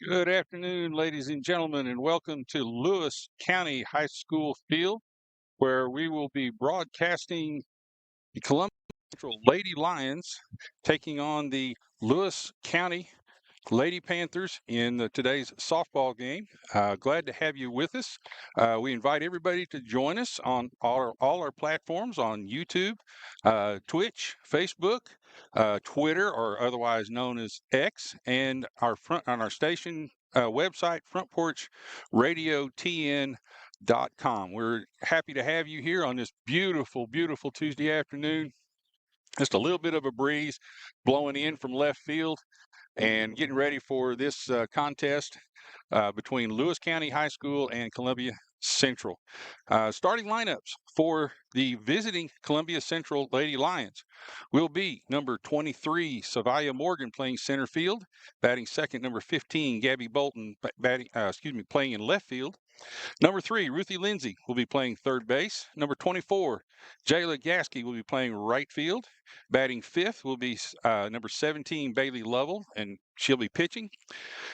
Good afternoon, ladies and gentlemen, and welcome to Lewis County High School Field, where we will be broadcasting the Columbia Central Lady Lions taking on the Lewis County Lady Panthers in today's softball game. Glad to have you with us. We invite everybody to join us on all our platforms on YouTube, Twitch, Facebook, Twitter, or otherwise known as X, and on our station website, frontporchradiotn.com. We're happy to have you here on this beautiful, beautiful Tuesday afternoon. Just a little bit of a breeze blowing in from left field and getting ready for this contest between Lewis County High School and Columbia Central. Starting lineups for the visiting Columbia Central Lady Lions will be number 23, Savia Morgan, playing center field. Batting second, number 15, Gabby Bolton, playing in left field. Number 3, Ruthie Lindsay will be playing third base. Number 24, Jayla Gasky will be playing right field. Batting fifth will be number 17, Bailey Lovell, and she'll be pitching.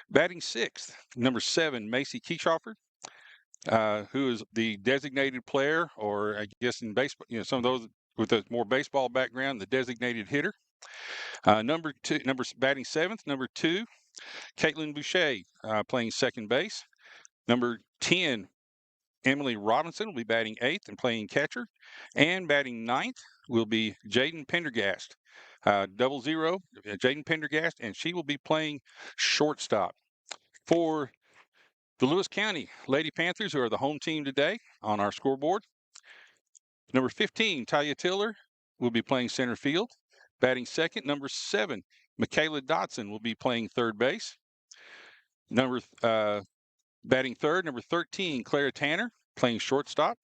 Batting sixth, number 7, Macy Keeshoffer, who is the designated player, or I guess in baseball, some of those with a more baseball background, the designated hitter. Batting seventh, number 2, Caitlin Boucher, playing second base. Number 10, Emily Robinson will be batting eighth and playing catcher. And batting ninth will be Jaden Pendergast, 00, Jaden Pendergast, and she will be playing shortstop. For the Lewis County Lady Panthers, who are the home team today on our scoreboard, number 15, Talia Tiller, will be playing center field. Batting second, number 7, Michaela Dotson will be playing third base. Batting third, number 13, Clara Tanner, playing shortstop.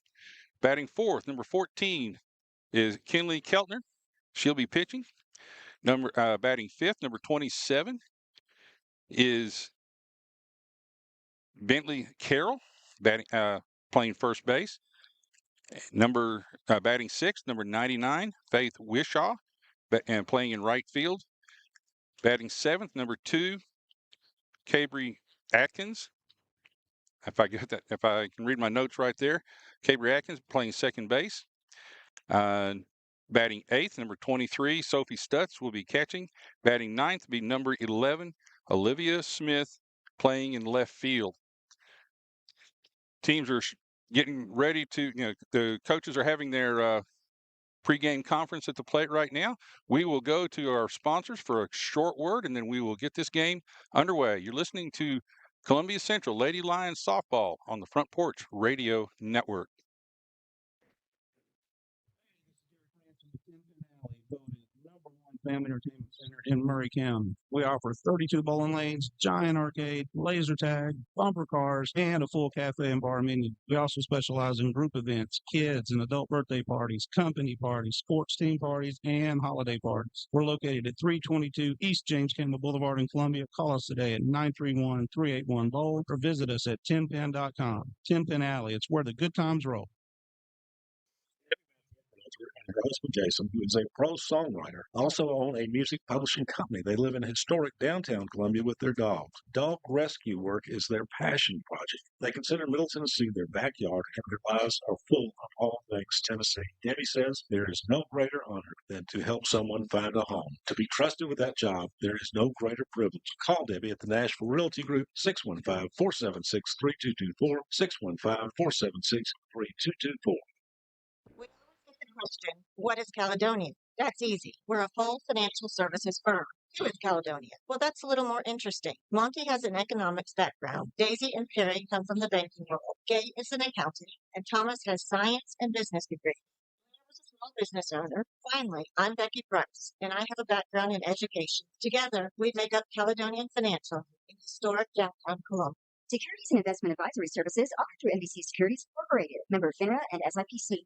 Batting fourth, number 14, is Kinley Keltner. She'll be pitching. Batting fifth, number 27, is Bentley Carroll, playing first base. Batting sixth, number 99, Faith Wishaw, and playing in right field. Batting seventh, number 2, Cabry Atkins. If I can read my notes right there, Cabry Atkins playing second base. Batting eighth, number 23, Sophie Stutz will be catching. Batting ninth will be number 11, Olivia Smith, playing in left field. Teams are getting ready to, the coaches are having their pregame conference at the plate right now. We will go to our sponsors for a short word, and then we will get this game underway. You're listening to Columbia Central Lady Lions Softball on the Front Porch Radio Network. Family Entertainment Center in Murray County. We offer 32 bowling lanes, giant arcade, laser tag, bumper cars, and a full cafe and bar menu. We also specialize in group events, kids and adult birthday parties, company parties, sports team parties, and holiday parties. We're located at 322 East James Campbell Boulevard in Columbia. Call us today at 931-381-BOWL or visit us at 10pin.com. 10 Pin Alley, it's where the good times roll. Her husband, Jason, who is a pro songwriter, also own a music publishing company. They live in historic downtown Columbia with their dogs. Dog rescue work is their passion project. They consider Middle Tennessee their backyard, and their lives are full of all things Tennessee. Debbie says there is no greater honor than to help someone find a home. To be trusted with that job, there is no greater privilege. Call Debbie at the Nashville Realty Group, 615-476-3224, 615-476-3224. Question, what is Caledonia? That's easy. We're a full financial services firm. Who is Caledonia? Well, that's a little more interesting. Monty has an economics background. Daisy and Perry come from the banking world. Gay is an accountant, and Thomas has science and business degree. I was a small business owner. Finally, I'm Becky Price, and I have a background in education. Together, we make up Caledonian Financial in historic downtown Columbia. Securities and investment advisory services offered through NBC Securities Incorporated, member FINRA and SIPC.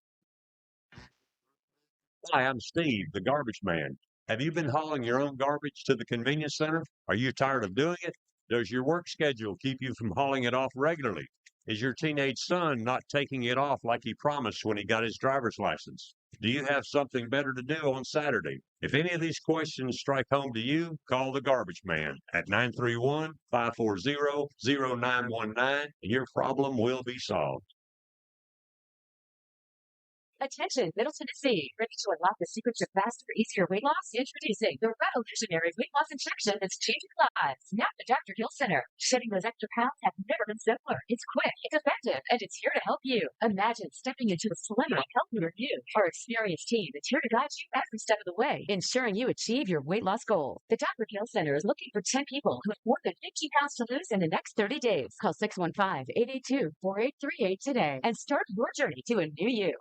Hi, I'm Steve, the garbage man. Have you been hauling your own garbage to the convenience center? Are you tired of doing it? Does your work schedule keep you from hauling it off regularly? Is your teenage son not taking it off like he promised when he got his driver's license? Do you have something better to do on Saturday? If any of these questions strike home to you, call the garbage man at 931-540-0919 and your problem will be solved. Attention, Middle Tennessee. Ready to unlock the secrets of faster, easier weight loss? Introducing the revolutionary weight loss injection that's changing lives. Now at the Dr. Hill Center. Shedding those extra pounds have never been simpler. It's quick, it's effective, and it's here to help you. Imagine stepping into a slimmer, healthier you. Our experienced team is here to guide you every step of the way, ensuring you achieve your weight loss goal. The Dr. Hill Center is looking for 10 people who have more than 50 pounds to lose in the next 30 days. Call 615-882-4838 today and start your journey to a new you.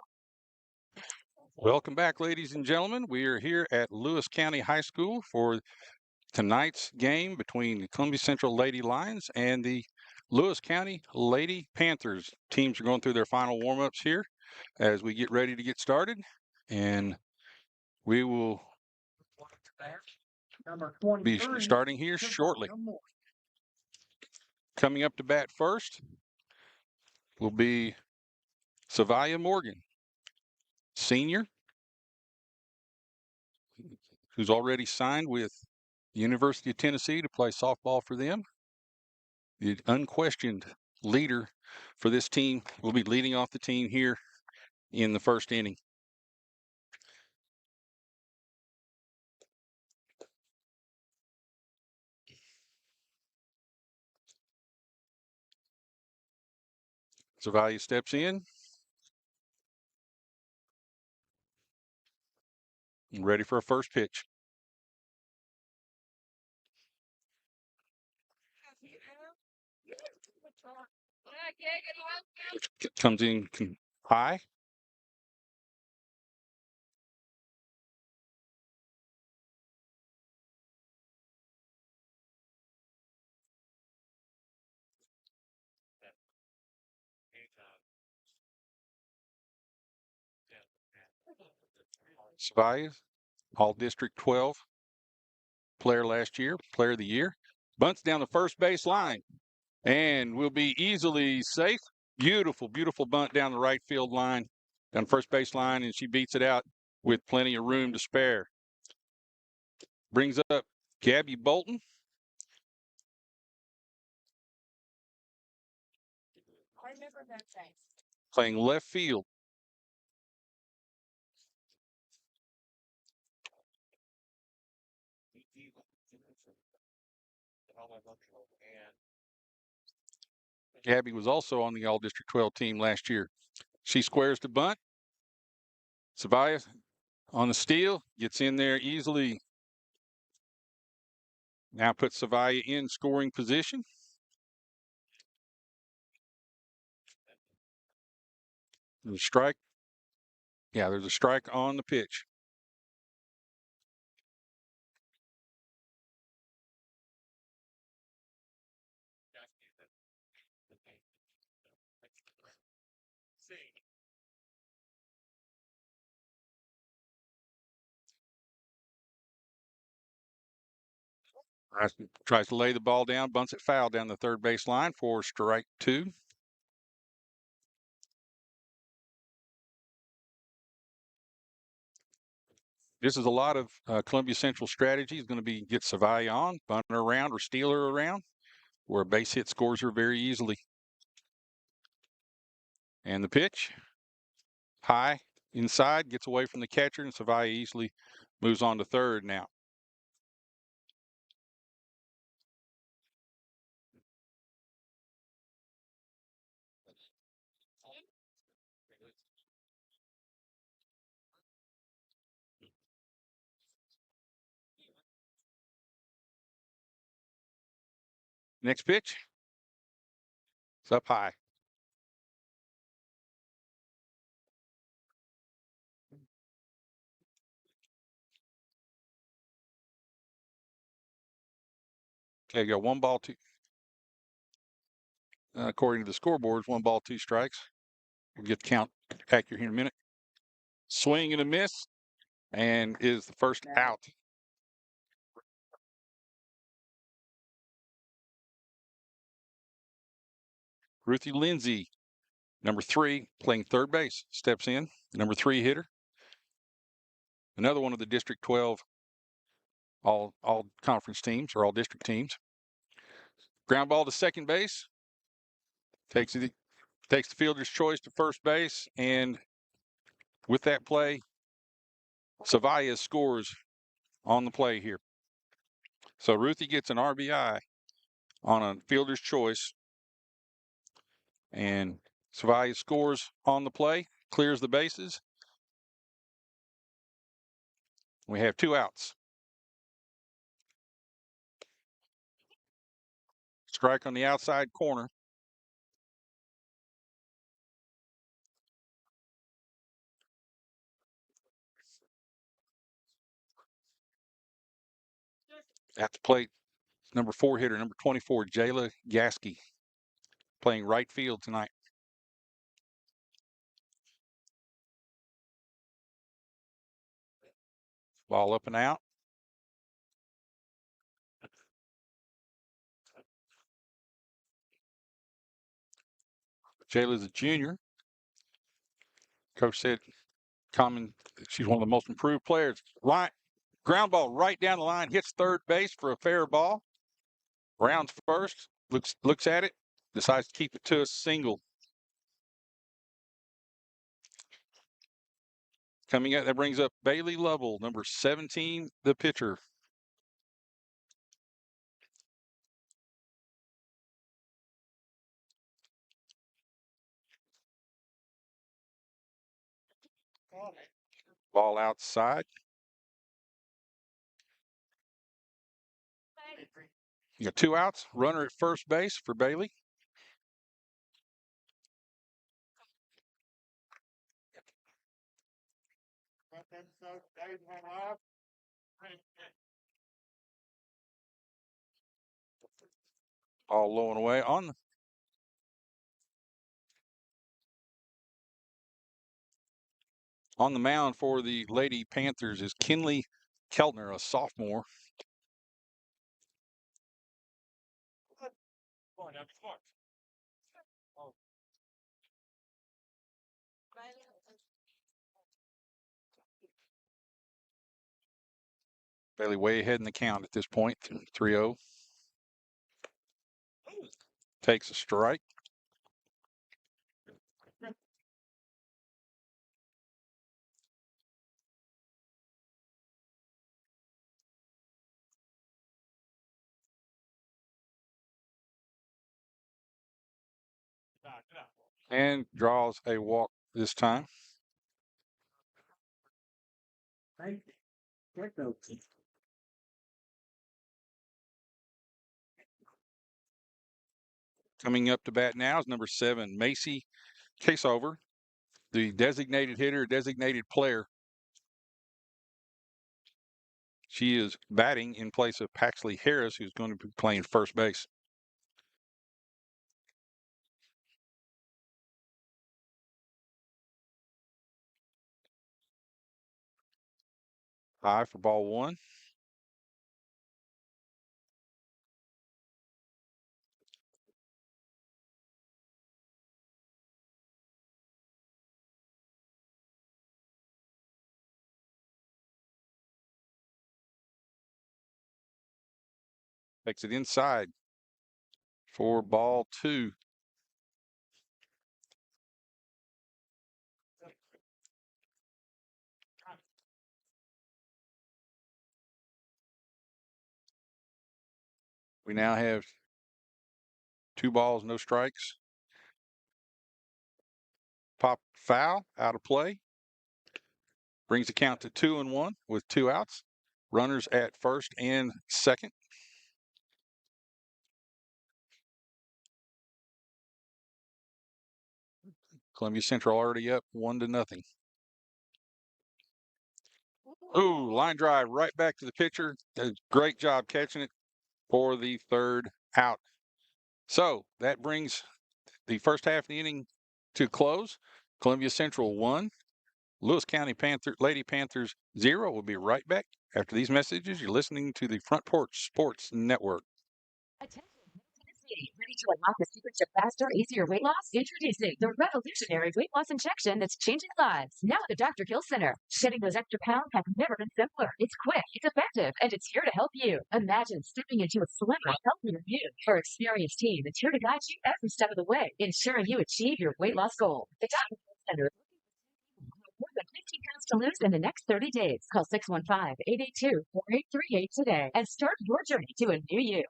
Welcome back, ladies and gentlemen. We are here at Lewis County High School for tonight's game between the Columbia Central Lady Lions and the Lewis County Lady Panthers. Teams are going through their final warm-ups here as we get ready to get started, and we will be starting here shortly. Coming up to bat first will be Savia Morgan, senior, who's already signed with the University of Tennessee to play softball for them. The unquestioned leader for this team will be leading off the team here in the first inning. Savia steps in. Ready for a first pitch. Comes in high. Savia, all District 12 player last year, player of the year. Bunts down the first base line and will be easily safe. Beautiful, beautiful bunt down the right field line, down first base line, and she beats it out with plenty of room to spare. Brings up Gabby Bolton. Playing left field. Gabby was also on the All District 12 team last year. She squares the bunt. Savia on the steal, gets in there easily. Now puts Savia in scoring position. There's a strike. Yeah, there's a strike on the pitch. Tries to lay the ball down, bunts it foul down the third base line for strike two. This is a lot of Columbia Central strategy. Is going to be get Savia on, bunt her around or steal her around, where a base hit scores her very easily. And the pitch, high inside, gets away from the catcher, and Savia easily moves on to third now. Next pitch, it's up high. Okay, got 1 ball, 2. According to the scoreboards, 1 ball, 2 strikes. We'll get the count accurate here in a minute. Swing and a miss, and is the first out. Ruthie Lindsay, number 3, playing third base, steps in. Number 3 hitter. another one of the District 12 all conference teams or all district teams. Ground ball to second base. Takes the fielder's choice to first base, and with that play, Savaya scores on the play here. So Ruthie gets an RBI on a fielder's choice, and Savaya scores on the play, clears the bases. We have 2 outs. Strike on the outside corner. At the plate, number 4 hitter, number 24, Jayla Gasky, playing right field tonight. Ball up and out. Jayla's a junior. Coach said she's one of the most improved players. Ground ball right down the line, hits third base for a fair ball. Rounds first, looks at it, decides to keep it to a single. Coming up, that brings up Bailey Lovell, number 17, the pitcher. Ball outside. You got 2 outs. Runner at first base for Bailey. All low and away. On the mound for the Lady Panthers is Kinley Keltner, a sophomore. Bailey way ahead in the count at this point, 3-0. Takes a strike. And draws a walk this time. Coming up to bat now is number 7, Macy Caseover, the designated hitter, designated player. She is batting in place of Paxley Harris, who's going to be playing first base. High for ball 1. Takes it inside for ball 2. We now have 2 balls, no strikes. Pop foul, out of play. Brings the count to 2-1 with 2 outs. Runners at first and second. Columbia Central already up 1-0. Ooh, line drive right back to the pitcher. Great job catching it for the 3rd out. So that brings the first half of the inning to close. Columbia Central 1, Lewis County Lady Panthers 0. We'll be right back after these messages. You're listening to the Front Porch Sports Network. Attention, Middle Tennessee. Ready to unlock the secrets of faster, easier weight loss? Introducing the revolutionary weight loss injection that's changing lives. Now at the Dr. Gill Center. Shedding those extra pounds has never been simpler. It's quick, it's effective, and it's here to help you. Imagine stepping into a slimmer, healthier you. Our experienced team is here to guide you every step of the way, ensuring you achieve your weight loss goal. The Dr. Gill Center is looking for more than 15 pounds to lose in the next 30 days. Call 615-882-4838 today and start your journey to a new you.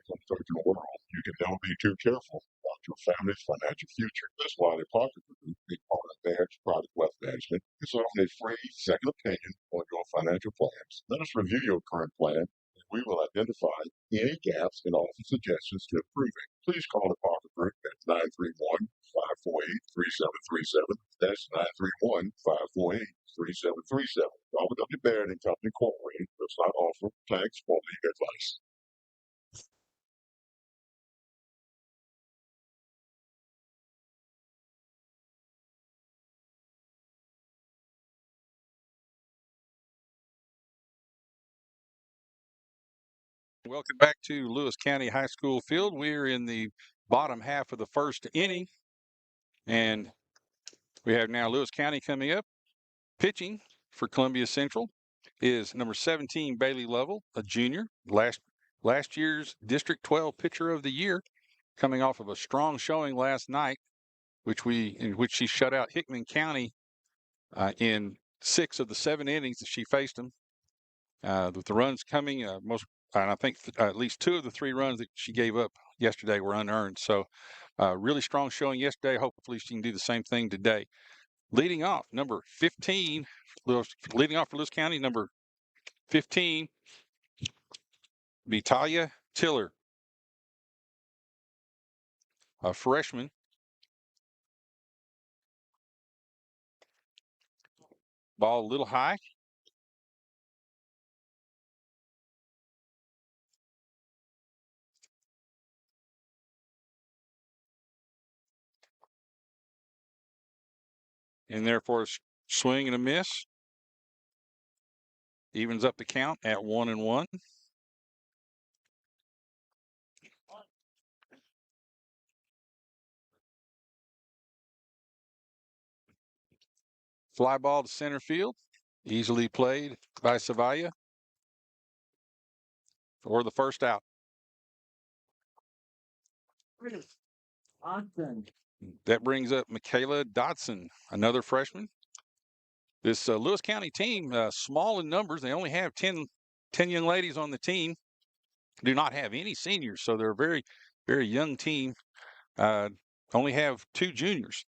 Uncertain world, you can never be too careful about your family's financial future. That's why the Parker Group, a part of Advanced Private Wealth Management, is offering a free second opinion on your financial plans. Let us review your current plan, and we will identify any gaps and offer suggestions to improve it. Please call the Parker Group at 931-548-3737. That's 931-548-3737. Robert W. Baird and Company Incorporated does not offer tax or legal advice. Welcome back to Lewis County High School field. We're in the bottom half of the first inning, and we have now Lewis County coming up. Pitching for Columbia Central is number 17, Bailey Lovell, a junior, last year's District 12 Pitcher of the Year, coming off of a strong showing last night, in which she shut out Hickman County in 6 of the 7 innings that she faced them. With the runs coming, and I think at least 2 of the 3 runs that she gave up yesterday were unearned. So, really strong showing yesterday. Hopefully, she can do the same thing today. Leading off, number 15, leading off for Lewis County, number 15, Vitalia Tiller, a freshman. Ball a little high. And therefore, a swing and a miss. Evens up the count at 1-1. Fly ball to center field. Easily played by Savaya for the first out. That brings up Michaela Dodson, another freshman. This Lewis County team, small in numbers, they only have 10 young ladies on the team, do not have any seniors, so they're a very, very young team. Only have 2 juniors.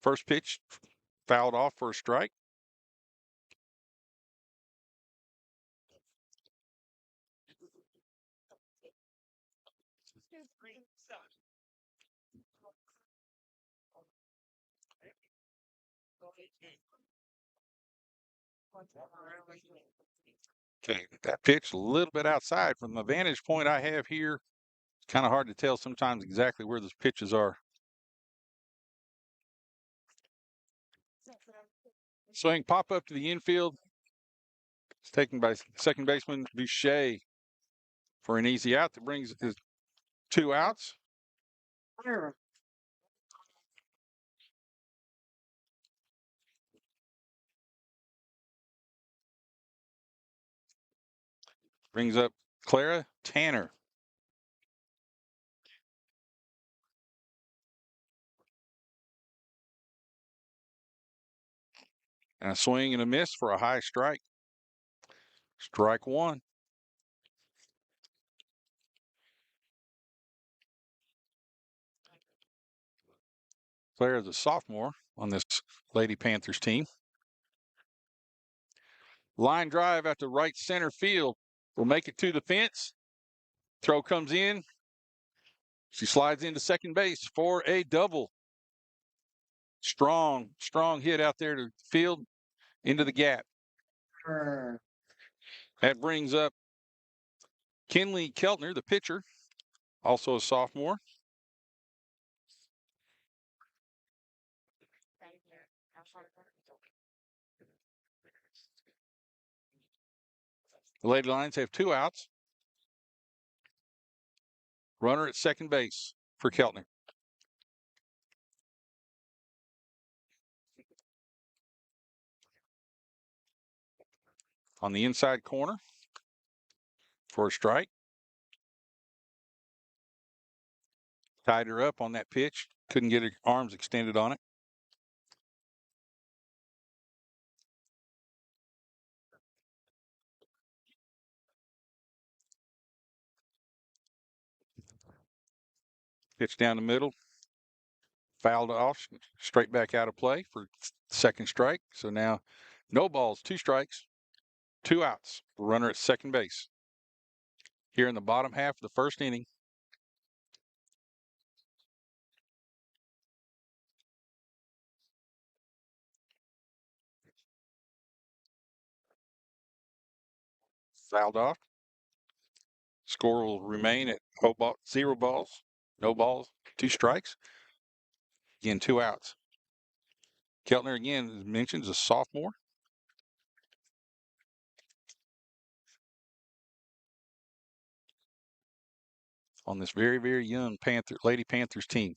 First pitch fouled off for a strike. Okay, that pitch a little bit outside. From the vantage point I have here, it's kind of hard to tell sometimes exactly where those pitches are. Swing pop up to the infield. It's taken by second baseman Boucher for an easy out that brings his 2 outs. Brings up Clara Tanner. And a swing and a miss for a high strike. Strike 1. Claire is a sophomore on this Lady Panthers team. Line drive out to right center field. Will make it to the fence. Throw comes in. She slides into second base for a double. Strong hit out there to field into the gap. That brings up Kinley Keltner, the pitcher, also a sophomore. The Lady Lions have 2 outs. Runner at second base for Keltner. On the inside corner for a strike. Tied her up on that pitch. Couldn't get her arms extended on it. Pitch down the middle. Fouled off, straight back out of play for second strike. So now no balls, 2 strikes, 2 outs. Runner at second base. Here in the bottom half of the first inning. Fouled off. Score will remain at 0 balls, no balls, 2 strikes. Again, 2 outs. Keltner, again, as mentioned, is a sophomore. On this very, very young Lady Panthers team.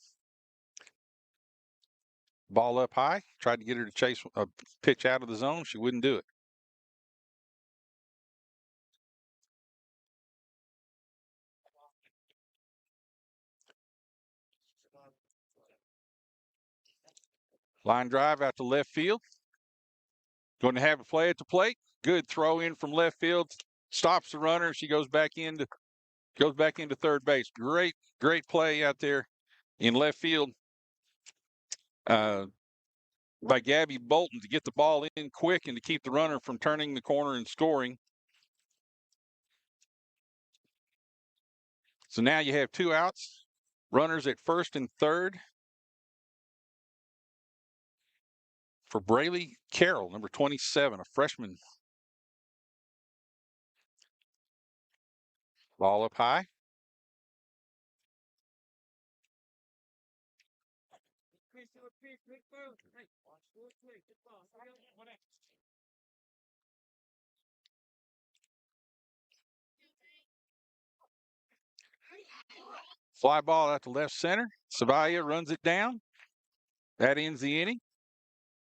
Ball up high. Tried to get her to chase a pitch out of the zone. She wouldn't do it. Line drive out to left field. Going to have a play at the plate. Good throw in from left field. Stops the runner. She goes back into third base. Great play out there in left field by Gabby Bolton to get the ball in quick and to keep the runner from turning the corner and scoring. So now you have 2 outs. Runners at first and third for Braylee Carroll, number 27, a freshman. Ball up high. Fly ball out to left center. Savaya runs it down. That ends the inning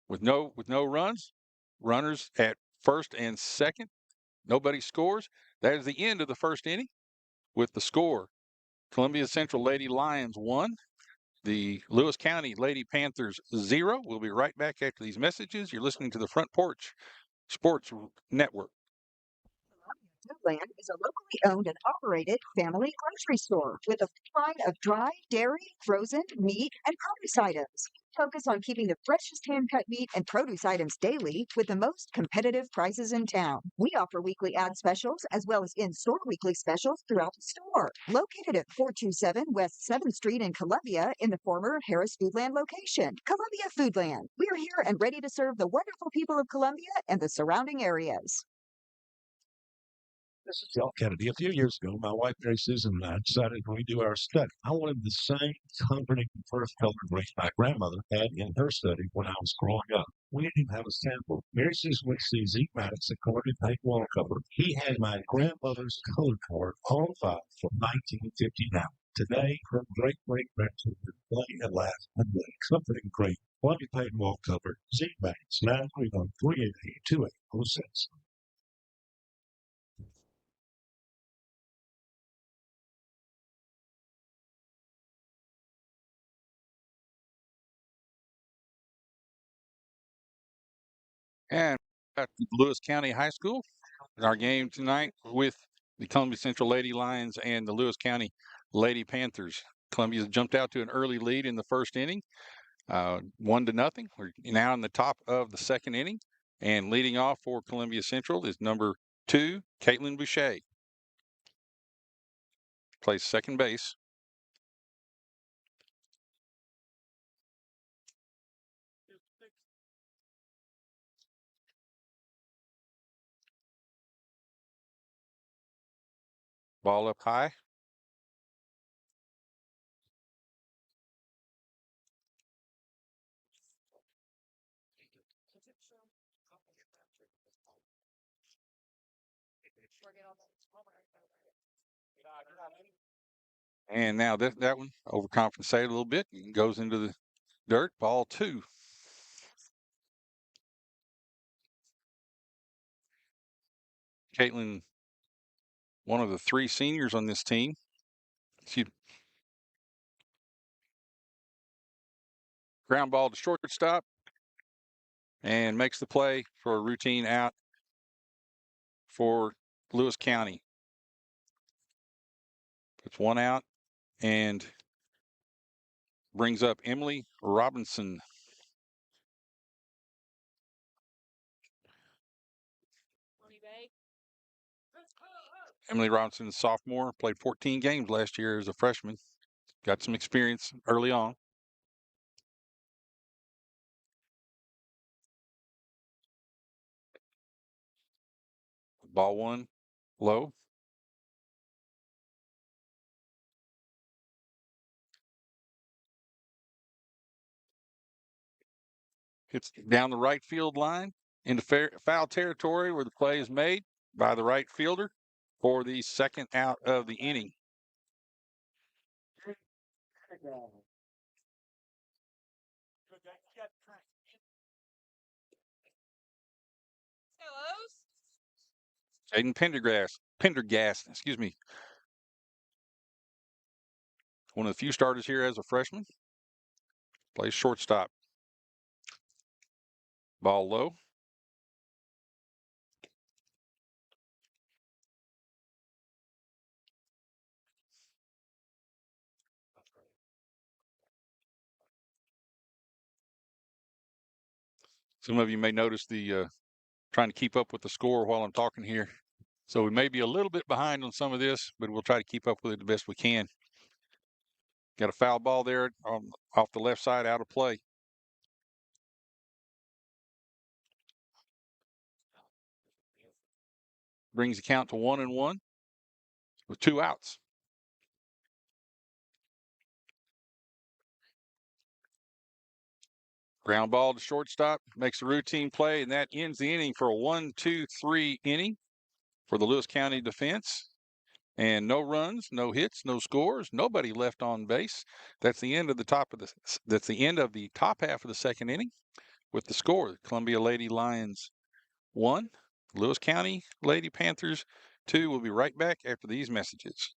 with no runs. Runners at first and second. Nobody scores. That is the end of the first inning with the score. Columbia Central Lady Lions 1. The Lewis County Lady Panthers 0. We'll be right back after these messages. You're listening to the Front Porch Sports Network. Foodland is a locally owned and operated family grocery store with a full line of dry, dairy, frozen, meat, and produce items. Focus on keeping the freshest hand-cut meat and produce items daily with the most competitive prices in town. We offer weekly ad specials as well as in-store weekly specials throughout the store. Located at 427 West 7th Street in Columbia in the former Harris Foodland location. Columbia Foodland. We are here and ready to serve the wonderful people of Columbia and the surrounding areas. This is Del Kennedy. A few years ago, my wife, Mary Susan, and I decided to redo our study. I wanted the same comforting first color green my grandmother had in her study when I was growing up. We didn't even have a sample. Mary Susan went to see Zeke Maddox at Columbia Paint Wallcover. He had my grandmother's color card on file from 1959. Today, her great-great-grandchildren play at last and the comforting green. Columbia Paint Wallcover, Zeke Maddox, 931-388-2806. And at Lewis County High School, in our game tonight with the Columbia Central Lady Lions and the Lewis County Lady Panthers. Columbia jumped out to an early lead in the first inning, 1-0. We're now in the top of the second inning, and leading off for Columbia Central is number 2, Caitlin Boucher. Plays second base. Ball up high. And now that one overcompensated a little bit and goes into the dirt. Ball 2. Caitlin, one of the 3 seniors on this team. She ground ball to shortstop and makes the play for a routine out for Lewis County. Puts 1 out and brings up Emily Robinson. Emily Robinson, sophomore, played 14 games last year as a freshman. Got some experience early on. Ball 1, low. Hits down the right field line into foul territory where the play is made by the right fielder for the second out of the inning. Aiden Pendergast, excuse me. One of the few starters here as a freshman. Plays shortstop. Ball low. Some of you may notice the trying to keep up with the score while I'm talking here. So we may be a little bit behind on some of this, but we'll try to keep up with it the best we can. Got a foul ball there off the left side, out of play. Brings the count to 1-1 with 2 outs. Ground ball to shortstop, makes a routine play, and that ends the inning for a 1-2-3 inning for the Lewis County defense. And no runs, no hits, no scores, nobody left on base. That's the end of the top half of the second inning with the score. Columbia Lady Lions 1, Lewis County Lady Panthers 2. We'll be right back after these messages.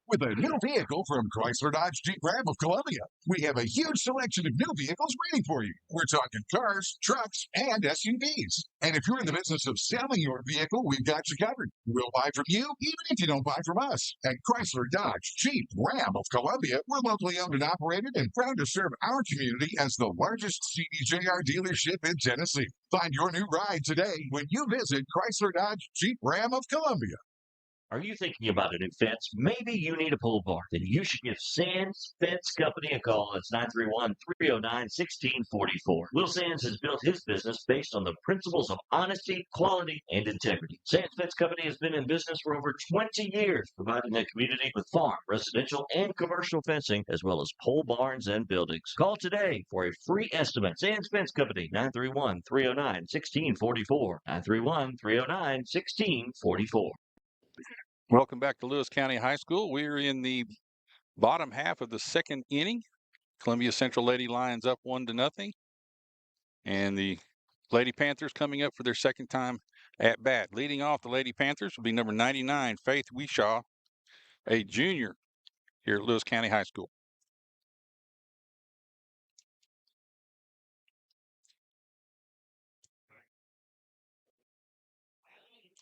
With a new vehicle from Chrysler Dodge Jeep Ram of Columbia. We have a huge selection of new vehicles waiting for you. We're talking cars, trucks, and SUVs. And if you're in the business of selling your vehicle, we've got you covered. We'll buy from you, even if you don't buy from us. At Chrysler Dodge Jeep Ram of Columbia, we're locally owned and operated and proud to serve our community as the largest CDJR dealership in Tennessee. Find your new ride today when you visit Chrysler Dodge Jeep Ram of Columbia. Are you thinking about a new fence? Maybe you need a pole barn. Then you should give Sands Fence Company a call. It's 931-309-1644. Will Sands has built his business based on the principles of honesty, quality, and integrity. Sands Fence Company has been in business for over 20 years, providing the community with farm, residential, and commercial fencing, as well as pole barns and buildings. Call today for a free estimate. Sands Fence Company, 931-309-1644. 931-309-1644. Welcome back to Lewis County High School. We're in the bottom half of the second inning. Columbia Central Lady Lions up 1-0. And the Lady Panthers coming up for their second time at bat. Leading off the Lady Panthers will be number 99, Faith Weeshaw, a junior here at Lewis County High School.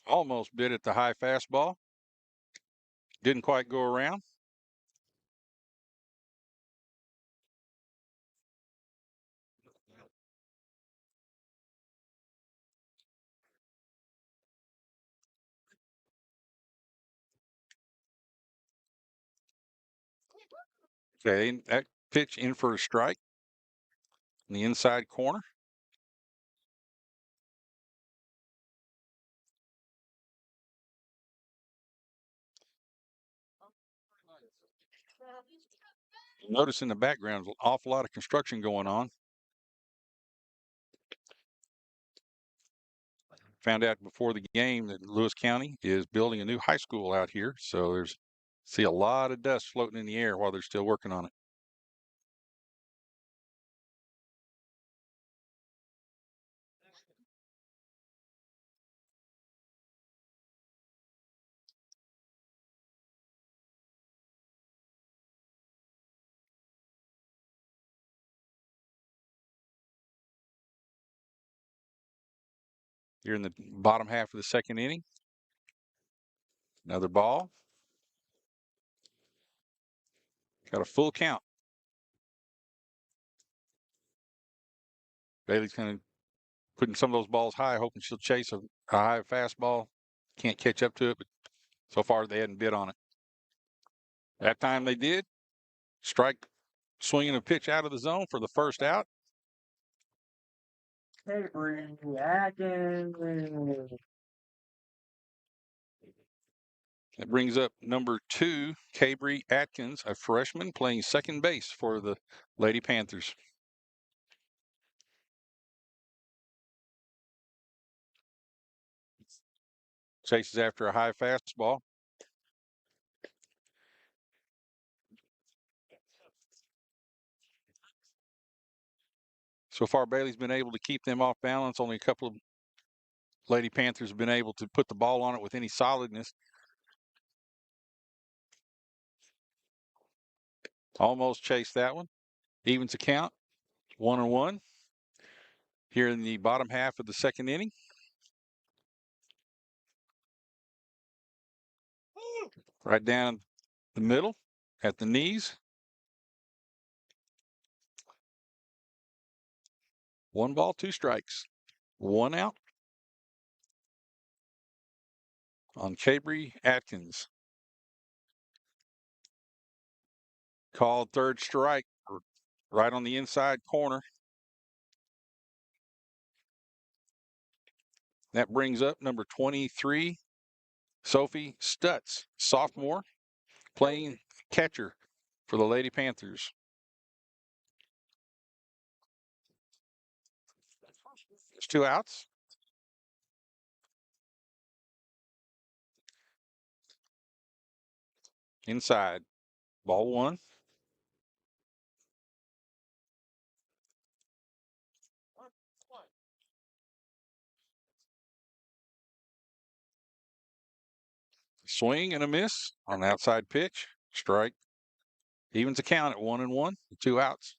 Almost bit at the high fastball. Didn't quite go around. Okay, that pitch in for a strike in the inside corner. Notice in the background, an awful lot of construction going on. Found out before the game that Lewis County is building a new high school out here. So there's See a lot of dust floating in the air while they're still working on it. You're in the bottom half of the second inning. Another ball. Got a full count. Bailey's kind of putting some of those balls high, hoping she'll chase a high fastball. Can't catch up to it, but so far they hadn't bid on it. That time they did. Strike, swinging a pitch out of the zone for the first out. That brings up number 2, Cabry Atkins, a freshman playing second base for the Lady Panthers. Chases after a high fastball. So far, Bailey's been able to keep them off balance. Only a couple of Lady Panthers have been able to put the ball on it with any solidness. Almost chased that one. Evens the count, 1-1. Here in the bottom half of the second inning. Right down the middle at the knees. 1 ball, 2 strikes. 1 out on Cabry Atkins. Called third strike right on the inside corner. That brings up number 23, Sophie Stutz, sophomore, playing catcher for the Lady Panthers. There's 2 outs. Inside, ball 1. Swing and a miss on the outside pitch. Strike. Evens the count at 1-1, 2 outs.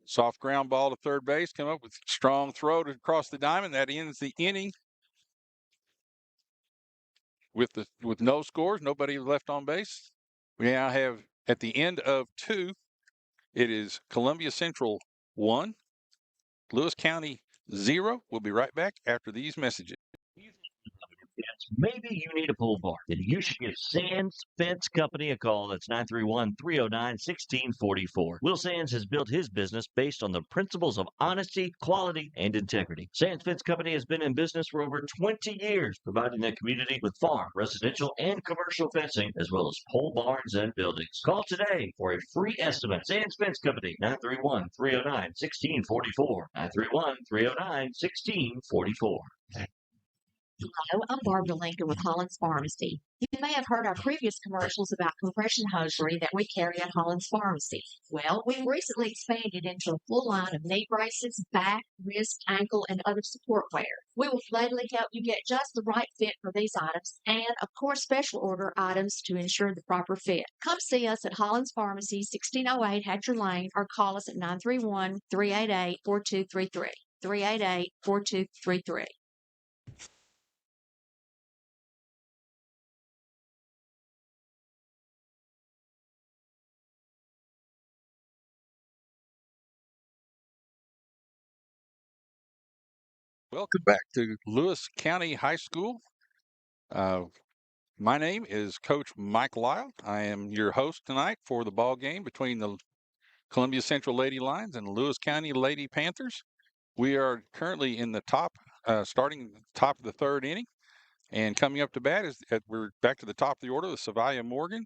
Soft ground ball to third base. Come up with strong throw to across the diamond. That ends the inning with no scores, nobody left on base. We now have at the end of 2. It is Columbia Central 1, Lewis County 0. We'll be right back after these messages. Maybe you need a pole barn. Then you should give Sands Fence Company a call. That's 931-309-1644. Will Sands has built his business based on the principles of honesty, quality, and integrity. Sands Fence Company has been in business for over 20 years, providing the community with farm, residential, and commercial fencing, as well as pole barns and buildings. Call today for a free estimate. Sands Fence Company, 931-309-1644. 931-309-1644. Hello, I'm Barbara Lincoln with Hollins Pharmacy. You may have heard our previous commercials about compression hosiery that we carry at Hollins Pharmacy. Well, we've recently expanded into a full line of knee braces, back, wrist, ankle, and other support wear. We will gladly help you get just the right fit for these items and, of course, special order items to ensure the proper fit. Come see us at Hollins Pharmacy, 1608 Hatcher Lane, or call us at 931-388-4233. 388-4233. Welcome back to Lewis County High School. My name is Coach Mike Lyle. I am your host tonight for the ball game between the Columbia Central Lady Lions and Lewis County Lady Panthers. We are currently in the starting top of the third inning, and coming up to bat is we're back to the top of the order with Savia Morgan.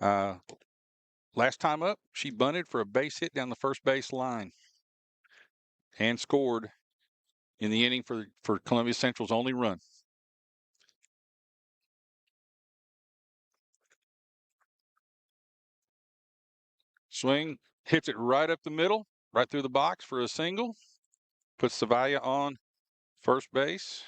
Last time up, she bunted for a base hit down the first base line. and scored in the inning for Columbia Central's only run. Swing, hits it right up the middle, right through the box for a single. Puts Savaya on first base.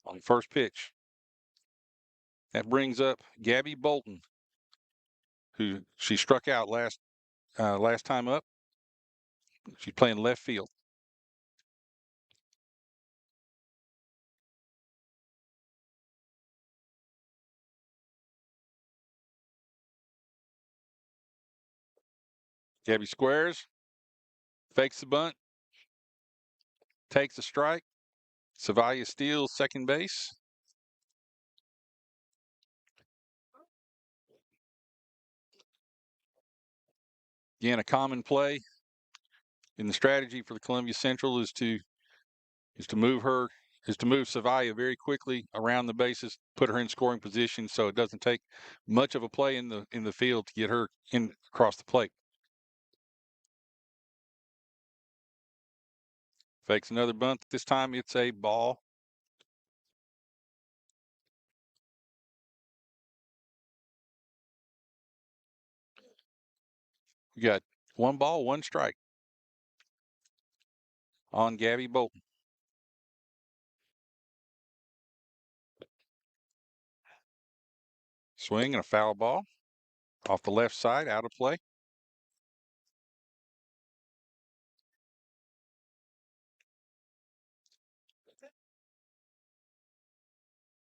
On first pitch. That brings up Gabby Bolton, who she struck out last time up. She's playing left field. Gabby squares, fakes the bunt, takes a strike. Savaya steals second base. Again, a common play in the strategy for the Columbia Central is to move Savaya very quickly around the bases, put her in scoring position, so it doesn't take much of a play in the field to get her in across the plate. Fakes another bunt. This time it's a ball. We got 1 ball, 1 strike on Gabby Bolton. Swing and a foul ball off the left side, out of play.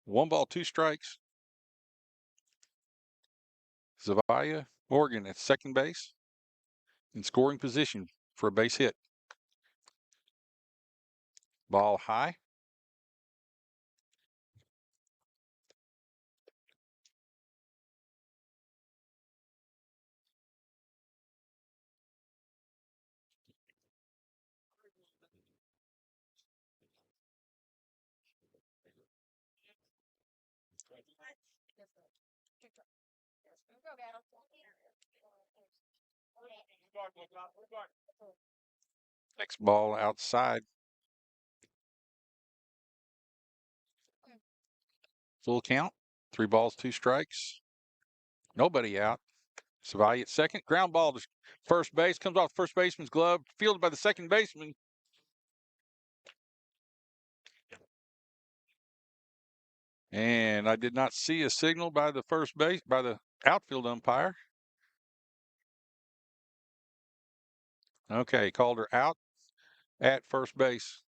One ball, 2 strikes. Zavia Morgan at second base in scoring position for a base hit. Ball high. Next ball outside. Full count. 3 balls, 2 strikes. Nobody out. Savali at second. Ground ball to first base. Comes off first baseman's glove. Fielded by the second baseman. And I did not see a signal by the outfield umpire. Okay, called her out at first base.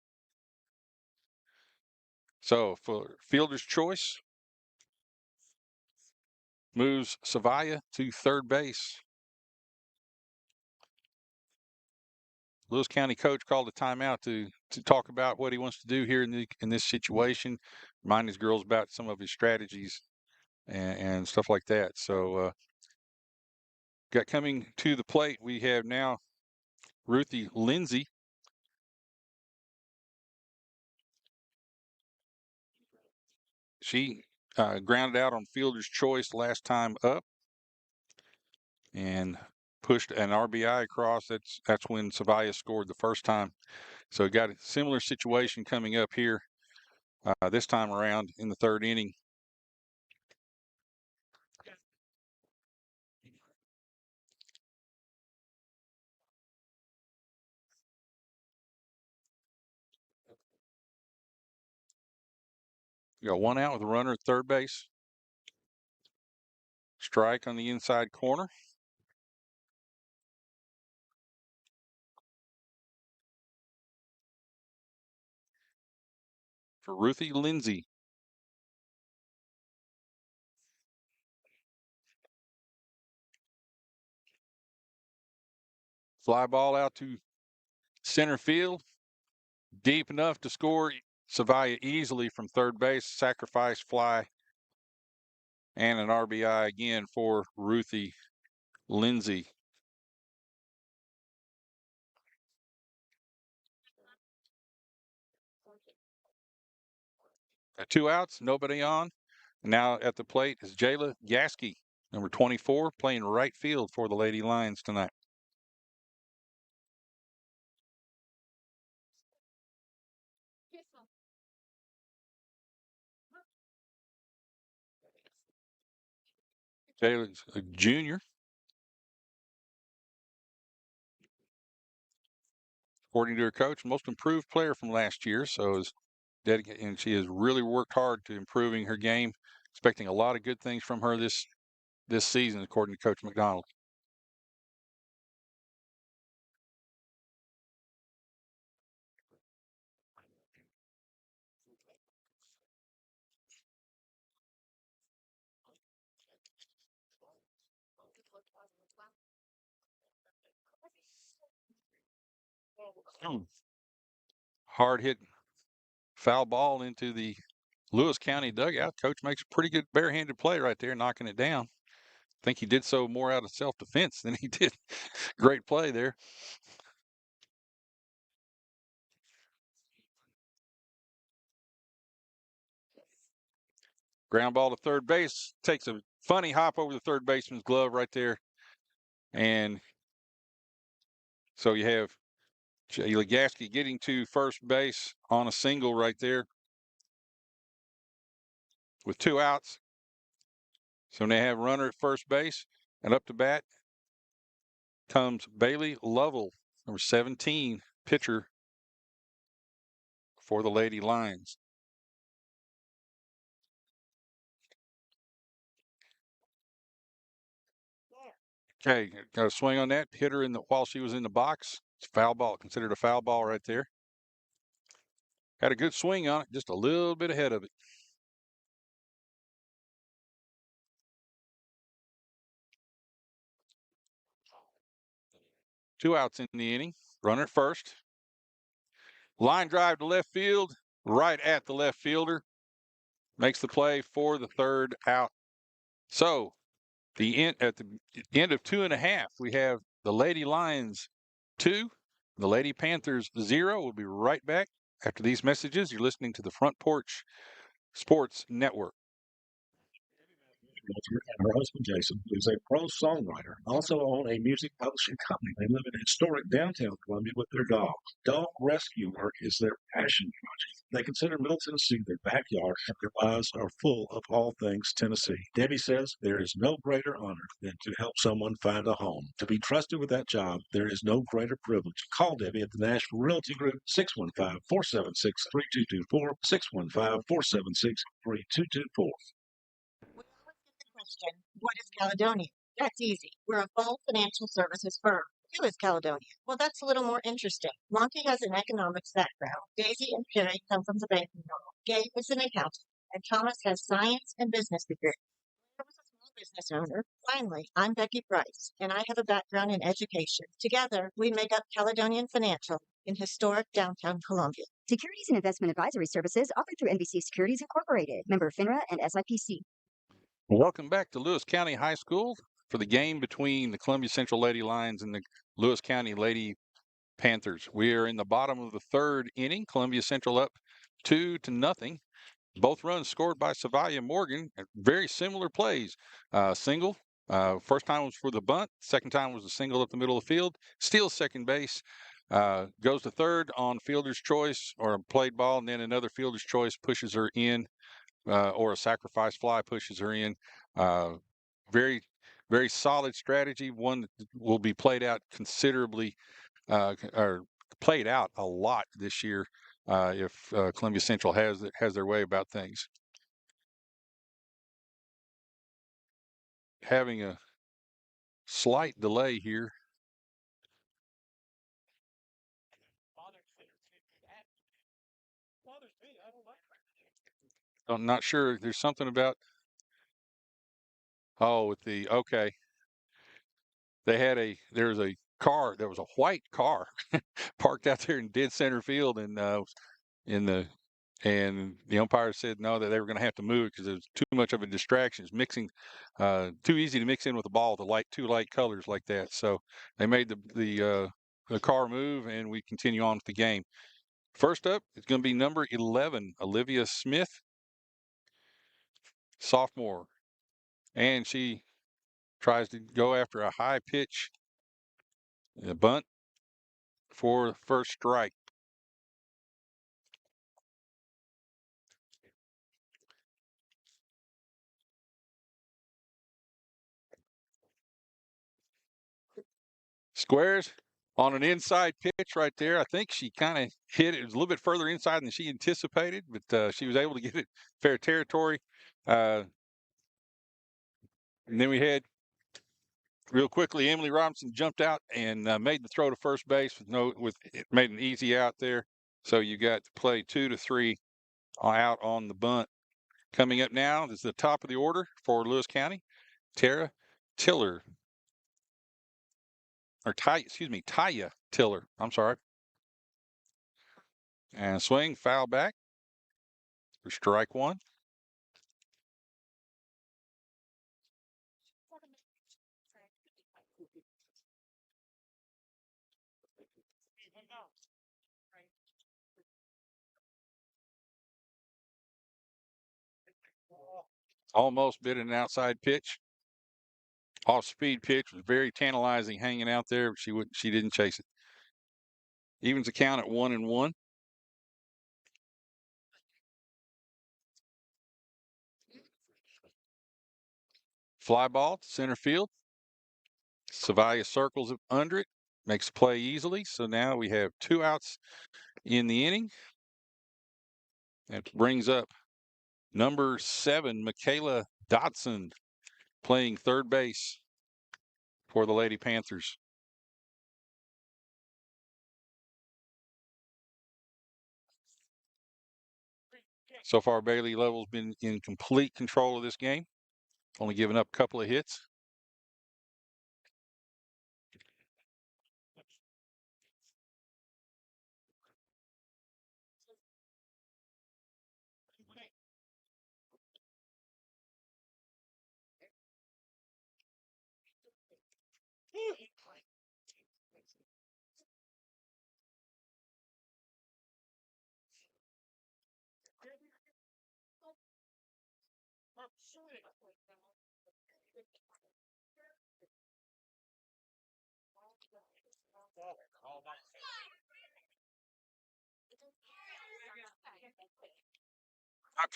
So for fielder's choice, moves Savaya to third base. Lewis County coach called a timeout to talk about what he wants to do here in this situation, remind his girls about some of his strategies and stuff like that. So got coming to the plate, we have now Ruthie Lindsay. She grounded out on fielder's choice last time up and pushed an RBI across. That's when Savaya scored the first time. So got a similar situation coming up here this time around in the third inning. You got 1 out with a runner at third base. Strike on the inside corner. For Ruthie Lindsay. Fly ball out to center field. Deep enough to score Savaya easily from third base. Sacrifice fly. And an RBI again for Ruthie Lindsay. 2 outs, nobody on. Now at the plate is Jayla Gasky, number 24, playing right field for the Lady Lions tonight. Jayla's a junior. According to her coach, most improved player from last year. So is dedicated, and she has really worked hard to improving her game. Expecting a lot of good things from her this season, according to Coach McDonald. Hard hit foul ball into the Lewis County dugout. Coach makes a pretty good barehanded play right there, knocking it down. I think he did so more out of self-defense than he did. Great play there. Ground ball to third base. Takes a funny hop over the third baseman's glove right there. And so you have Jayla Gasky getting to first base on a single right there with 2 outs. So they have a runner at first base, and up to bat comes Bailey Lovell, number 17, pitcher for the Lady Lions. Okay, got a swing on that. Hit her while she was in the box. It's a foul ball, considered a foul ball right there. Had a good swing on it, just a little bit ahead of it. Two outs in the inning. Runner at first. Line drive to left field, right at the left fielder. Makes the play for the third out. So at the end of 2.5, we have the Lady Lions 2, the Lady Panthers 0. We'll be right back after these messages. You're listening to the Front Porch Sports Network. And her husband Jason, who is a pro songwriter, also own a music publishing company. They live in historic downtown Columbia with their dogs. Dog rescue work is their passion project. They consider Middle Tennessee their backyard, and their lives are full of all things Tennessee. Debbie says there is no greater honor than to help someone find a home. To be trusted with that job, there is no greater privilege. Call Debbie at the Nashville Realty Group, 615-476-3224, 615-476-3224. Question, what is Caledonia? That's easy. We're a full financial services firm. Who is Caledonia? Well, that's a little more interesting. Monty has an economics background. Daisy and Perry come from the banking world. Gabe is an accountant, and Thomas has science and business degree. I was a small business owner. Finally, I'm Becky Price, and I have a background in education. Together, we make up Caledonian Financial in historic downtown Columbia. Securities and investment advisory services offered through NBC Securities Incorporated, member FINRA and SIPC. Welcome back to Lewis County High School for the game between the Columbia Central Lady Lions and the Lewis County Lady Panthers. We are in the bottom of the third inning. Columbia Central up 2-0. Both runs scored by Savia Morgan. Very similar plays. Single. First time was for the bunt. Second time was a single up the middle of the field. Steals second base. Goes to third on fielder's choice or a played ball, and then another fielder's choice pushes her in. Or a sacrifice fly pushes her in. Very, very solid strategy. One that will be played out considerably, or played out a lot this year if Columbia Central has their way about things. Having a slight delay here. I'm not sure. There's something about. Oh, with the okay. There was a car. There was a white car parked out there in dead center field, and the umpire said no, that they were going to have to move it because it was too much of a distraction. It's mixing, too easy to mix in with the ball, two light colors like that. So they made the car move, and we continue on with the game. First up, it's going to be number 11, Olivia Smith. sophomore. And she tries to go after a high pitch bunt for the first strike. Squares on an inside pitch right there. I think she kind of hit it. It was a little bit further inside than she anticipated, but she was able to get it fair territory. And then we had real quickly, Emily Robinson jumped out and made the throw to first base with it made an easy out there. So you got to play 2 to 3 out on the bunt. Coming up now is the top of the order for Lewis County, Tara Tiller. Taya Tiller. I'm sorry. And swing, foul back for strike one. Almost bit an outside pitch. Off-speed pitch was very tantalizing, hanging out there. But she didn't chase it. Evens the count at 1-1. Fly ball to center field. Savia circles under it, makes the play easily. So now we have 2 outs in the inning. That brings up number 7, Michaela Dotson, playing third base for the Lady Panthers. So far, Bailey Level's been in complete control of this game, only giving up a couple of hits.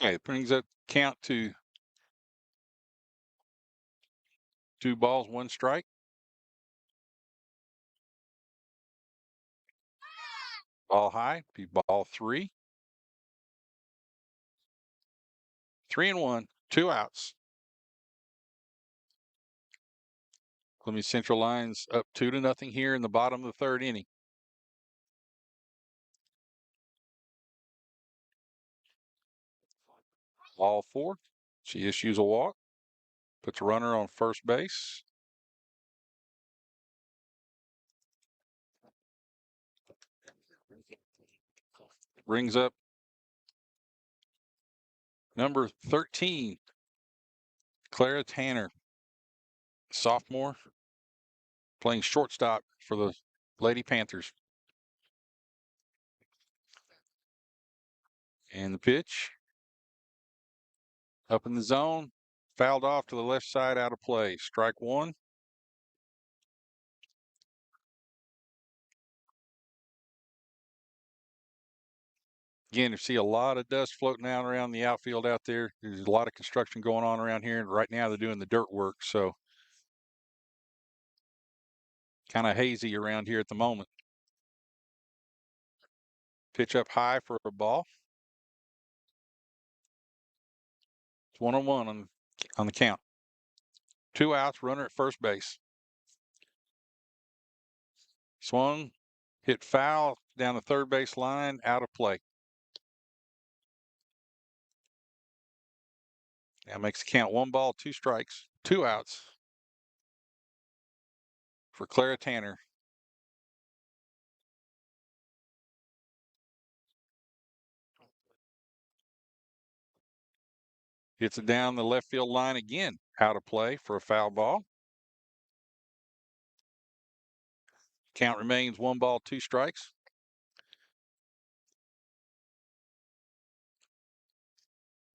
Okay, it brings up count to 2 balls, 1 strike. Ball high, be ball 3. 3-1, 2 outs. Columbia Central lines up 2-0 here in the bottom of the 3rd inning. Ball 4. She issues a walk. Puts a runner on first base. Brings up number 13, Clara Tanner, sophomore, playing shortstop for the Lady Panthers. And the pitch up in the zone, fouled off to the left side, out of play. Strike 1. Again, you see a lot of dust floating out around the outfield out there. There's a lot of construction going on around here. And right now they're doing the dirt work. So kind of hazy around here at the moment. Pitch up high for a ball. It's 1-1 on the count. 2 outs, runner at first base. Swung, hit foul down the third base line, out of play. That makes the count 1 ball, 2 strikes, 2 outs for Clara Tanner. Hits it down the left field line again, out of play for a foul ball. Count remains 1 ball, 2 strikes.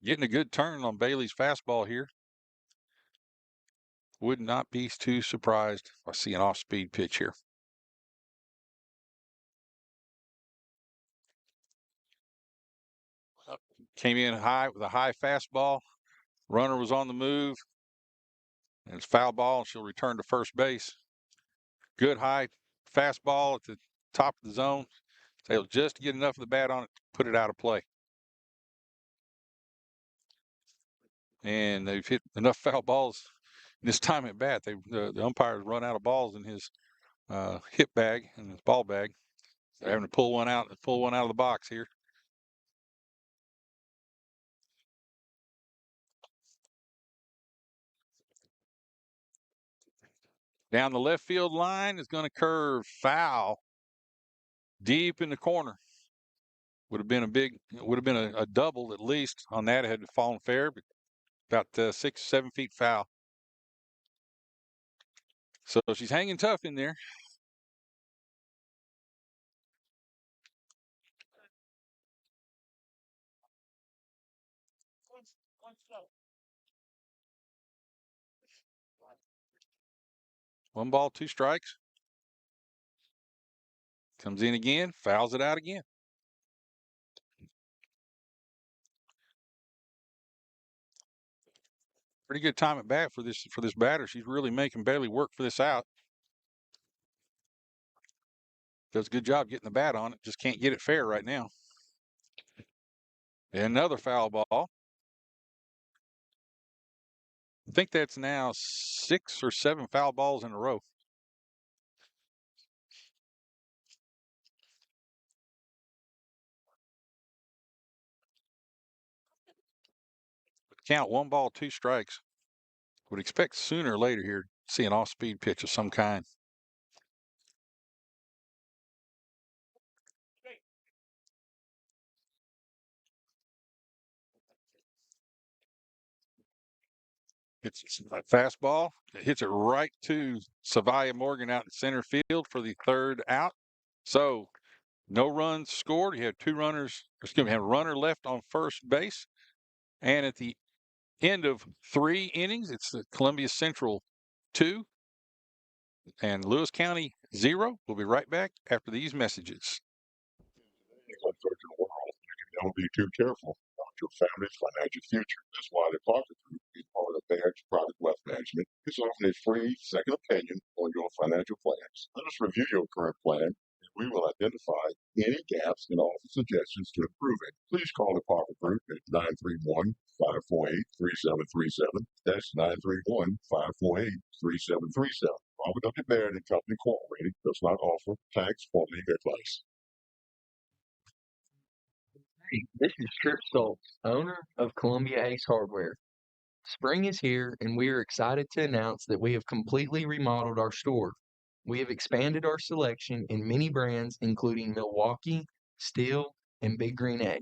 Getting a good turn on Bailey's fastball here. Would not be too surprised if I see an off-speed pitch here. Came in high with a high fastball. Runner was on the move. And it's foul ball, and she'll return to first base. Good high fastball at the top of the zone. Able just to get enough of the bat on it to put it out of play. And they've hit enough foul balls this time at bat. The umpires run out of balls in his hit bag and his ball bag. They're having to pull one out of the box here. Down the left field line is going to curve foul deep in the corner. Would have been a double at least on that. It had fallen fair, but about 6, 7 feet foul. So she's hanging tough in there. One ball, 2 strikes. Comes in again, fouls it out again. Pretty good time at bat for this batter. She's really making Bailey work for this out. Does a good job getting the bat on it. Just can't get it fair right now. And another foul ball. I think that's now 6 or 7 foul balls in a row. Count 1 ball, 2 strikes. Would expect sooner or later here to see an off-speed pitch of some kind. It's a fastball. It hits it right to Savia Morgan out in center field for the 3rd out. So no runs scored. You have 2 runners. Excuse me, have a runner left on first base. And at the end of 3 innings, it's the Columbia Central 2 and Lewis County 0. We'll be right back after these messages. Uncertain world, you can never be too careful about your family's financial future. That's why the Parker Group is part of Baird's Private Wealth Management. It's offering a free second opinion on your financial plans. Let us review your current plan, and we will identify any gaps and offer suggestions to improve it. Please call the Parker Group at 931-548-3737. That's 931-548-3737. Robert W. Baird and Company Incorporated does not offer tax or legal advice. Hey, this is Trip Stoltz, owner of Columbia Ace Hardware. Spring is here, and we are excited to announce that we have completely remodeled our store. We have expanded our selection in many brands, including Milwaukee, Steel, and Big Green Egg.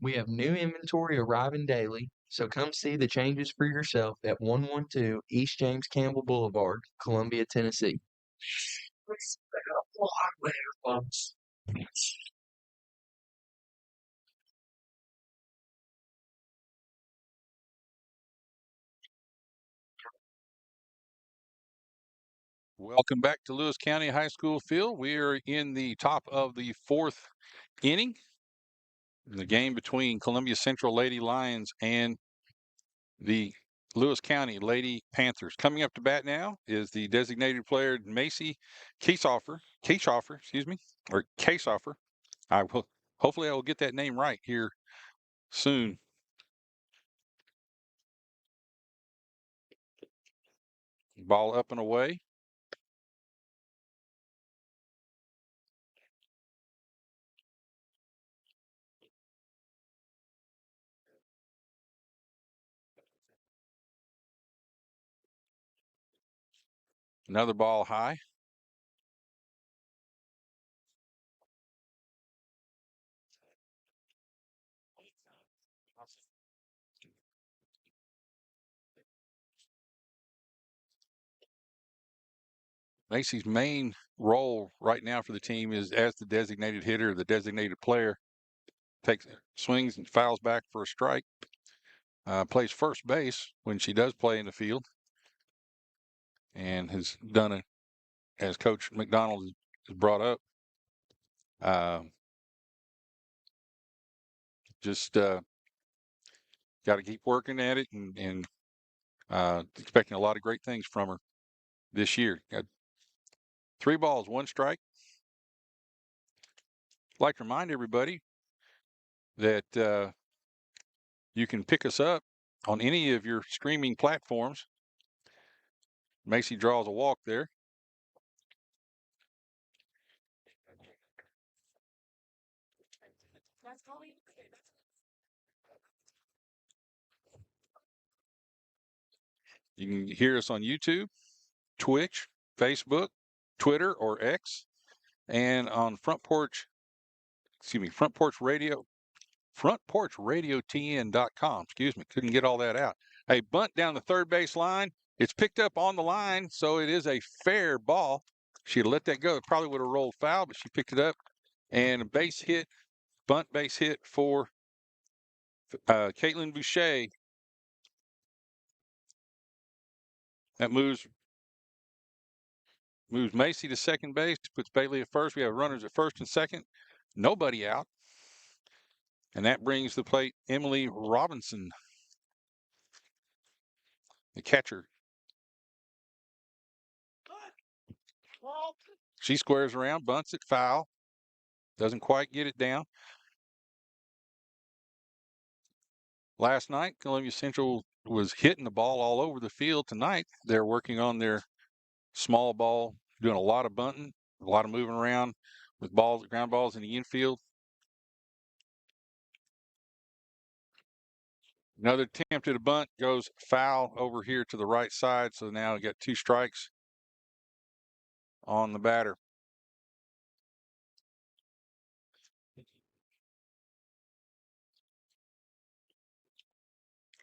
We have new inventory arriving daily, so come see the changes for yourself at 112 East James Campbell Boulevard, Columbia, Tennessee. Hardware, folks. Welcome back to Lewis County High School field. We are in the top of the 4th inning. The game between Columbia Central Lady Lions and the Lewis County Lady Panthers. Coming up to bat now is the designated player Macy Caseoffer, or Caseoffer. Hopefully I will get that name right here soon. Ball up and away. Another ball high. Macy's main role right now for the team is as the designated hitter, the designated player. Takes swings and fouls back for a strike. plays first base when she does play in the field, and has done it as Coach McDonald has brought up. Just got to keep working at it, and expecting a lot of great things from her this year. Got 3 balls, 1 strike. I'd like to remind everybody that you can pick us up on any of your streaming platforms. Macy draws a walk there. You can hear us on YouTube, Twitch, Facebook, Twitter, or X, and on Front Porch Radio, frontporchradiotn.com. Excuse me, couldn't get all that out. A bunt down the third base line. It's picked up on the line, so it is a fair ball. She'd let that go. It probably would have rolled foul, but she picked it up. And a base hit, bunt base hit for Caitlin Boucher. That moves Macy to second base, puts Bailey at first. We have runners at first and second. Nobody out. And that brings the plate Emily Robinson, the catcher. She squares around, bunts it foul. Doesn't quite get it down. Last night, Columbia Central was hitting the ball all over the field. Tonight, they're working on their small ball, doing a lot of bunting, a lot of moving around with ground balls in the infield. Another attempt at a bunt goes foul over here to the right side. So now we got 2 strikes on the batter.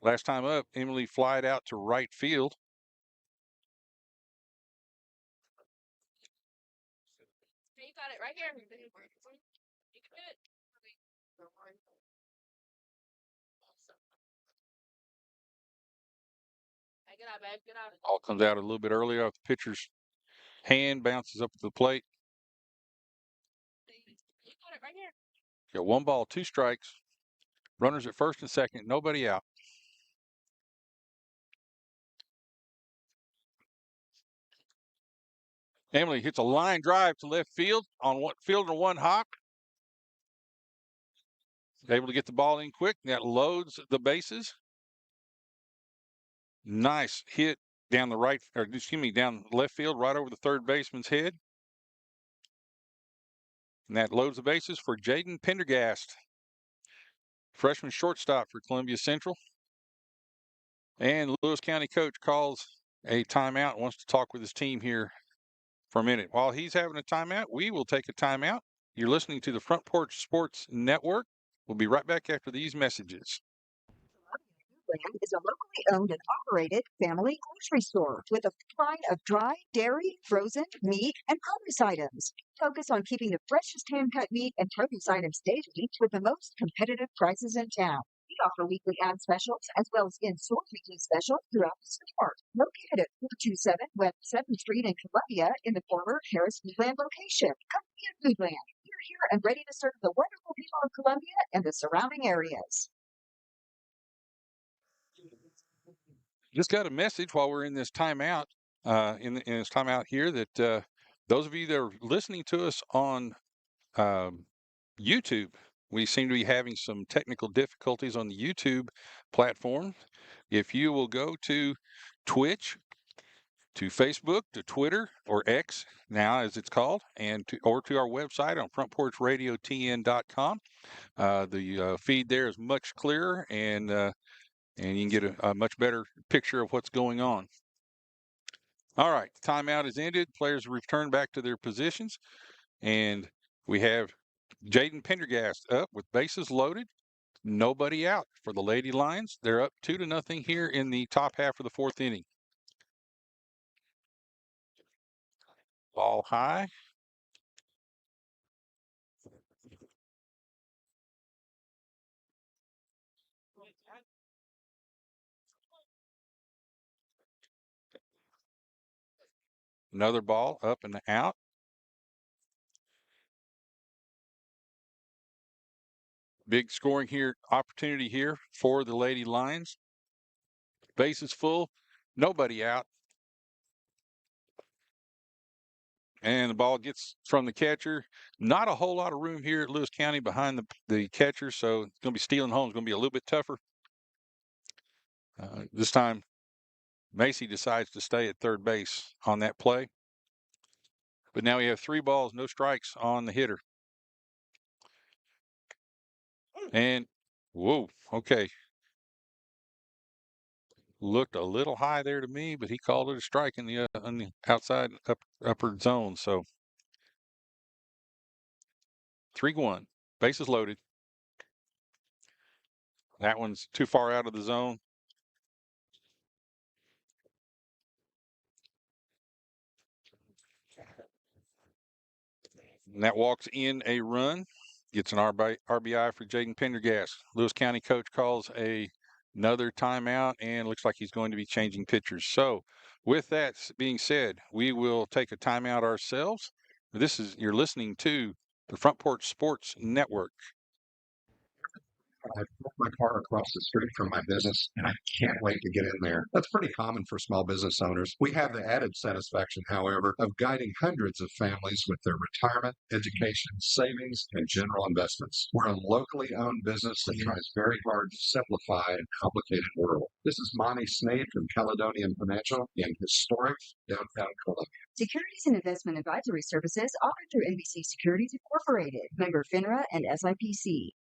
Last time up, Emily flied out to right field. You got it right here. You can do it. Hey, get out, babe. Get out. Ball comes out a little bit earlier off the pitcher's hand, bounces up to the plate. You got it right here. Got 1 ball, 2 strikes. Runners at first and second, nobody out. Emily hits a line drive to left field on fielder 1 hop. Able to get the ball in quick. That loads the bases. Nice hit down down left field, right over the third baseman's head. And that loads the bases for Jaden Pendergast, freshman shortstop for Columbia Central. And Lewis County coach calls a timeout, wants to talk with his team here for a minute. While he's having a timeout, we will take a timeout. You're listening to the Front Porch Sports Network. We'll be right back after these messages. Land is a locally owned and operated family grocery store with a line of dry, dairy, frozen, meat, and produce items. Focus on keeping the freshest hand-cut meat and produce items daily with the most competitive prices in town. We offer weekly ad specials as well as in-store weekly specials throughout the store. Located at 427 West 7th Street in Columbia in the former Harris Foodland location. Columbia Foodland. We're here and ready to serve the wonderful people of Columbia and the surrounding areas. Just got a message while we're in this timeout, in this timeout here, that those of you that are listening to us on YouTube, we seem to be having some technical difficulties on the YouTube platform. If you will go to Twitch, to Facebook, to Twitter, or X now as it's called, or to our website on frontporchradiotn.com, the feed there is much clearer, and you can get a much better picture of what's going on. All right, timeout is ended. Players return back to their positions, and we have Jaden Pendergast up with bases loaded, nobody out for the Lady Lions. They're up 2-0 here in the top half of the 4th inning. Ball high. Another ball up and out. Big scoring here, opportunity here for the Lady Lions. Base is full, nobody out. And the ball gets from the catcher. Not a whole lot of room here at Lewis County behind the catcher, so it's going to be stealing home. It's going to be a little bit tougher. This time, Macy decides to stay at third base on that play. But now we have 3 balls, no strikes on the hitter. And, whoa, okay. Looked a little high there to me, but he called it a strike on the outside upper zone. So 3-1, bases loaded. That one's too far out of the zone. And that walks in a run, gets an RBI for Jaden Pendergast. Lewis County coach calls another timeout, and looks like he's going to be changing pitchers. So with that being said, we will take a timeout ourselves. You're listening to the Front Porch Sports Network. I parked my car across the street from my business, and I can't wait to get in there. That's pretty common for small business owners. We have the added satisfaction, however, of guiding hundreds of families with their retirement, education, savings, and general investments. We're a locally owned business that tries very hard to simplify a complicated world. This is Monty Snade from Caledonian Financial in historic downtown Columbia. Securities and investment advisory services offered through NBC Securities Incorporated, member FINRA and SIPC.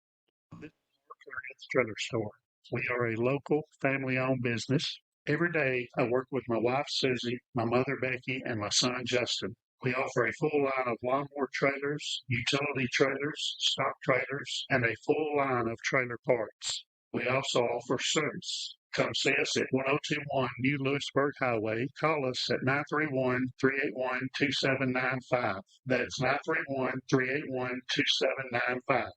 Trailer store. We are a local family-owned business. Every day I work with my wife Susie, my mother Becky, and my son Justin. We offer a full line of lawnmower trailers, utility trailers, stock trailers, and a full line of trailer parts. We also offer service. Come see us at 1021 New Lewisburg Highway. Call us at 931-381-2795. That's 931-381-2795.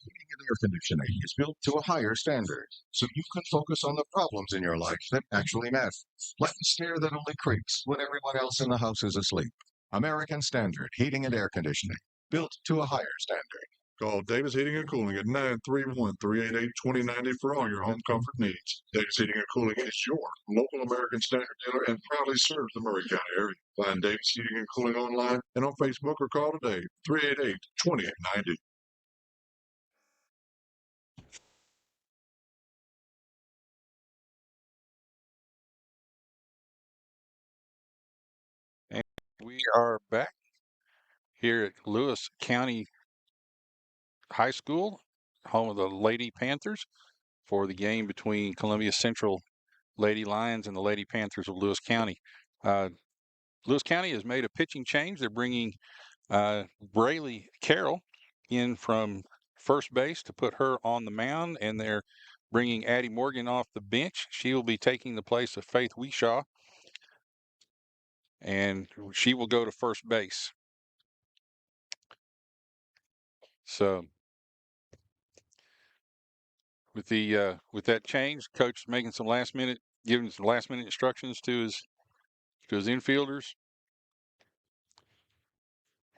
Heating and air conditioning is built to a higher standard, so you can focus on the problems in your life that actually matter, like the stair that only creaks when everyone else in the house is asleep. American Standard Heating and Air Conditioning, built to a higher standard. Call Davis Heating and Cooling at 931-388-2090 for all your home comfort needs. Davis Heating and Cooling is your local American Standard dealer and proudly serves the Murray County area. Find Davis Heating and Cooling online and on Facebook or call today, 388-2890. And we are back here at Lewis County High School, home of the Lady Panthers, for the game between Columbia Central Lady Lions and the Lady Panthers of Lewis County. Lewis County has made a pitching change. They're bringing Braylee Carroll in from first base to put her on the mound, and they're bringing Addie Morgan off the bench. She will be taking the place of Faith Weeshaw, and she will go to first base. So with that change, coach is making some giving some last minute instructions to his infielders.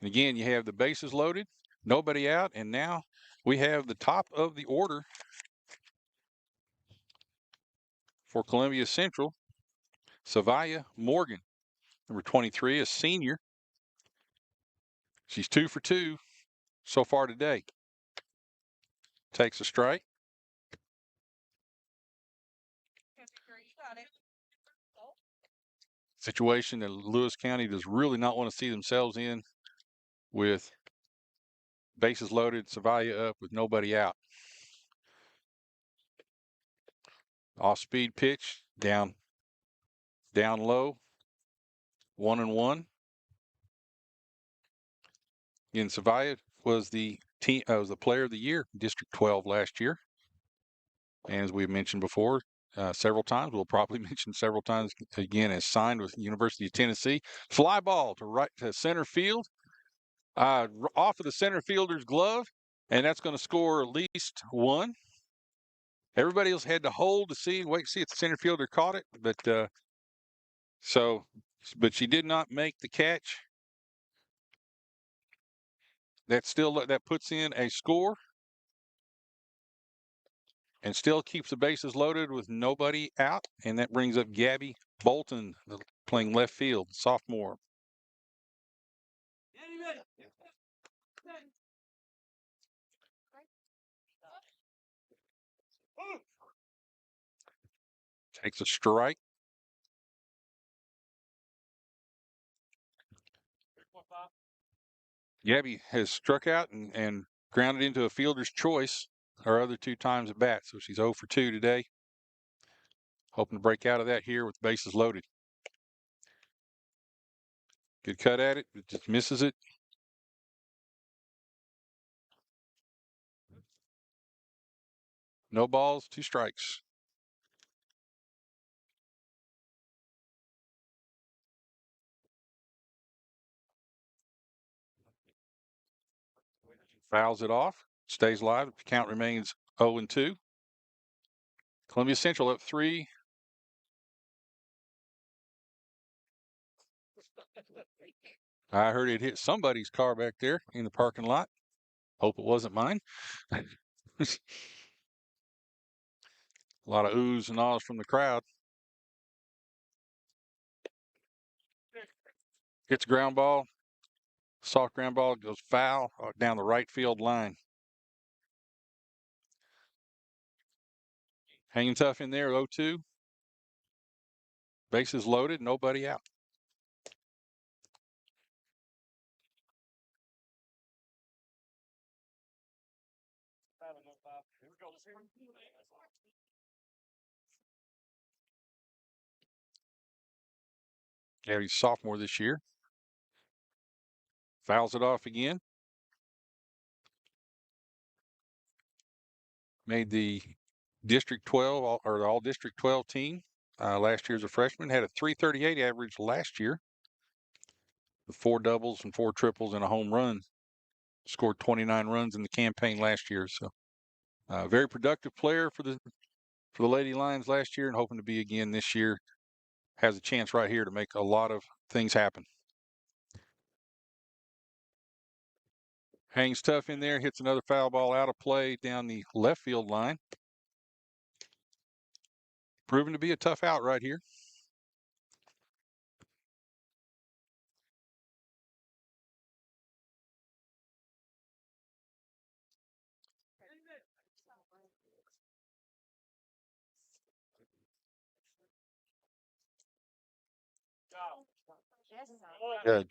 And again, you have the bases loaded, nobody out, and now we have the top of the order for Columbia Central, Savia Morgan, number 23, a senior. She's 2 for 2 so far today. Takes a strike. Situation that Lewis County does really not want to see themselves in, with bases loaded, Savia up with nobody out. Off-speed pitch, down low, 1-1. Again, Savia was the player of the year, District 12 last year. And as we've mentioned before, several times, we'll probably mention several times again, as signed with University of Tennessee. Fly ball to center field, off of the center fielder's glove, and that's going to score at least one. Everybody else had to hold to wait to see if the center fielder caught it, but So, but she did not make the catch. That puts in a score and still keeps the bases loaded with nobody out. And that brings up Gabby Bolton playing left field, sophomore. Takes a strike. Gabby has struck out and grounded into a fielder's choice her other 2 times at bat. So she's 0 for 2 today. Hoping to break out of that here with bases loaded. Good cut at it, but just misses it. No balls, 2 strikes. Fouls it off, stays live. The count remains 0 and 2. Columbia Central up 3. I heard it hit somebody's car back there in the parking lot. Hope it wasn't mine. A lot of oohs and ahs from the crowd. Hits ground ball. Soft ground ball goes foul down the right field line. Hanging tough in there, 0-2. Bases loaded, nobody out. Gabby's sophomore this year. Fouls it off again. Made the District 12 or the All District 12 team last year as a freshman. Had a .338 average last year with 4 doubles and 4 triples and a home run. Scored 29 runs in the campaign last year. So very productive player for the Lady Lions last year, and hoping to be again this year. Has a chance right here to make a lot of things happen. Hangs tough in there, hits another foul ball out of play down the left field line. Proven to be a tough out right here. Good.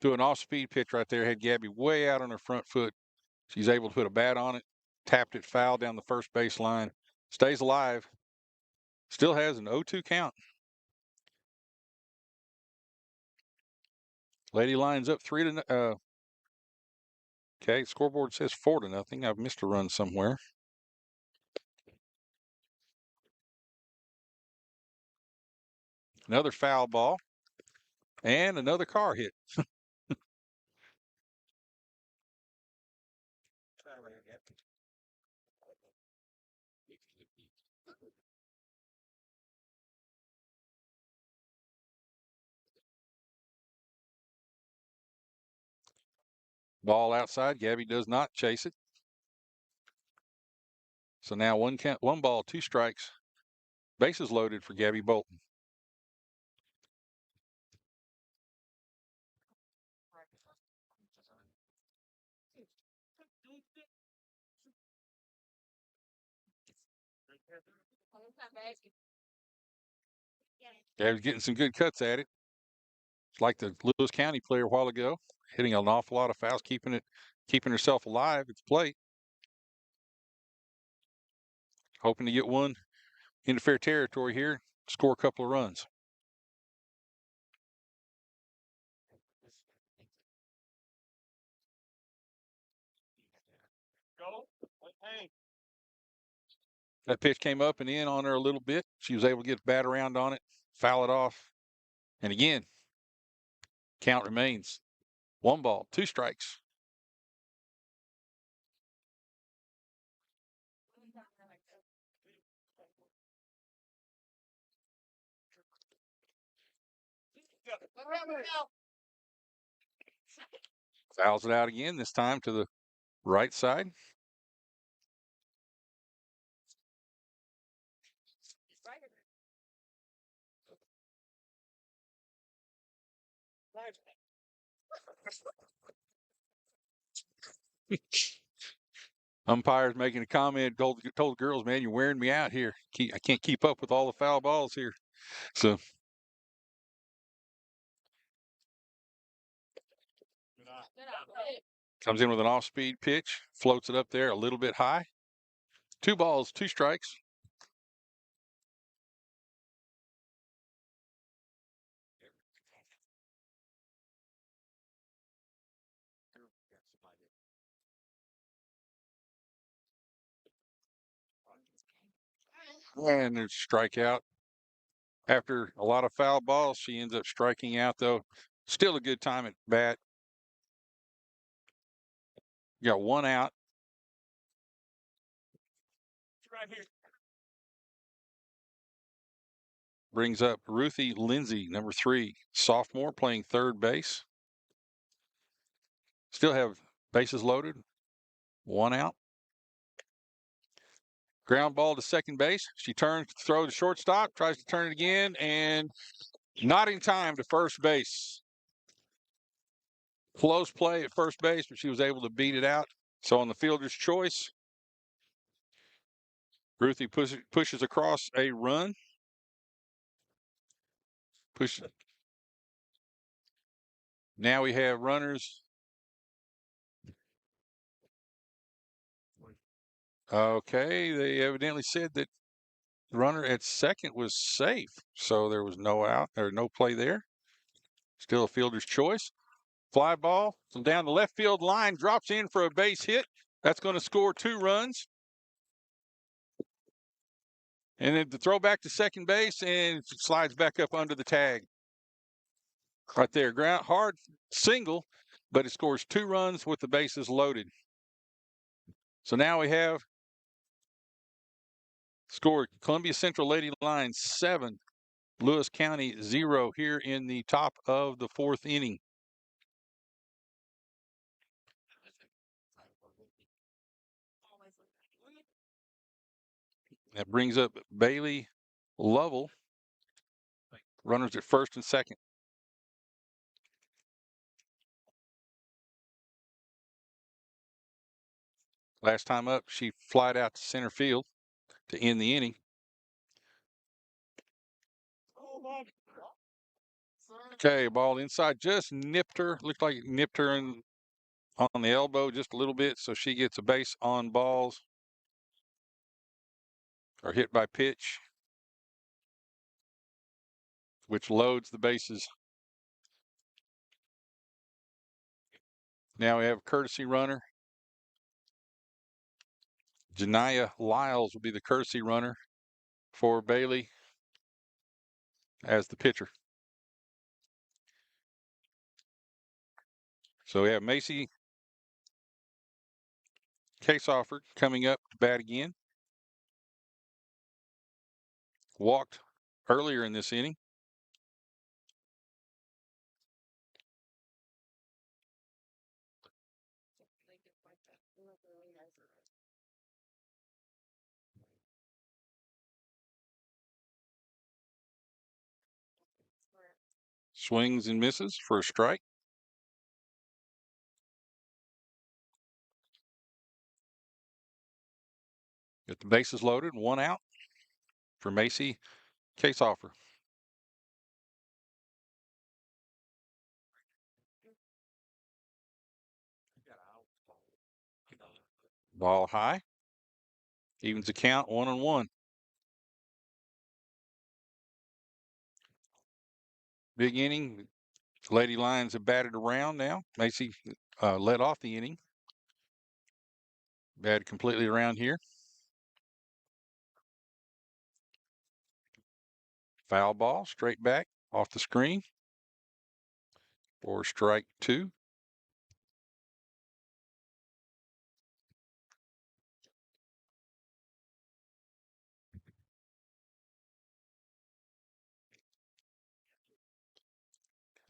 Do an off-speed pitch right there. Had Gabby way out on her front foot. She's able to put a bat on it. Tapped it foul down the first base line. Stays alive. Still has an 0-2 count. Lady Lions up 3-0. Okay, scoreboard says 4-0. I've missed a run somewhere. Another foul ball. And another car hit. Ball outside. Gabby does not chase it. So now 1 ball, 2 strikes. Bases loaded for Gabby Bolton. Gabby's getting some good cuts at it. It's like the Lewis County player a while ago, hitting an awful lot of fouls, keeping herself alive at the plate. Hoping to get one into fair territory here, score a couple of runs. That pitch came up and in on her a little bit. She was able to get a bat around on it, foul it off. And again, count remains 1 ball, 2 strikes. Fouls it out again, this time to the right side. Umpire's making a comment, told the girls, man, you're wearing me out here. I can't keep up with all the foul balls here. So comes in with an off-speed pitch, floats it up there a little bit high. 2 balls, 2 strikes. And there's a strikeout. After a lot of foul balls, she ends up striking out, though. Still a good time at bat. You got 1 out. Brings up Ruthie Lindsay, number 3, sophomore, playing third base. Still have bases loaded. 1 out. Ground ball to second base. She turns to throw to shortstop, tries to turn it again, and not in time to first base. Close play at first base, but she was able to beat it out. So on the fielder's choice, Ruthie pushes across a run. Now we have runners. Okay, they evidently said that the runner at second was safe, so there was no out or no play there. Still a fielder's choice. Fly ball from down the left field line, drops in for a base hit. That's going to score 2 runs. And then the throw back to second base and it slides back up under the tag. Right there, ground hard single, but it scores 2 runs with the bases loaded. So now we have scored Columbia Central Lady Lions 7, Lewis County 0 here in the top of the 4th inning. That brings up Bailey Lovell. Runners at first and second. Last time up, she flied out to center field to end the inning. Okay, ball inside, just nipped her. Looked like it nipped her on the elbow just a little bit, so she gets a base on balls or hit by pitch, which loads the bases. Now we have a courtesy runner. Janiyah Lyles will be the courtesy runner for Bailey as the pitcher. So we have Macy Caseoffer coming up to bat again. Walked earlier in this inning. Swings and misses for a strike. Got the bases loaded, 1 out for Macy Caseoffer. Ball high. Evens the count, 1-1. Big inning. Lady Lions have batted around now. Macy led off the inning. Batted completely around here. Foul ball, straight back off the screen for strike 2.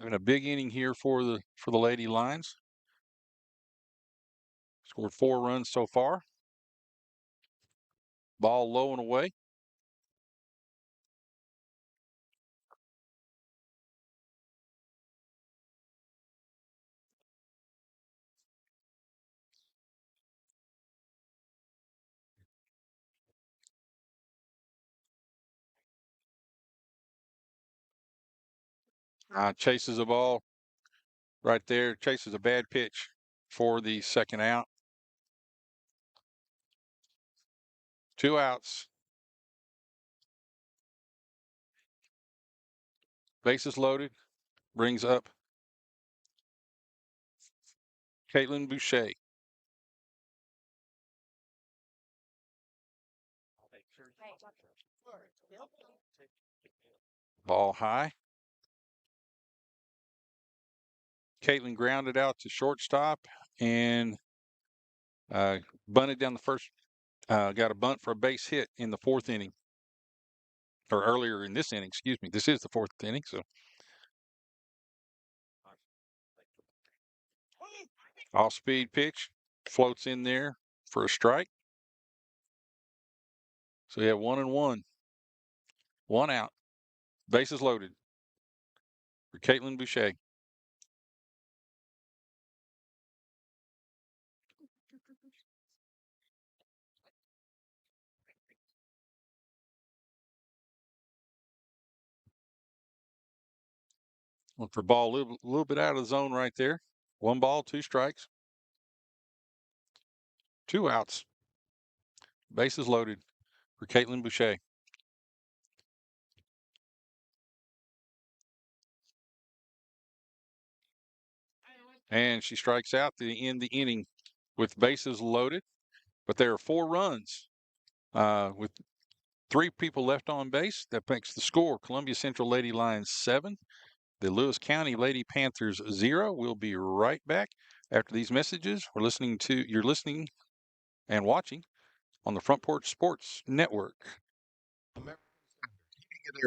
Having a big inning here for the Lady Lions. Scored 4 runs so far. Ball low and away. Chases a ball right there. Chases a bad pitch for the second out. 2 outs. Bases loaded. Brings up Caitlin Boucher. Ball high. Caitlin grounded out to shortstop and bunted down the first. Got a bunt for a base hit in the 4th inning, or earlier in this inning. Excuse me. This is the 4th inning. So off-speed pitch floats in there for a strike. So you have 1-1. 1 out. Bases loaded for Caitlin Boucher. Look for ball a little bit out of the zone right there. 1 ball, 2 strikes. 2 outs. Bases loaded for Caitlin Boucher. And she strikes out to end the inning with bases loaded. But there are 4 runs with 3 people left on base. That makes the score Columbia Central Lady Lions 7, the Lewis County Lady Panthers 0. We'll be right back after these messages. You're listening and watching on the Front Porch Sports Network. And air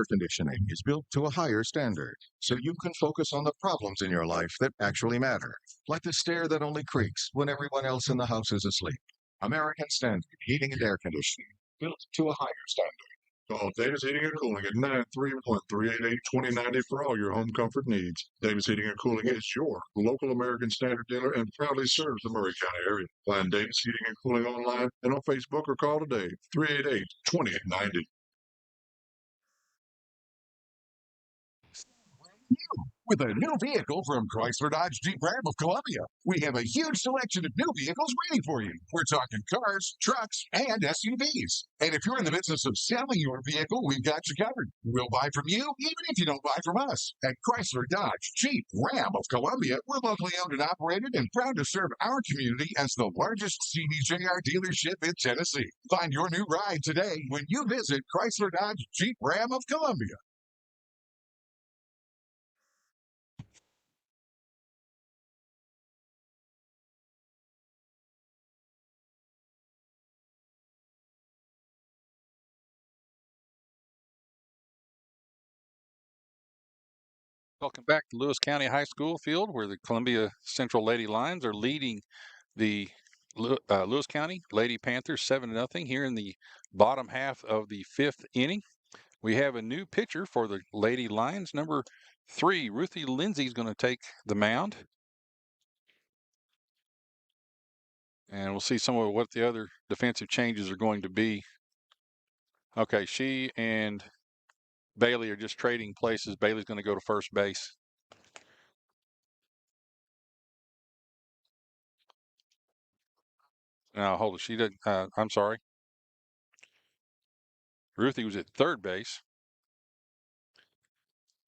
conditioning is built to a higher standard, so you can focus on the problems in your life that actually matter, like the stair that only creaks when everyone else in the house is asleep. American Standard Heating and Air Conditioning, built to a higher standard. Call Davis Heating and Cooling at 931-388-2090 for all your home comfort needs. Davis Heating and Cooling is your local American Standard dealer and proudly serves the Murray County area. Find Davis Heating and Cooling online and on Facebook or call today, 388-2890. With a new vehicle from Chrysler Dodge Jeep Ram of Columbia, we have a huge selection of new vehicles waiting for you. We're talking cars, trucks, and SUVs. And if you're in the business of selling your vehicle, we've got you covered. We'll buy from you, even if you don't buy from us. At Chrysler Dodge Jeep Ram of Columbia, we're locally owned and operated and proud to serve our community as the largest CDJR dealership in Tennessee. Find your new ride today when you visit Chrysler Dodge Jeep Ram of Columbia. Welcome back to Lewis County High School field, where the Columbia Central Lady Lions are leading the Lewis County Lady Panthers 7-0 here in the bottom half of the 5th inning. We have a new pitcher for the Lady Lions. Number 3, Ruthie Lindsay is going to take the mound. And we'll see some of what the other defensive changes are going to be. Okay, she and Bailey are just trading places. Bailey's going to go to first base. Now, hold it. She did. I'm sorry. Ruthie was at third base.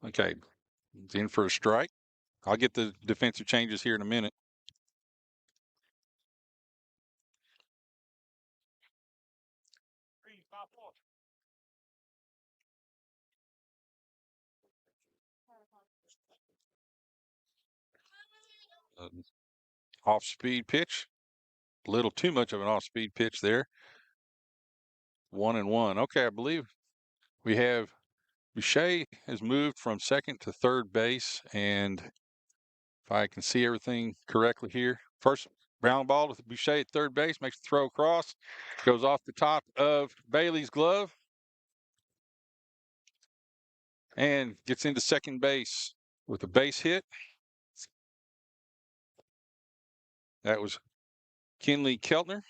Okay, it's in for a strike. I'll get the defensive changes here in a minute. Off-speed pitch. A little too much of an off-speed pitch there. 1-1. Okay, I believe we have Boucher has moved from second to third base, and if I can see everything correctly here, first ground ball to Boucher at third base, makes the throw across, goes off the top of Bailey's glove, and gets into second base with a base hit. That was Kinley Keltner.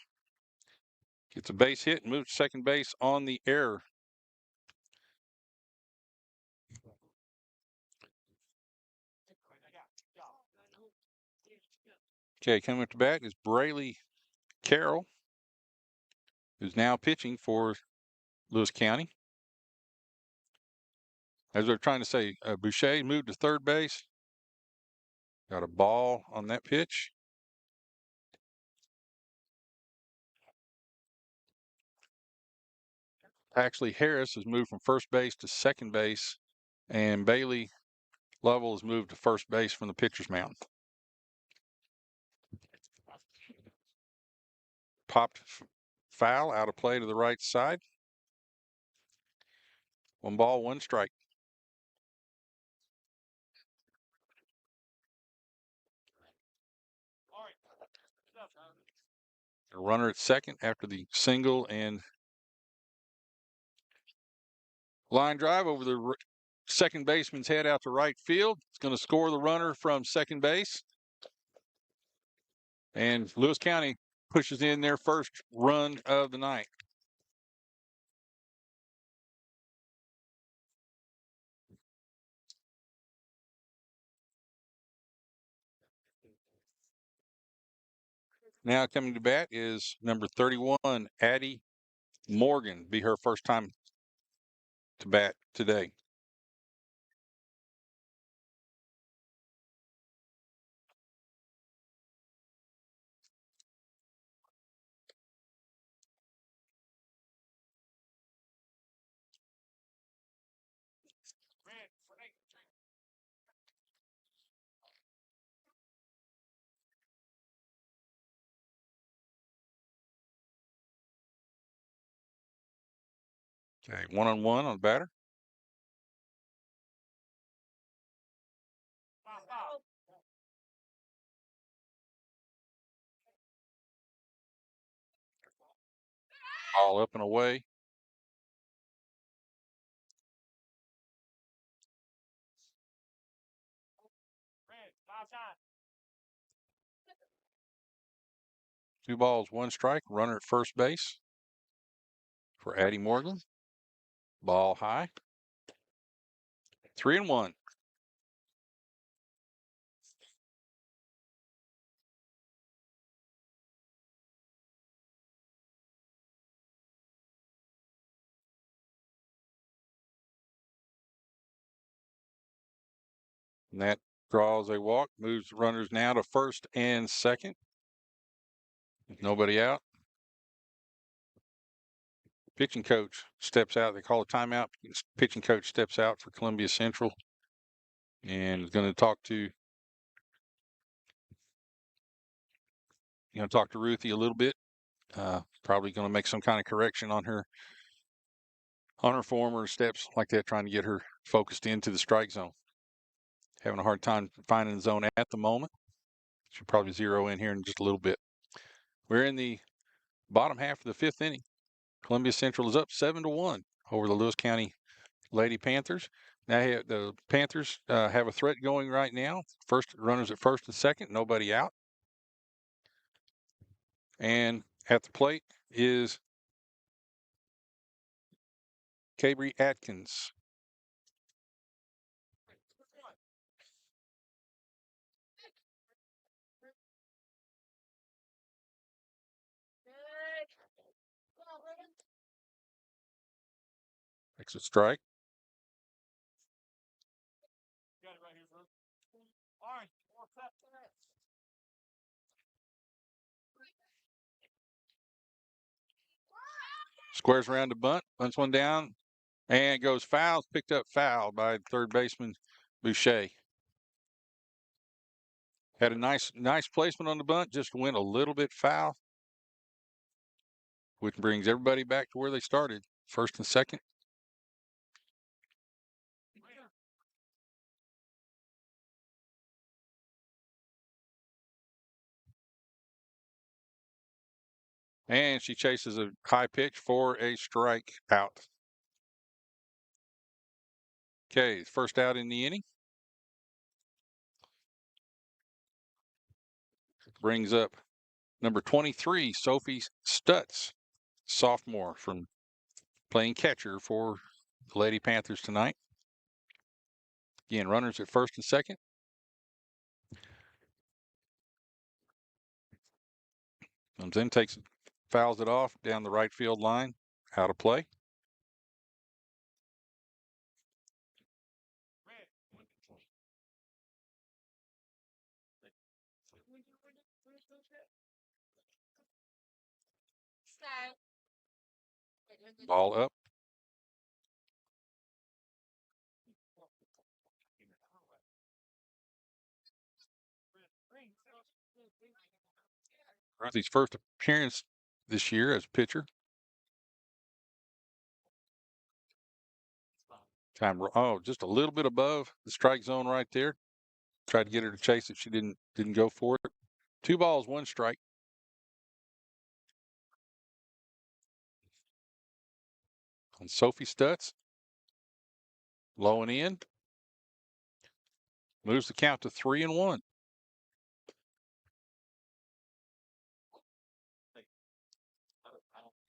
Gets a base hit and moves to second base on the error. Okay, coming up to bat is Braley Carroll, who's now pitching for Lewis County. As they're trying to say, Boucher moved to third base. Got a ball on that pitch. Actually, Harris has moved from first base to second base, and Bailey Lovell has moved to first base from the pitcher's mound. Popped foul out of play to the right side. 1 ball, 1 strike. A runner at second after the single and line drive over the second baseman's head out to right field. It's going to score the runner from second base. And Lewis County pushes in their first run of the night. Now coming to bat is number 31, Addie Morgan. Be her first time to bat today. Okay, 1-on-1 on the batter. All up and away. Two balls, 1 strike. Runner at first base for Addie Morgan. Ball high. 3-1. And that draws a walk, moves runners now to first and second. Nobody out. Pitching coach steps out. They call a timeout. Pitching coach steps out for Columbia Central and is going to talk to Ruthie a little bit. Probably going to make some kind of correction on her form or steps like that, trying to get her focused into the strike zone. Having a hard time finding the zone at the moment. She'll probably zero in here in just a little bit. We're in the bottom half of the 5th inning. Columbia Central is up 7-1 over the Lewis County Lady Panthers. Now the Panthers have a threat going right now. First runners at first and second, nobody out. And at the plate is Cabry Atkins. Makes a strike. Squares around the bunt, bunts one down, and goes foul. Picked up foul by third baseman Boucher. Had a nice placement on the bunt, just went a little bit foul, which brings everybody back to where they started, first and second. And she chases a high pitch for a strike out. Okay, first out in the inning. Brings up number 23, Sophie Stutz, sophomore from playing catcher for the Lady Panthers tonight. Again, runners at first and second. Comes in, fouls it off down the right field line, out of play. Ball up. Ruthie's first appearance this year as pitcher. Just a little bit above the strike zone right there. Tried to get her to chase it. She didn't go for it. 2 balls, 1 strike. And Sophie Stutz, low and in. Moves the count to 3-1.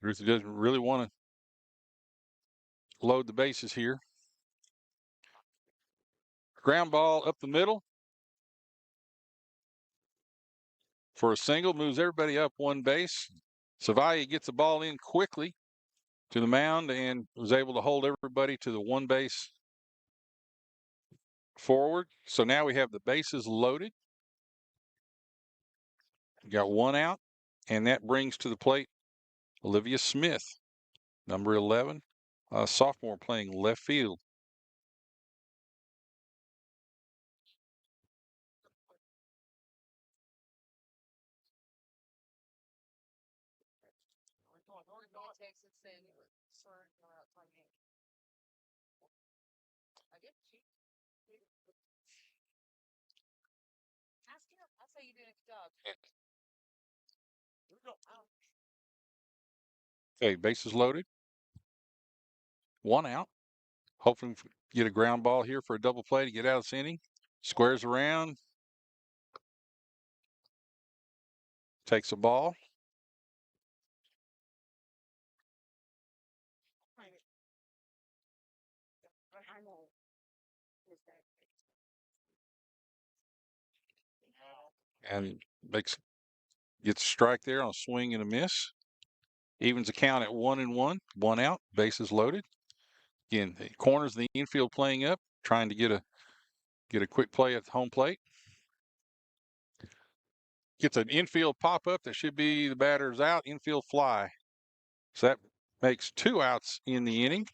Ruthie doesn't really want to load the bases here. Ground ball up the middle for a single, moves everybody up 1 base. Savaya gets the ball in quickly to the mound and was able to hold everybody to the 1 base forward. So now we have the bases loaded. We got 1 out, and that brings to the plate Olivia Smith, number 11, a sophomore playing left field. Okay, bases loaded. 1 out. Hoping to get a ground ball here for a double play to get out of this inning. Squares around. Takes a ball. And gets a strike there on a swing and a miss. Evens the count at 1-1. 1 out. Bases loaded. Again, the corners of the infield playing up, trying to get a quick play at the home plate. Gets an infield pop up that should be the batter's out. Infield fly. So that makes 2 outs in the inning.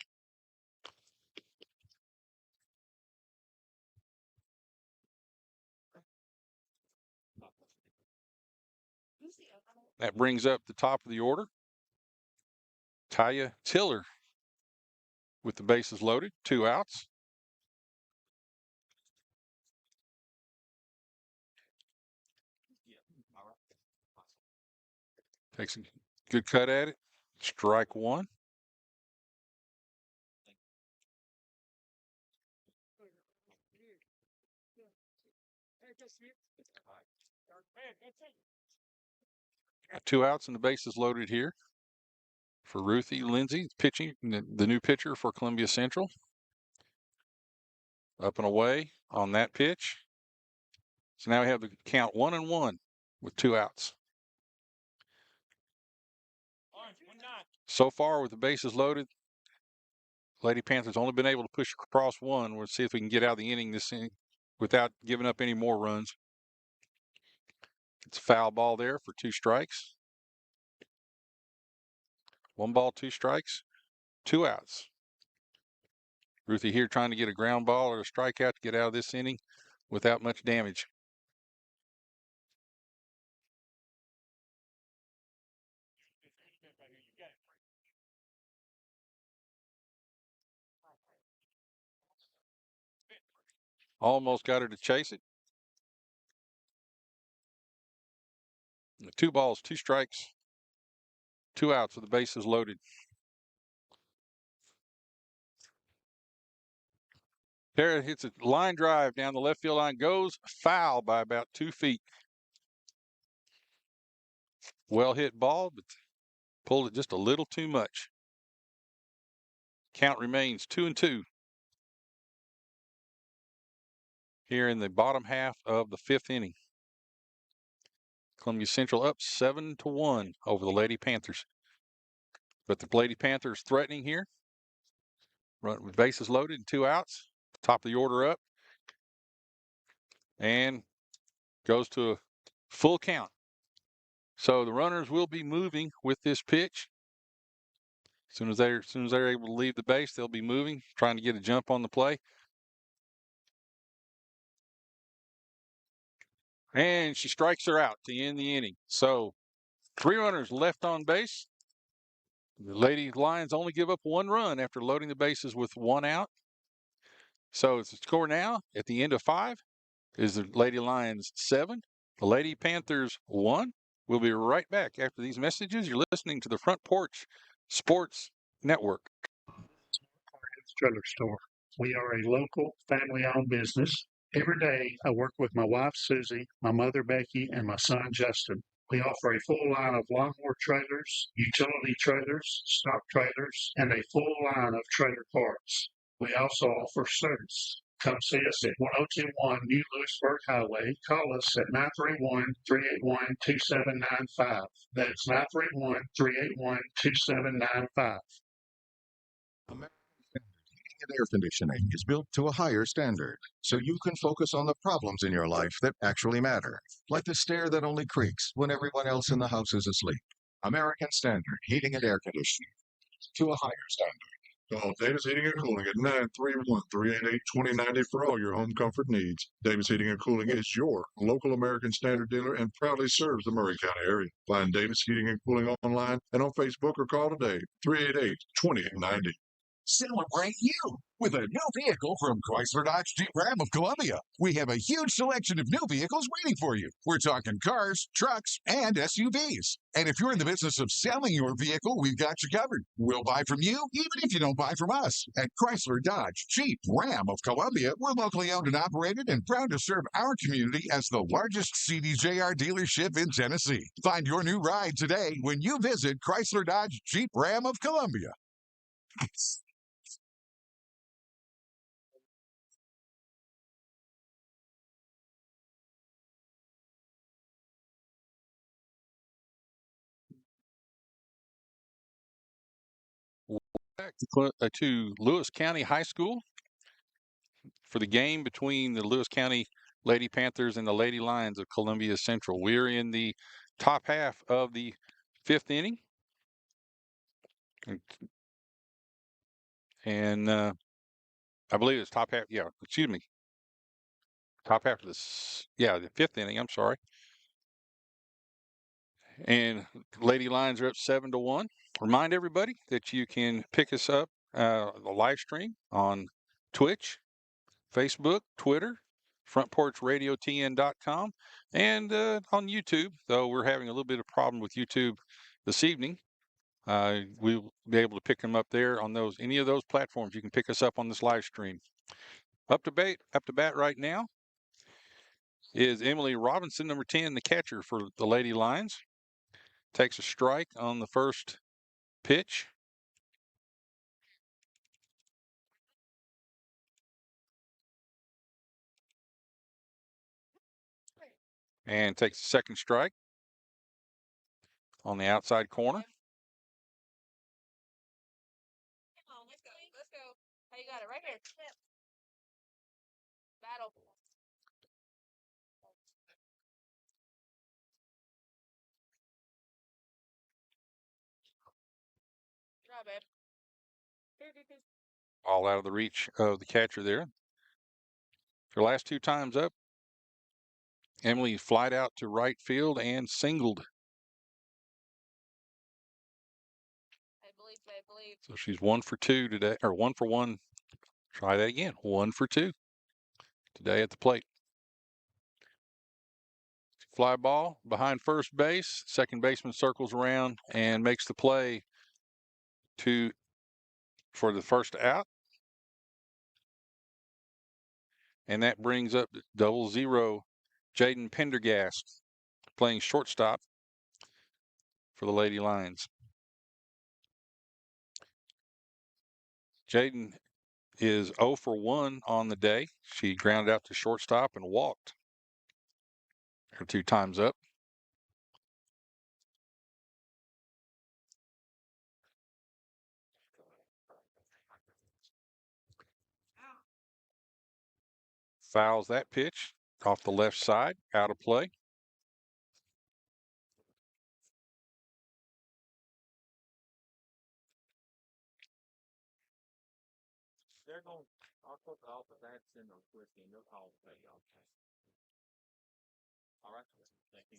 That brings up the top of the order. Taya Tiller with the bases loaded, 2 outs. Takes a good cut at it. Strike 1. Got 2 outs and the bases loaded here for Ruthie Lindsay, pitching, the new pitcher for Columbia Central. Up and away on that pitch. So now we have the count 1-1 with 2 outs. So far with the bases loaded, Lady Panthers only been able to push across 1. We'll see if we can get out of the inning this inning without giving up any more runs. It's a foul ball there for 2 strikes. 1 ball, 2 strikes, 2 outs. Ruthie here trying to get a ground ball or a strikeout to get out of this inning without much damage. Almost got her to chase it. 2 balls, 2 strikes 2 outs with the bases loaded. There, hits a line drive down the left field line, goes foul by about 2 feet. Well hit ball, but pulled it just a little too much. Count remains 2-2 here in the bottom half of the 5th inning. Columbia Central up 7-1 over the Lady Panthers. But the Lady Panthers threatening here. Run with bases loaded and 2 outs. Top of the order up. And goes to a full count. So the runners will be moving with this pitch. As soon as they're able to leave the base, they'll be moving, trying to get a jump on the play. And she strikes her out to end the inning. So 3 runners left on base. The Lady Lions only give up 1 run after loading the bases with 1 out. So it's the score now at the end of 5 is the Lady Lions 7, the Lady Panthers 1. We'll be right back after these messages. You're listening to the Front Porch Sports Network. Trailer store. We are a local family-owned business. Every day I work with my wife Susie, my mother Becky, and my son Justin. We offer a full line of lawnmower trailers, utility trailers, stock trailers, and a full line of trailer parts. We also offer service. Come see us at 1021 New Lewisburg Highway. Call us at 931-381-2795. That's 931-381-2795. And air conditioning is built to a higher standard, so you can focus on the problems in your life that actually matter, like the stair that only creaks when everyone else in the house is asleep. American Standard Heating and Air Conditioning, to a higher standard. Call Davis Heating and Cooling at 931-388-2090 for all your home comfort needs. Davis Heating and Cooling is your local American Standard dealer and proudly serves the Murray County area. Find Davis Heating and Cooling online and on Facebook or call today, 388-2890. Celebrate you with a new vehicle from Chrysler Dodge Jeep Ram of Columbia. We have a huge selection of new vehicles waiting for you. We're talking cars, trucks, and SUVs. And if you're in the business of selling your vehicle, we've got you covered. We'll buy from you, even if you don't buy from us. At Chrysler Dodge Jeep Ram of Columbia, we're locally owned and operated and proud to serve our community as the largest CDJR dealership in Tennessee. Find your new ride today when you visit Chrysler Dodge Jeep Ram of Columbia. Back to Lewis County High School for the game between the Lewis County Lady Panthers and the Lady Lions of Columbia Central. We're in the top half of the 5th inning. And I believe it's top half. Yeah, excuse me. Top half of this. Yeah, the 5th inning. I'm sorry. And Lady Lions are up 7-1. Remind everybody that you can pick us up the live stream on Twitch, Facebook, Twitter, frontporchradiotn.com, and on YouTube, though we're having a little bit of problem with YouTube this evening. We'll be able to pick them up there on any of those platforms. You can pick us up on this live stream. Up to bat right now is Emily Robinson, number 10, the catcher for the Lady Lions. Takes a strike on the first pitch. And takes the second strike on the outside corner. Come on, let's go. Let's go. Hey, you got it right here. Battle. Good job, babe. Here. All out of the reach of the catcher there. Her last 2 times up, Emily flied out to right field and singled. I believe. So she's 1 for 2 today, or 1 for 1. Try that again. 1 for 2 today at the plate. Fly ball behind first base. Second baseman circles around and makes the play for the first out. And that brings up 0-0 Jaden Pendergast playing shortstop for the Lady Lions. Jaden is 0 for 1 on the day. She grounded out to shortstop and walked her 2 times up. Fouls that pitch off the left side, out of play. They're going, I'll put the offer that's in the whiskey and they'll call the pay off. All right. Thank you.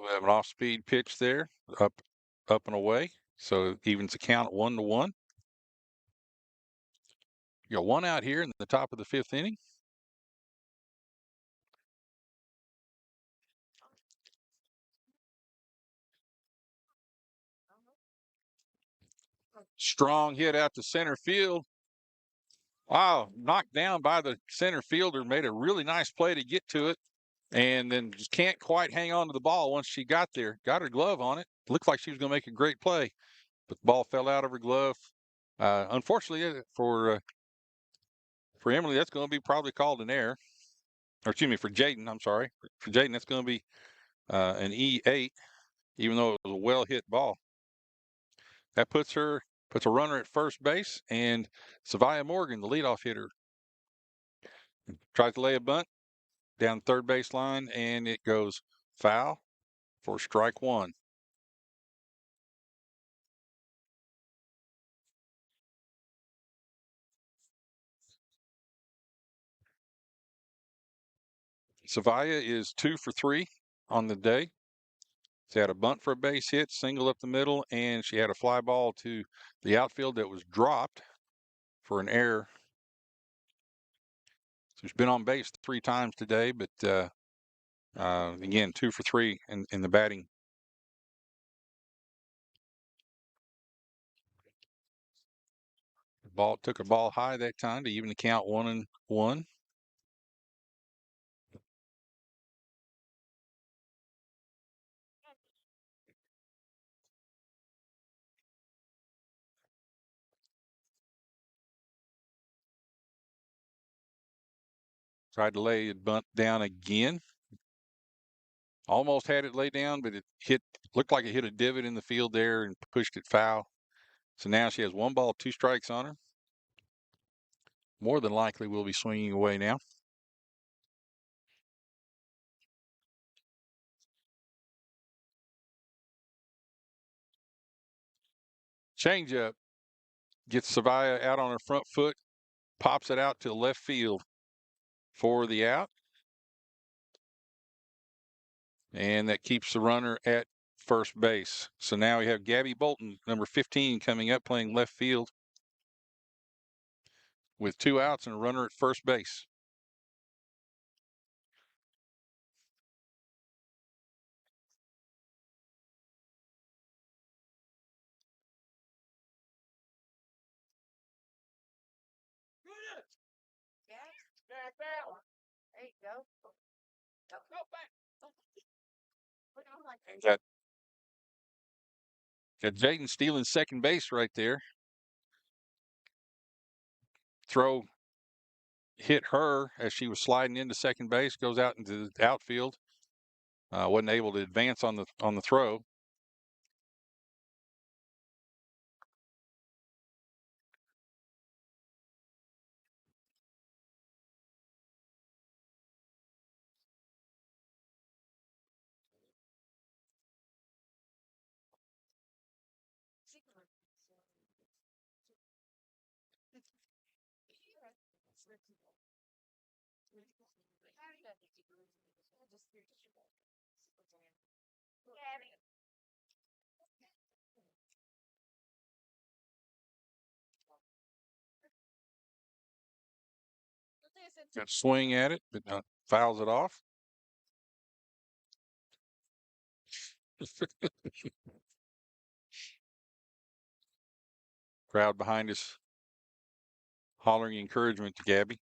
We have an off-speed pitch there, up and away. So it evens the count at 1-1. You got 1 out here in the top of the 5th inning. Strong hit out to center field. Wow, knocked down by the center fielder, made a really nice play to get to it, and then just can't quite hang on to the ball once she got there. Got her glove on it. Looked like she was going to make a great play, but the ball fell out of her glove. Unfortunately for Emily, that's going to be probably called an error. Or excuse me, for Jaden, I'm sorry. For Jaden, that's going to be an E8, even though it was a well-hit ball. That puts a runner at first base, and Savia Morgan, the leadoff hitter, tries to lay a bunt down the third base line, and it goes foul for strike 1. Savia is 2 for 3 on the day. She had a bunt for a base hit, single up the middle, and she had a fly ball to the outfield that was dropped for an error. So she's been on base 3 times today, but again, 2 for 3 in the batting. Ball took a ball high that time to even the count 1-1. Tried to lay a bunt down again. Almost had it laid down, but it looked like it hit a divot in the field there and pushed it foul. So now she has 1 ball, 2 strikes on her. More than likely will be swinging away now. Changeup gets Savia out on her front foot, pops it out to left field for the out. And that keeps the runner at first base. So now we have Gabby Bolton, number 15, coming up playing left field with 2 outs and a runner at first base. There you go. Go back. Got Jaden stealing second base right there. Throw hit her as she was sliding into second base, goes out into the outfield. Wasn't able to advance on the throw. Got a swing at it, but fouls it off. Crowd behind us hollering encouragement to Gabby.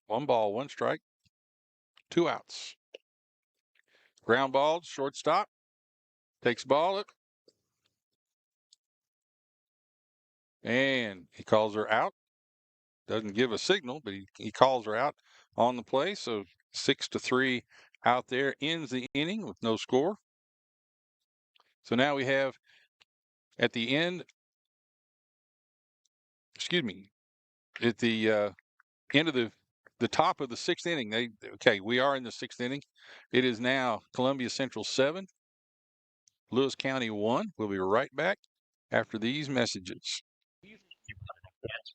One ball, one strike, 2 outs. Ground ball, shortstop. Takes the ball up. And he calls her out. Doesn't give a signal, but he calls her out on the play. So 6-3 out there, ends the inning with no score. So now we have at the end, at the end of the top of the 6th inning. We are in the 6th inning. It is now Columbia Central 7, Lewis County 1. We'll be right back after these messages.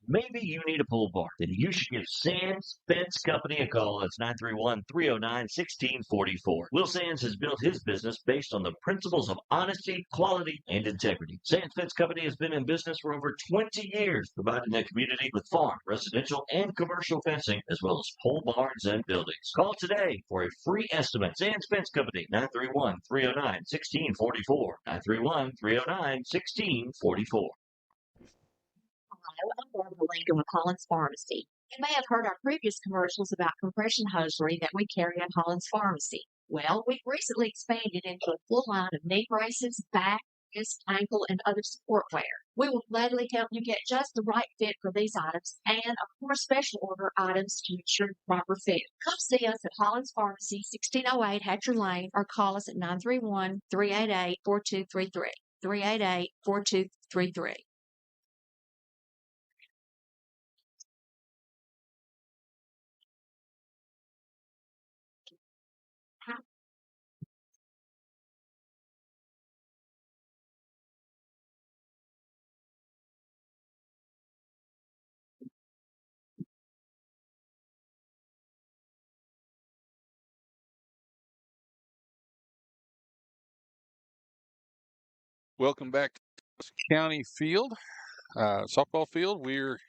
Maybe you need a pull bar. Then you should give Sands Fence Company a call. That's 931-309-1644. Will Sands has built his business based on the principles of honesty, quality, and integrity. Sands Fence Company has been in business for over 20 years, providing the community with farm, residential, and commercial fencing, as well as pole barns and buildings. Call today for a free estimate. Sands Fence Company, 931-309-1644. 931-309-1644. Hello, I'm Barbara Lincoln with Hollins Pharmacy. You may have heard our previous commercials about compression hosiery that we carry at Hollins Pharmacy. Well, we've recently expanded into a full line of knee braces, back, wrist, ankle, and other support wear. We will gladly help you get just the right fit for these items and, of course, special order items to ensure the proper fit. Come see us at Hollins Pharmacy, 1608 Hatcher Lane, or call us at 931-388-4233. 388-4233. Welcome back to County Field, softball field. We're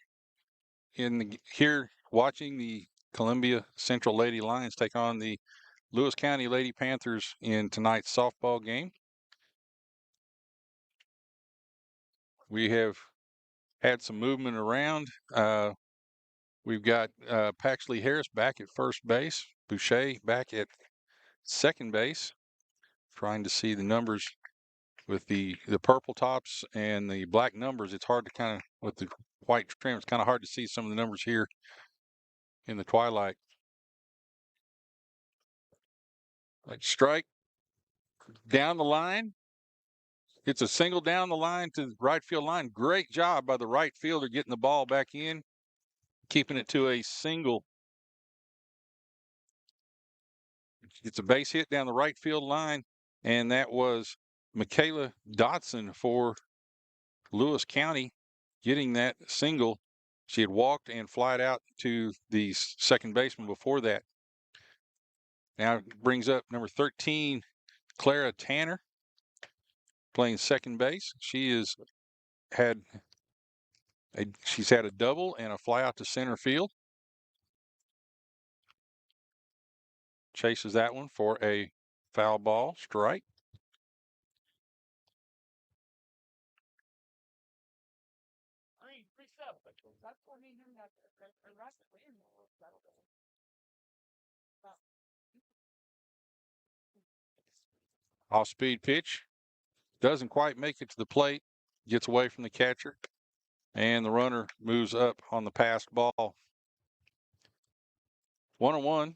here watching the Columbia Central Lady Lions take on the Lewis County Lady Panthers in tonight's softball game. We have had some movement around. We've got Paxley Harris back at first base, Boucher back at second base. Trying to see the numbers with the purple tops and the black numbers. It's hard to kind of, with the white trim, it's kind of hard to see some of the numbers here in the twilight. Like strike down the line. It's a single down the line to the right field line. Great job by the right fielder getting the ball back in, keeping it to a single. It's a base hit down the right field line, and that was Michaela Dotson for Lewis County getting that single. She had walked and flied out to the second baseman before that. Now it brings up number 13, Clara Tanner, playing second base. She's had a double and a fly out to center field. Chases that one for a foul ball, strike. Off-speed pitch. Doesn't quite make it to the plate. Gets away from the catcher. And the runner moves up on the passed ball. 1-1.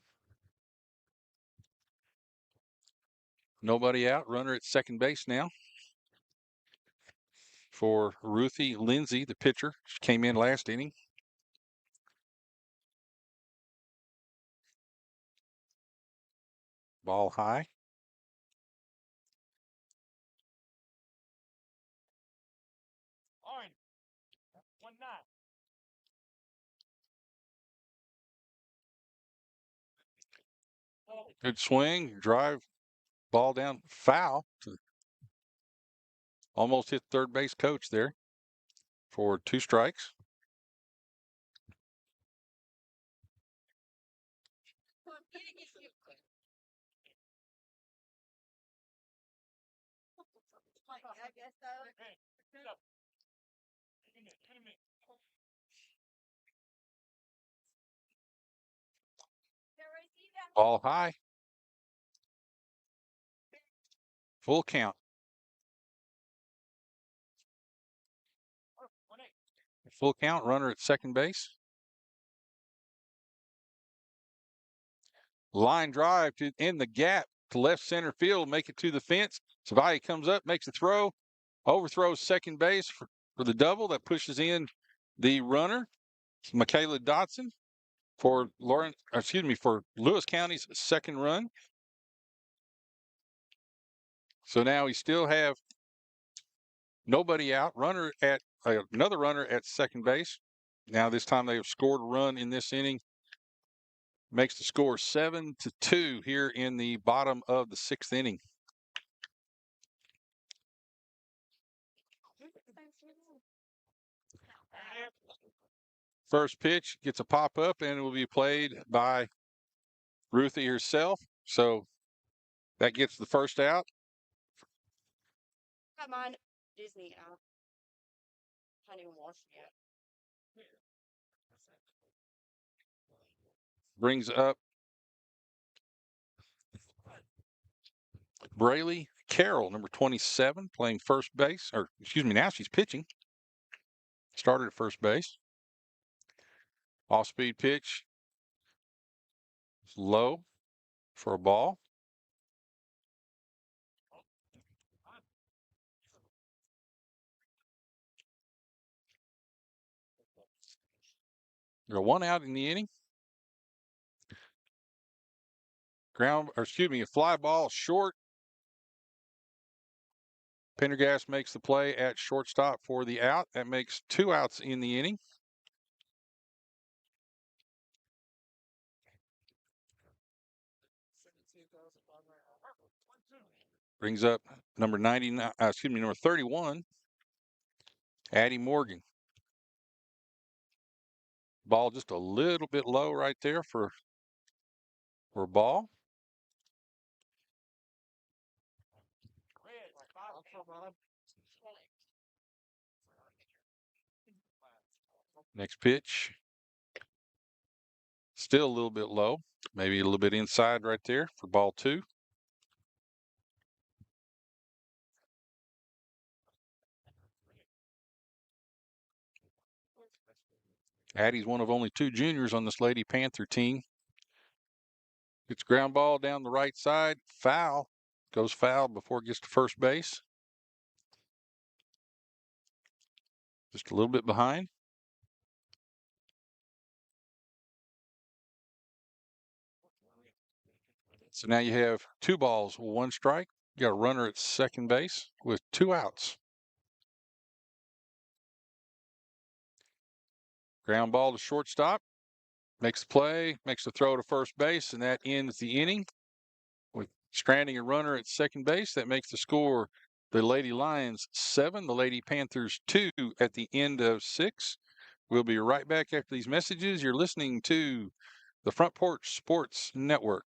Nobody out. Runner at second base now for Ruthie Lindsay, the pitcher. She came in last inning. Ball high. Good swing, drive, ball down, foul. Almost hit third base coach there for 2 strikes. I guess so. Ball high. Full count. Full count, runner at second base. Line drive to in the gap to left center field, make it to the fence. Savali comes up, makes a throw, overthrows second base for the double that pushes in the runner. It's Michaela Dotson for for Lewis County's second run. So now we still have nobody out. Another runner at second base. Now this time they have scored a run in this inning. Makes the score 7-2 here in the bottom of the 6th inning. First pitch gets a pop up and it will be played by Ruthie herself. So that gets the first out. Come on, Disney out. Haven't even watched it yet. Brings up Braylee Carroll, number 27, playing first base. Now she's pitching. Started at first base. Off-speed pitch. Low for a ball. There's 1 out in the inning. A fly ball short. Pendergast makes the play at shortstop for the out. That makes 2 outs in the inning. Brings up number 31, Addie Morgan. Ball just a little bit low right there for a ball. Next pitch. Still a little bit low. Maybe a little bit inside right there for ball 2. Addie's one of only 2 juniors on this Lady Panther team. Gets ground ball down the right side. Foul. Goes foul before it gets to first base. Just a little bit behind. So now you have 2 balls, 1 strike. You got a runner at second base with 2 outs. Ground ball to shortstop. Makes the play, makes the throw to first base, and that ends the inning with stranding a runner at second base. That makes the score the Lady Lions 7, the Lady Panthers 2 at the end of 6. We'll be right back after these messages. You're listening to the Front Porch Sports Network.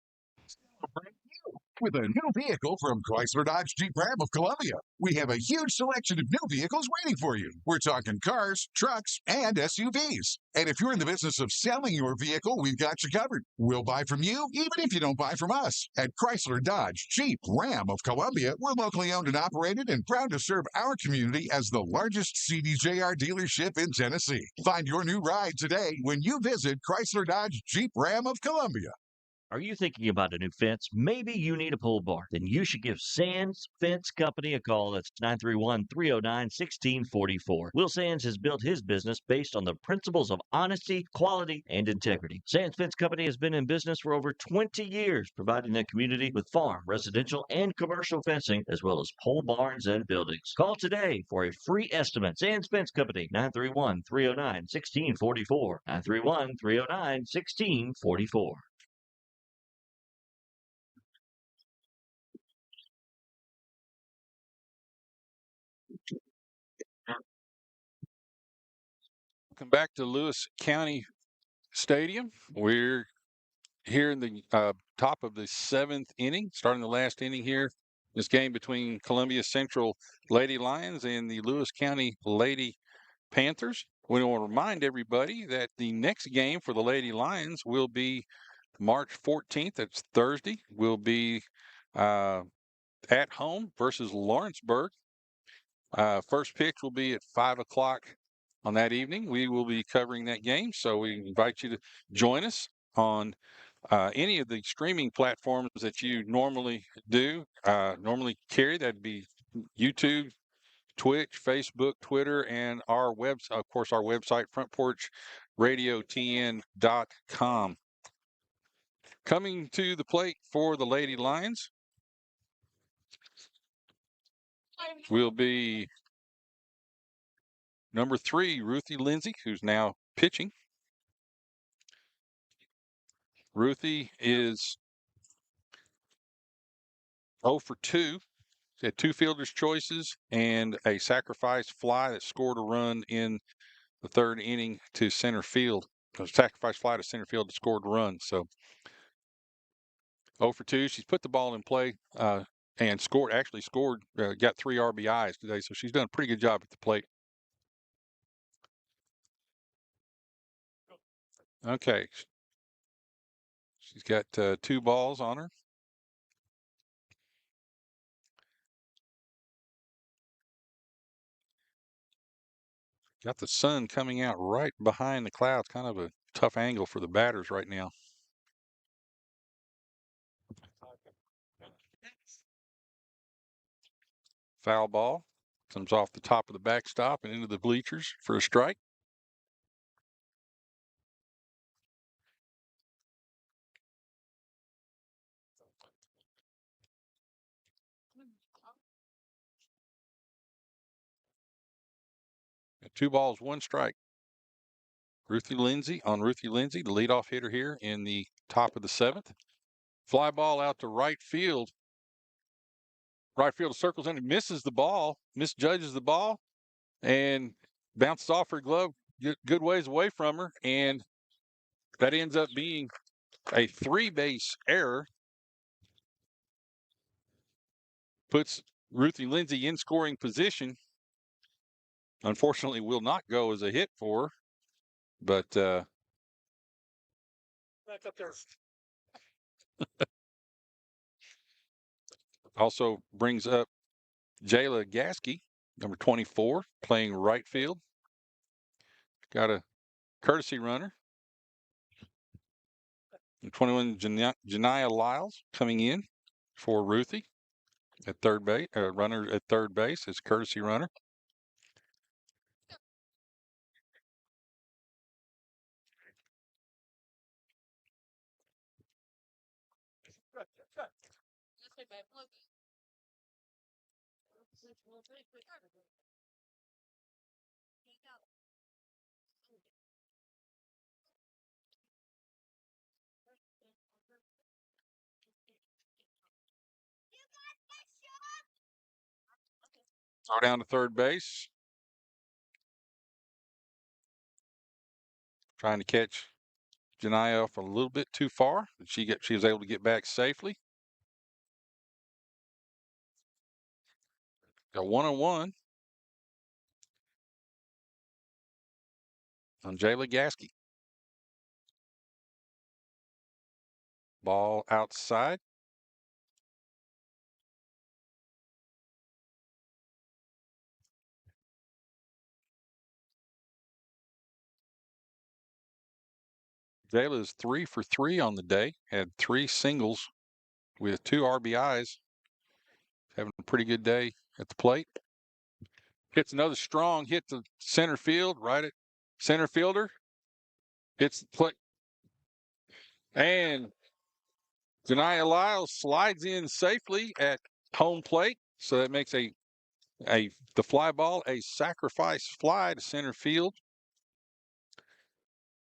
With a new vehicle from Chrysler Dodge Jeep Ram of Columbia. We have a huge selection of new vehicles waiting for you. We're talking cars, trucks, and SUVs. And if you're in the business of selling your vehicle, we've got you covered. We'll buy from you, even if you don't buy from us. At Chrysler Dodge Jeep Ram of Columbia, we're locally owned and operated and proud to serve our community as the largest CDJR dealership in Tennessee. Find your new ride today when you visit Chrysler Dodge Jeep Ram of Columbia. Are you thinking about a new fence? Maybe you need a pole barn. Then you should give Sands Fence Company a call. That's 931-309-1644. Will Sands has built his business based on the principles of honesty, quality, and integrity. Sands Fence Company has been in business for over 20 years, providing the community with farm, residential, and commercial fencing, as well as pole barns and buildings. Call today for a free estimate. Sands Fence Company, 931-309-1644. 931-309-1644. Welcome back to Lewis County Stadium. We're here in the top of the 7th inning, starting the last inning here. This game between Columbia Central Lady Lions and the Lewis County Lady Panthers. We want to remind everybody that the next game for the Lady Lions will be March 14th. That's Thursday. Will be at home versus Lawrenceburg. First pitch will be at 5 o'clock on that evening. We will be covering that game, so we invite you to join us on any of the streaming platforms that you normally carry. That'd be YouTube, Twitch, Facebook, Twitter, and our website, of course, our website, frontporchradiotn.com. Coming to the plate for the Lady Lions will be number 3, Ruthie Lindsay, who's now pitching. Ruthie is 0 for 2. She had 2 fielder's choices and a sacrifice fly that scored a run in the 3rd inning to center field. A sacrifice fly to center field that scored a run. So 0 for 2. She's put the ball in play and scored. Got 3 RBIs today. So she's done a pretty good job at the plate. Okay. She's got 2 balls on her. Got the sun coming out right behind the clouds. Kind of a tough angle for the batters right now. Foul ball. Comes off the top of the backstop and into the bleachers for a strike. Got 2 balls, 1 strike. Ruthie Lindsay, the leadoff hitter here in the top of the 7th. Fly ball out to right field. Right field circles in and misses the ball, misjudges the ball, and bounces off her glove good ways away from her. And that ends up being a 3-base error. Puts Ruthie Lindsay in scoring position. Unfortunately, will not go as a hit for her, but Back up there. also brings up Jayla Gasky, number 24, playing right field. Got a courtesy runner. 21, Janiah Lyles coming in for Ruthie at third base. Runner at third base is courtesy runner. Throw down to third base. Trying to catch Janiah off a little bit too far. She was able to get back safely. Got 1-on-1 on Jayla Gasky. Ball outside. Jayla is 3 for 3 on the day. Had 3 singles with 2 RBIs. Having a pretty good day at the plate. Hits another strong hit to center field, right at center fielder. Hits the plate. And Janiah Lyles slides in safely at home plate. So that makes the fly ball a sacrifice fly to center field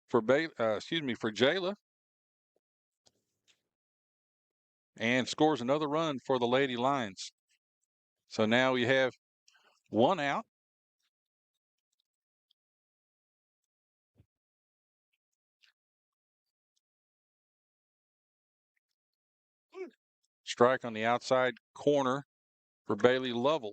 for Jayla. And scores another run for the Lady Lions. So now we have 1 out. Strike on the outside corner for Bailey Lovell.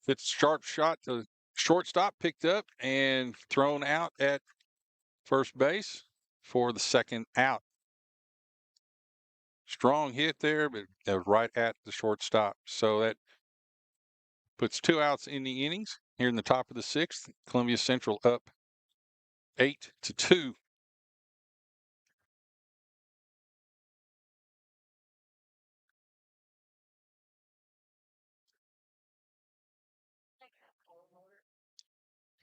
It's a sharp shot to shortstop, picked up and thrown out at first base for the second out. Strong hit there, but that was right at the shortstop. So that puts 2 outs in the innings. Here in the top of the 6th, Columbia Central up 8-2.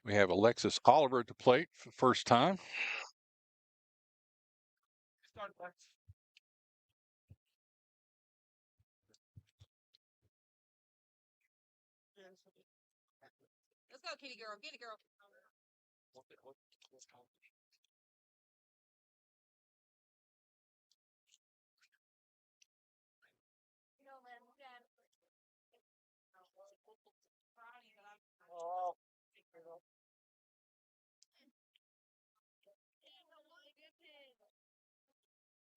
We have Alexis Oliver at the plate for the first time. Let's go, kitty girl. Kitty girl.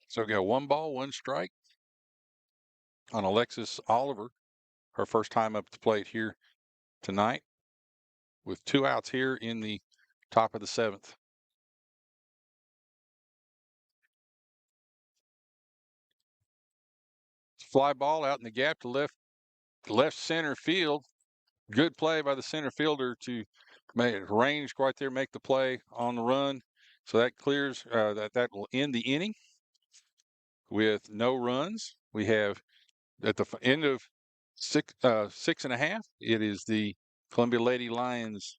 So we got 1 ball, 1 strike on Alexis Oliver, her first time up at the plate here tonight, with 2 outs here in the top of the 7th. Fly ball out in the gap to left center field. Good play by the center fielder to make it range right there, make the play on the run. So that clears that will end the inning with no runs. We have at the end of 6.5. It is the Columbia Lady Lions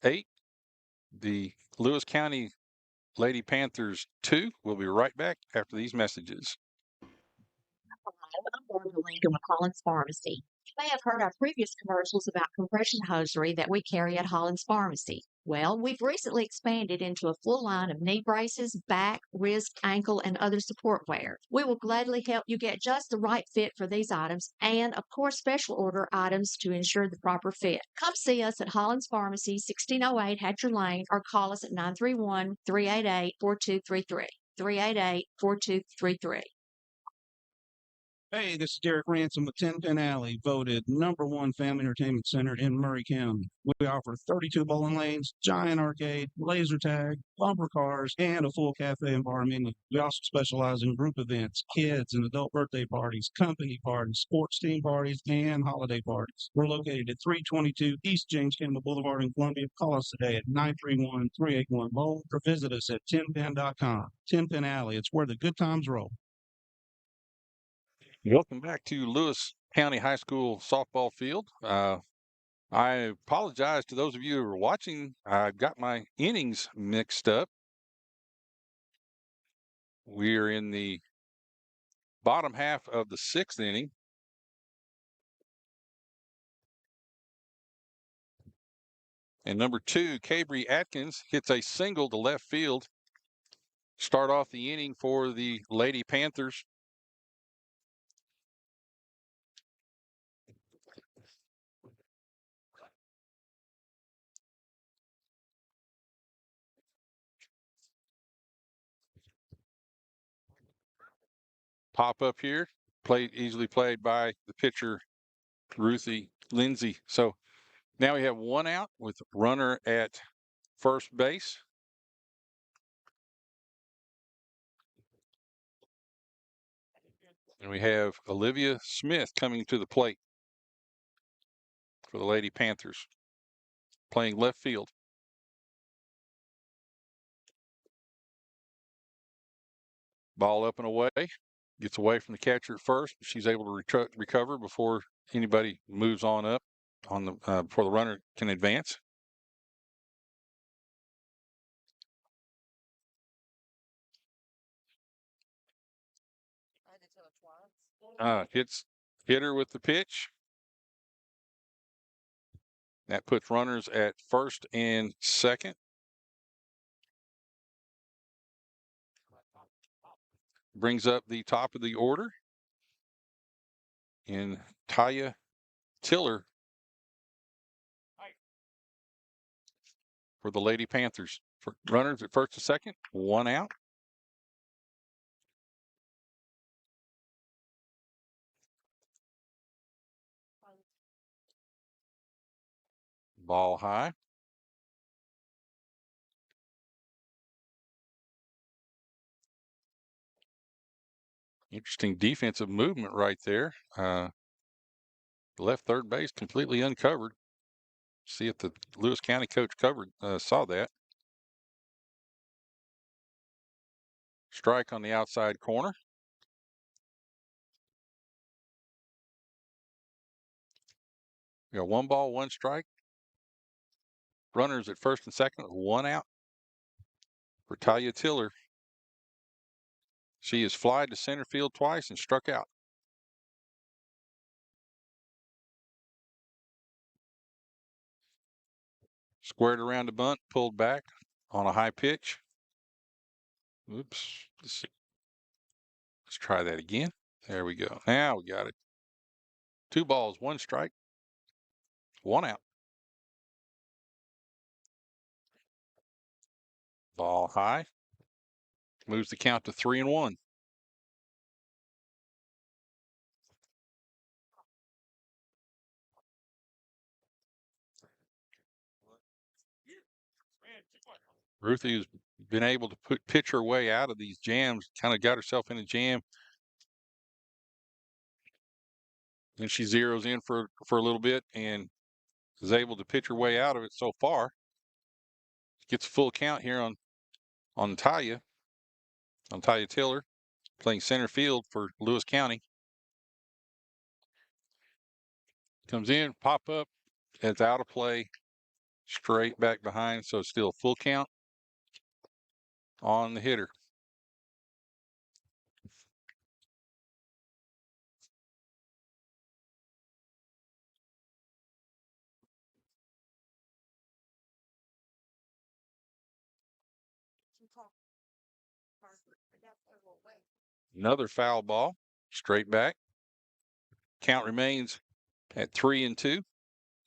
8, the Lewis County Lady Panthers 2. We'll be right back after these messages. I'm Barbara Lincoln with Hollins Pharmacy. You may have heard our previous commercials about compression hosiery that we carry at Hollins Pharmacy. Well, we've recently expanded into a full line of knee braces, back, wrist, ankle, and other support wear. We will gladly help you get just the right fit for these items and, of course, special order items to ensure the proper fit. Come see us at Hollins Pharmacy, 1608 Hatcher Lane, or call us at 931-388-4233. 388-4233. Hey, this is Derek Ransom with 10 Pin Alley, voted #1 family entertainment center in Murray County. We offer 32 bowling lanes, giant arcade, laser tag, bumper cars, and a full cafe and bar menu. We also specialize in group events, kids and adult birthday parties, company parties, sports team parties, and holiday parties. We're located at 322 East James Campbell Boulevard in Columbia. Call us today at 931-381-BOWL or visit us at 10pin.com. 10 Pin Alley, it's where the good times roll. Welcome back to Lewis County High School softball field. I apologize to those of you who are watching. I've got my innings mixed up. We're in the bottom half of the 6th inning. And number 2, Cabry Atkins, hits a single to left field. Start off the inning for the Lady Panthers. Pop up here, easily played by the pitcher, Ruthie Lindsay. So now we have 1 out with runner at first base. And we have Olivia Smith coming to the plate for the Lady Panthers, playing left field. Ball up and away. Gets away from the catcher at first. She's able to recover before anybody moves on up on the before the runner can advance. Hit her with the pitch. That puts runners at first and second. Brings up the top of the order. in Taya Tiller for the Lady Panthers. For runners at first and second, 1 out. Ball high. Interesting defensive movement right there. Left third base completely uncovered. See if the Lewis County coach saw that. Strike on the outside corner. We got 1 ball, 1 strike. Runners at first and second, 1 out for Talia Tiller. She has flied to center field twice and struck out. Squared around the bunt, pulled back on a high pitch. Oops. Let's try that again. There we go. Now we got it. 2 balls, 1 strike, 1 out. Ball high. Moves the count to 3-1. Ruthie has been able to pitch her way out of these jams, kind of got herself in a jam. Then she zeroes in for a little bit and is able to pitch her way out of it so far. Gets a full count here on Taya Tiller, playing center field for Lewis County. Comes in, pop up, it's out of play, straight back behind, so it's still a full count on the hitter. Another foul ball, straight back. Count remains at 3-2.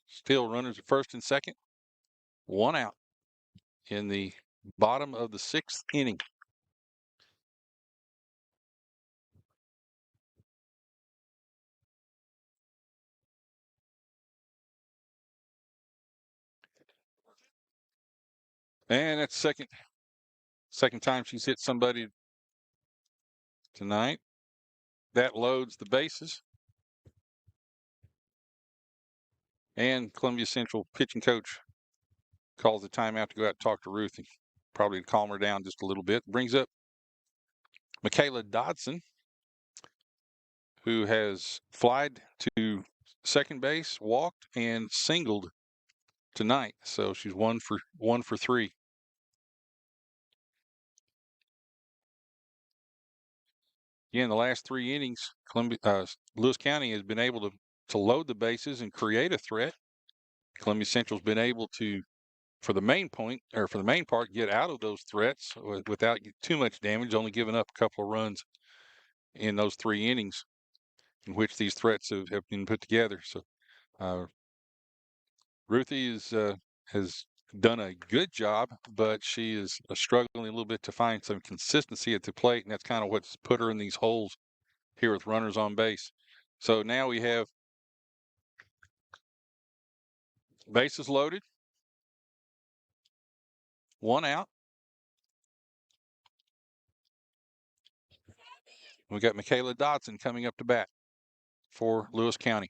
Still runners at first and second. 1 out in the bottom of the 6th inning. And that's second time she's hit somebody tonight. That loads the bases. And Columbia Central pitching coach calls the timeout to go out and talk to Ruthie, probably to calm her down just a little bit. Brings up Michaela Dodson, who has flied to second base, walked, and singled tonight. So she's 1 for 3. Again, the last 3 innings, Lewis County has been able to load the bases and create a threat. Columbia Central's been able to, for the main part, get out of those threats without too much damage, only giving up a couple of runs in those 3 innings in which these threats have been put together. So Ruthie has done a good job, but she is struggling a little bit to find some consistency at the plate, and that's kind of what's put her in these holes here with runners on base. So now we have bases loaded, 1 out. We got Michaela Dodson coming up to bat for Lewis County.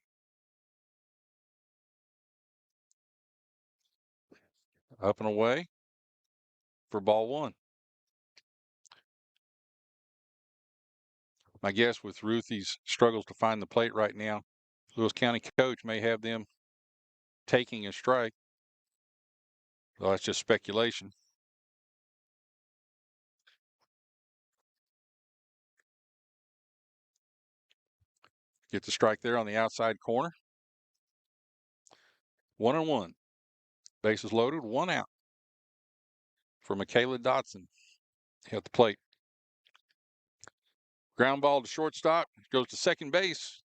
Up and away for ball 1. My guess with Ruthie's struggles to find the plate right now, Lewis County coach may have them taking a strike. Well, that's just speculation. Get the strike there on the outside corner. 1-1. Bases loaded, 1 out for Michaela Dodson at the plate. Ground ball to shortstop, goes to second base.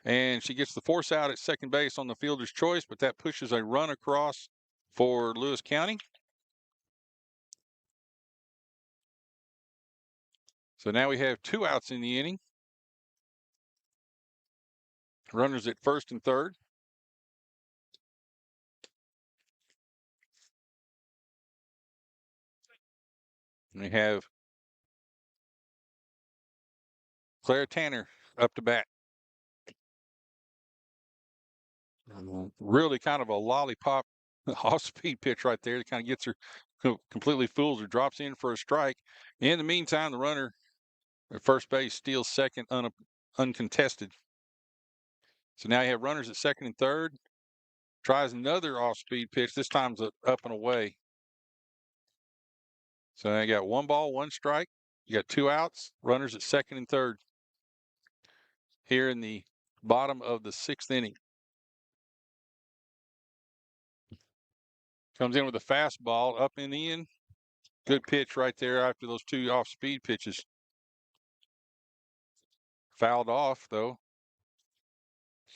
And she gets the force out at second base on the fielder's choice, but that pushes a run across for Lewis County. So now we have 2 outs in the inning. Runners at first and third. And we have Clara Tanner up to bat. Really kind of a lollipop off-speed pitch right there. That kind of gets her, completely fools her, drops in for a strike. In the meantime, the runner at first base steals second uncontested. So now you have runners at second and third. Tries another off-speed pitch. This time's up and away. So now you got 1 ball, 1 strike. You got 2 outs. Runners at second and third here in the bottom of the 6th inning. Comes in with a fastball up and in. Good pitch right there after those 2 off-speed pitches. Fouled off, though.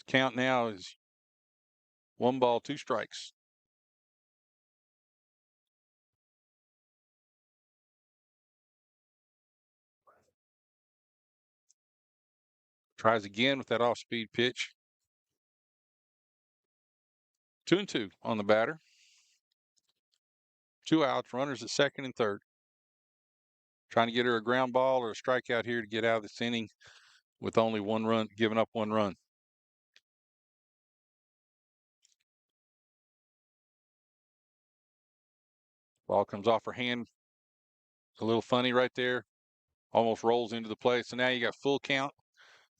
Count now is 1 ball, 2 strikes. Tries again with that off-speed pitch. 2-2 on the batter. 2 outs, runners at second and third. Trying to get her a ground ball or a strikeout here to get out of this inning with only 1 run, giving up 1 run. Ball comes off her hand. A little funny right there. Almost rolls into the plate. So now you got full count.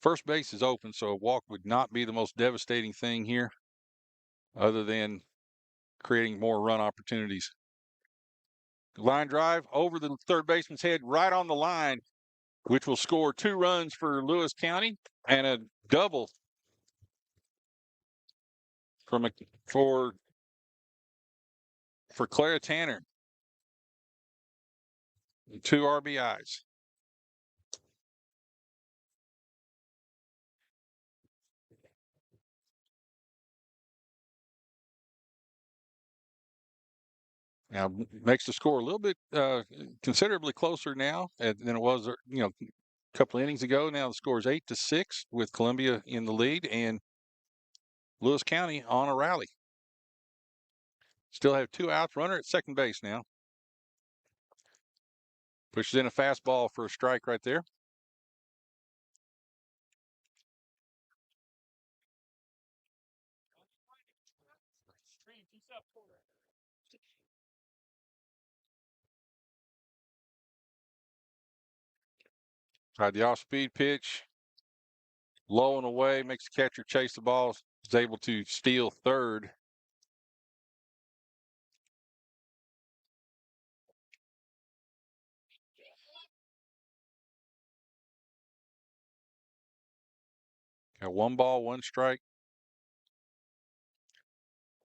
First base is open, so a walk would not be the most devastating thing here, other than creating more run opportunities. Line drive over the third baseman's head, right on the line, which will score 2 runs for Lewis County and a double for Clara Tanner. 2 RBIs. Now makes the score a little bit considerably closer now than it was, a couple innings ago. Now the score is 8-6 with Columbia in the lead and Lewis County on a rally. Still have 2 outs. Runner at second base now. Pushes in a fastball for a strike right there. Tried the off-speed pitch. Low and away, makes the catcher chase the ball. Is able to steal third. Got 1 ball, 1 strike.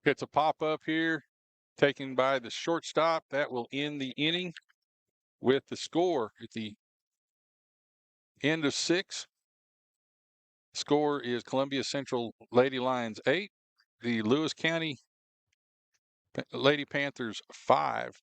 Gets a pop-up here, taken by the shortstop. That will end the inning with the score at the end of 6. Score is Columbia Central Lady Lions 8, the Lewis County Lady Panthers 5.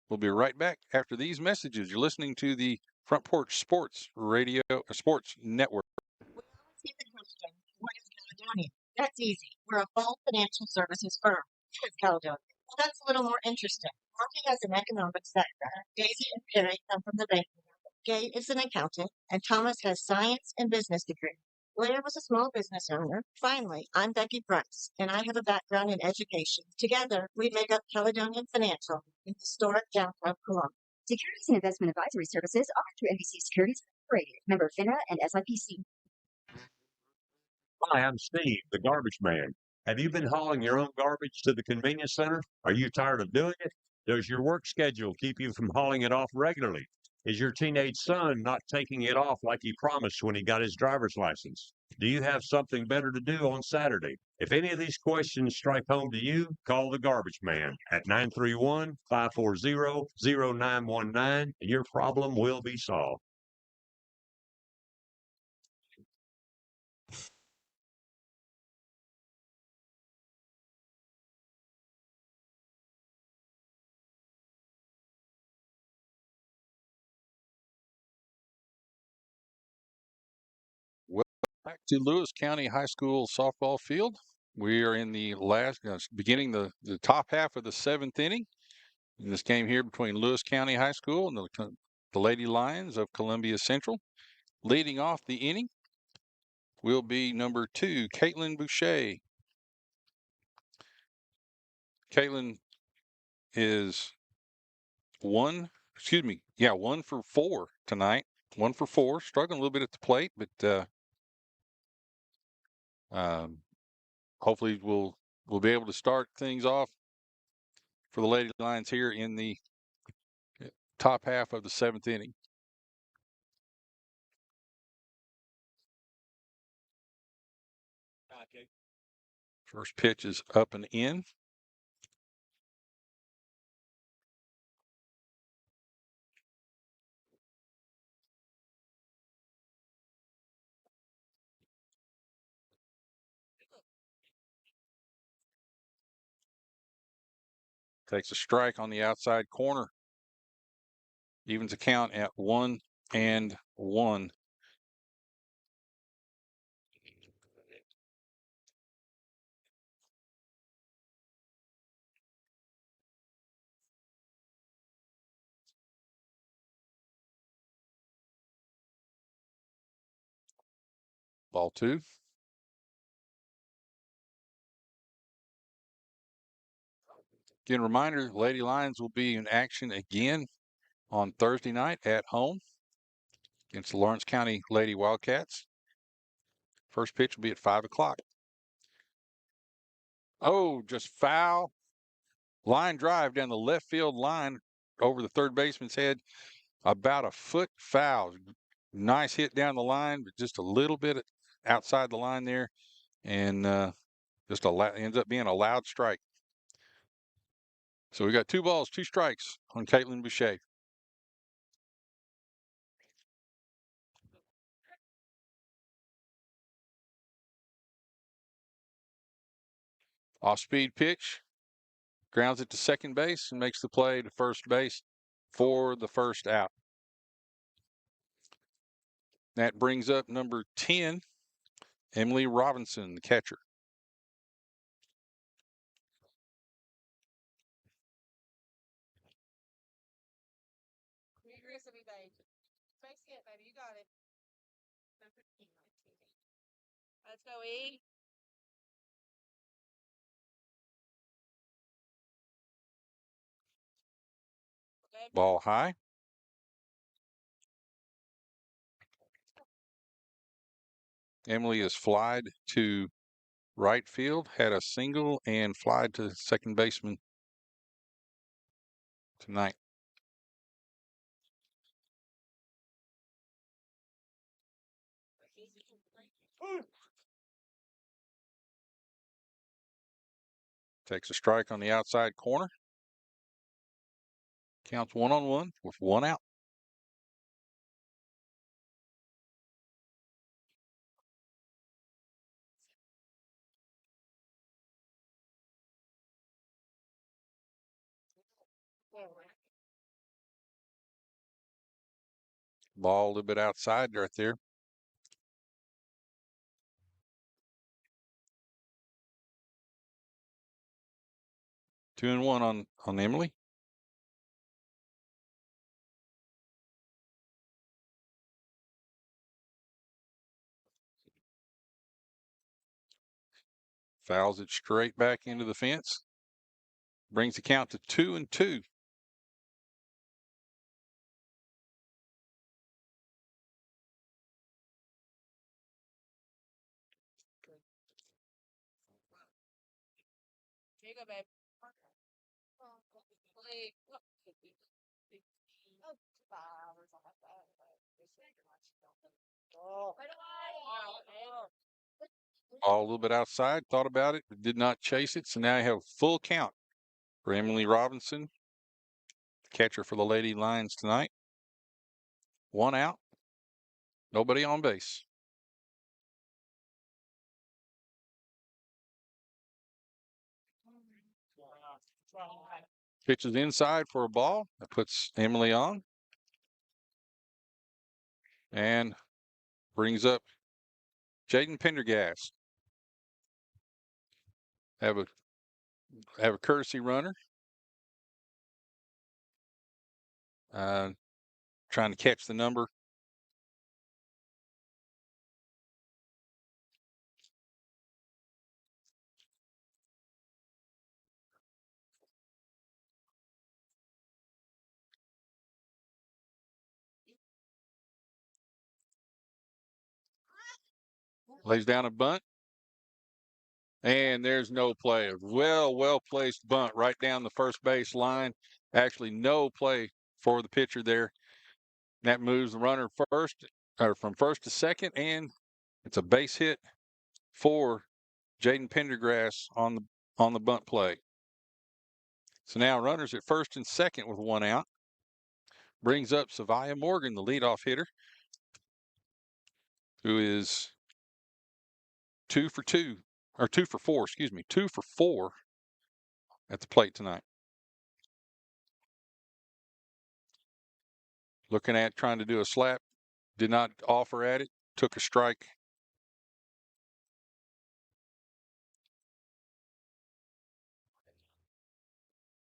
We'll be right back after these messages. You're listening to the Front Porch Sports Radio Sports Network. We always get the question, what is Caledonia? That's easy. We're a full financial services firm. What is Caledonia? Well, that's a little more interesting. Monty has an economics background. Daisy and Perry come from the banking world. Gay is an accountant, and Thomas has science and business degree. Blair was a small business owner. Finally, I'm Becky Price, and I have a background in education. Together, we make up Caledonian Financial in historic downtown Columbia. Securities and investment advisory services offered through NBC Securities Incorporated, member FINRA and SIPC. Hi, I'm Steve, the garbage man. Have you been hauling your own garbage to the convenience center? Are you tired of doing it? Does your work schedule keep you from hauling it off regularly? Is your teenage son not taking it off like he promised when he got his driver's license? Do you have something better to do on Saturday? If any of these questions strike home to you, call the garbage man at 931-540-0919 and your problem will be solved. Back to Lewis County High School softball field. We are in the beginning the top half of the 7th inning in this game here between Lewis County High School and the Lady Lions of Columbia Central. Leading off the inning will be number 2, Caitlin Boucher. Caitlin is 1 for 4 tonight. 1 for 4, struggling a little bit at the plate, but hopefully we'll be able to start things off for the Lady Lions here in the top half of the 7th inning. First pitch is up and in. Takes a strike on the outside corner. Evens the count at 1-1. Ball 2. Again, reminder, Lady Lions will be in action again on Thursday night at home against the Lawrence County Lady Wildcats. First pitch will be at 5 o'clock. Oh, just foul. Line drive down the left field line over the third baseman's head. About a foot foul. Nice hit down the line, but just a little bit outside the line there. And just ends up being a loud strike. So we got 2 balls, 2 strikes on Caitlin Boucher. Off-speed pitch, grounds it to second base and makes the play to first base for the first out. That brings up number 10, Emily Robinson, the catcher. Baby. You got it. Let's go, E. Ball high. Emily is flied to right field, had a single and flied to second baseman tonight. Takes a strike on the outside corner. Counts 1-1 with 1 out. Ball a little bit outside right there. Two and one on Emily. Fouls it straight back into the fence. Brings the count to 2-2. Here you go, babe. Ball a little bit outside, thought about it, but did not chase it. So now you have a full count for Emily Robinson, catcher for the Lady Lions tonight. 1 out, nobody on base. Pitches inside for a ball. That puts Emily on. And brings up Jaden Pendergast. Have a courtesy runner. Trying to catch the number. Lays down a bunt. And there's no play. A well placed bunt right down the first base line. Actually, no play for the pitcher there. That moves the runner from first to second, and it's a base hit for Jaden Pendergrass on the bunt play. So now runners at first and second with one out. Brings up Savia Morgan, the leadoff hitter, who is 2 for 4 at the plate tonight. Looking at trying to do a slap, did not offer at it, took a strike.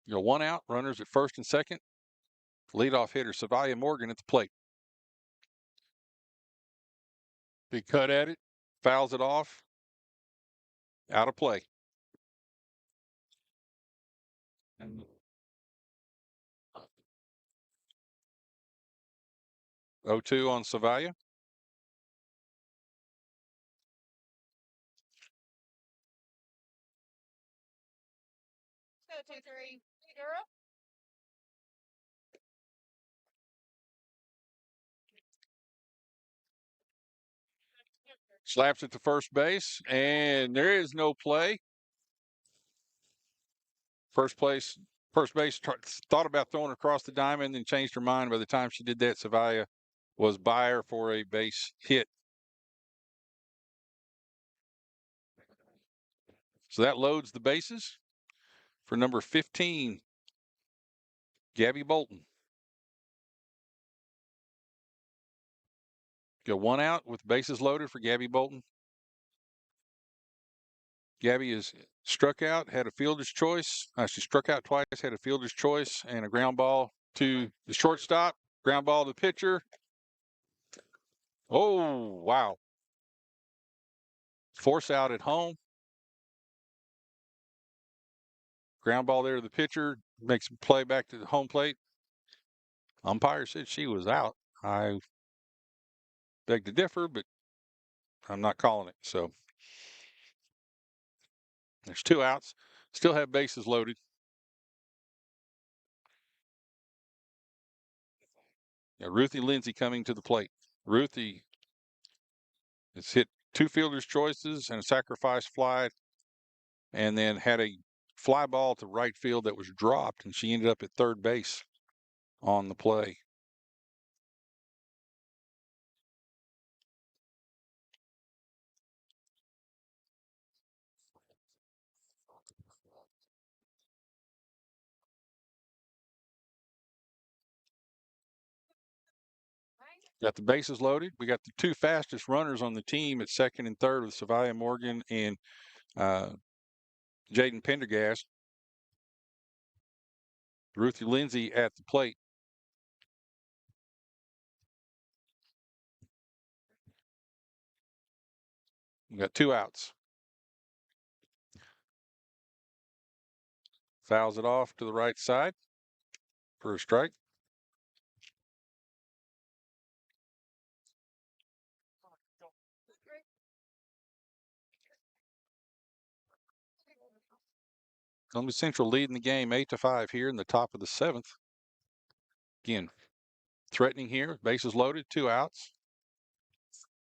One out, runners at first and second. Leadoff hitter Savia Morgan at the plate. Big cut at it, fouls it off, out of play. And 0-2 on Savia. Go 2-3, Europe. Slaps it to first base, and there is no play. First base thought about throwing across the diamond, then changed her mind. By the time she did that, Savia was by her for a base hit. So that loads the bases for number 15, Gabby Bolton. Go one out with bases loaded for Gabby Bolton. Gabby is struck out, had a fielder's choice. She struck out twice, had a fielder's choice, and a ground ball to the shortstop. Ground ball to the pitcher. Oh, wow. Force out at home. Ground ball there to the pitcher. Makes a play back to the home plate. Umpire said she was out. I beg to differ, but I'm not calling it. So there's 2 outs. Still have bases loaded. Ruthie Lindsay coming to the plate. Ruthie has hit 2 fielder's choices and a sacrifice fly, and then had a fly ball to right field that was dropped, and she ended up at third base on the play. Got the bases loaded. We got the 2 fastest runners on the team at second and third with Savia Morgan and Jaden Pendergast. Ruthie Lindsay at the plate. We got 2 outs. Fouls it off to the right side for a strike. Columbia Central leading the game 8-5 here in the top of the 7th. Again, threatening here. Bases loaded, 2 outs.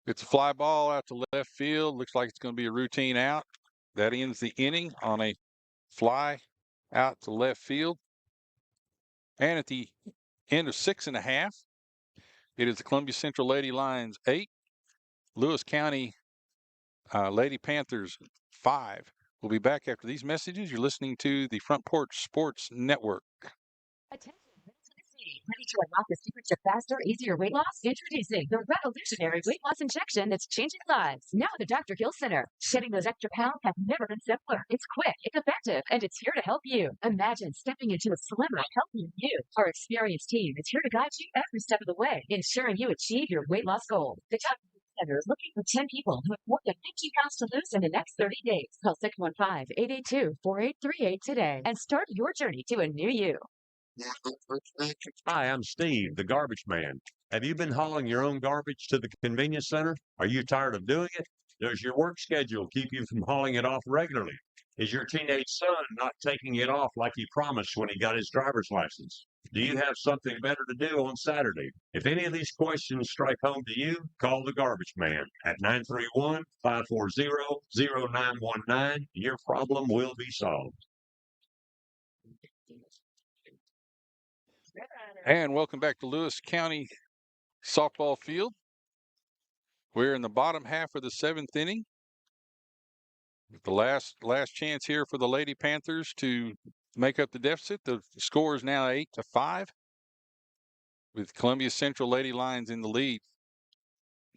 It's a fly ball out to left field. Looks like it's going to be a routine out. That ends the inning on a fly out to left field. And at the end of 6 1/2, it is the Columbia Central Lady Lions 8, Lewis County Lady Panthers 5. We'll be back after these messages. You're listening to the Front Porch Sports Network. Attention, Middle C. Ready to unlock the secrets of faster, easier weight loss? Introducing the revolutionary weight loss injection that's changing lives. Now at the Dr. Gill Center. Shedding those extra pounds has never been simpler. It's quick, it's effective, and it's here to help you. Imagine stepping into a slimmer, healthier you. Our experienced team is here to guide you every step of the way, ensuring you achieve your weight loss goal. The Dr. Gill Center is looking for 10 people who have more than 50 pounds to lose in the next 30 days. Call 615-882-4838 today and start your journey to a new you. Hi, I'm Steve, the garbage man. Have you been hauling your own garbage to the convenience center? Are you tired of doing it? Does your work schedule keep you from hauling it off regularly? Is your teenage son not taking it off like he promised when he got his driver's license? Do you have something better to do on Saturday? If any of these questions strike home to you, call the garbage man at 931-540-0919. Your problem will be solved. And welcome back to Lewis County softball field. We're in the bottom half of the 7th inning. The last chance here for the Lady Panthers to make up the deficit. The score is now 8-5, with Columbia Central Lady Lions in the lead.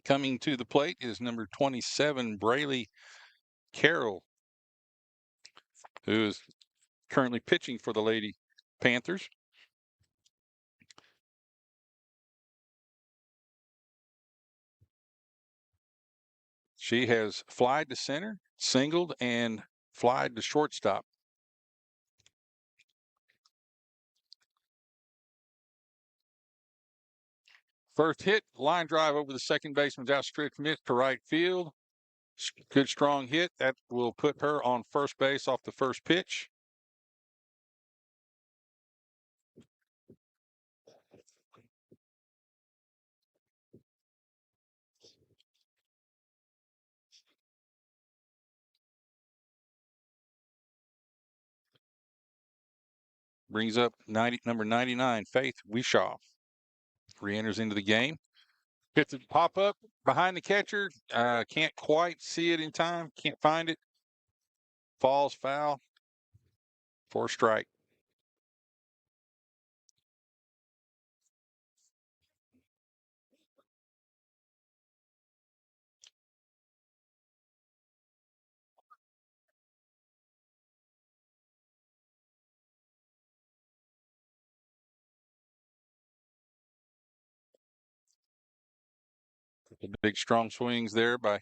Coming to the plate is number 27, Braylee Carroll, who is currently pitching for the Lady Panthers. She has flied to center, singled, and flied to shortstop. First hit, line drive over the second baseman's outstretched mitt to right field. Good strong hit. That will put her on first base off the first pitch. Brings up number 99, Faith Wishaw. Re-enters into the game. Hits a pop up behind the catcher. Can't quite see it in time. Can't find it. Falls foul for a strike. The big strong swings there by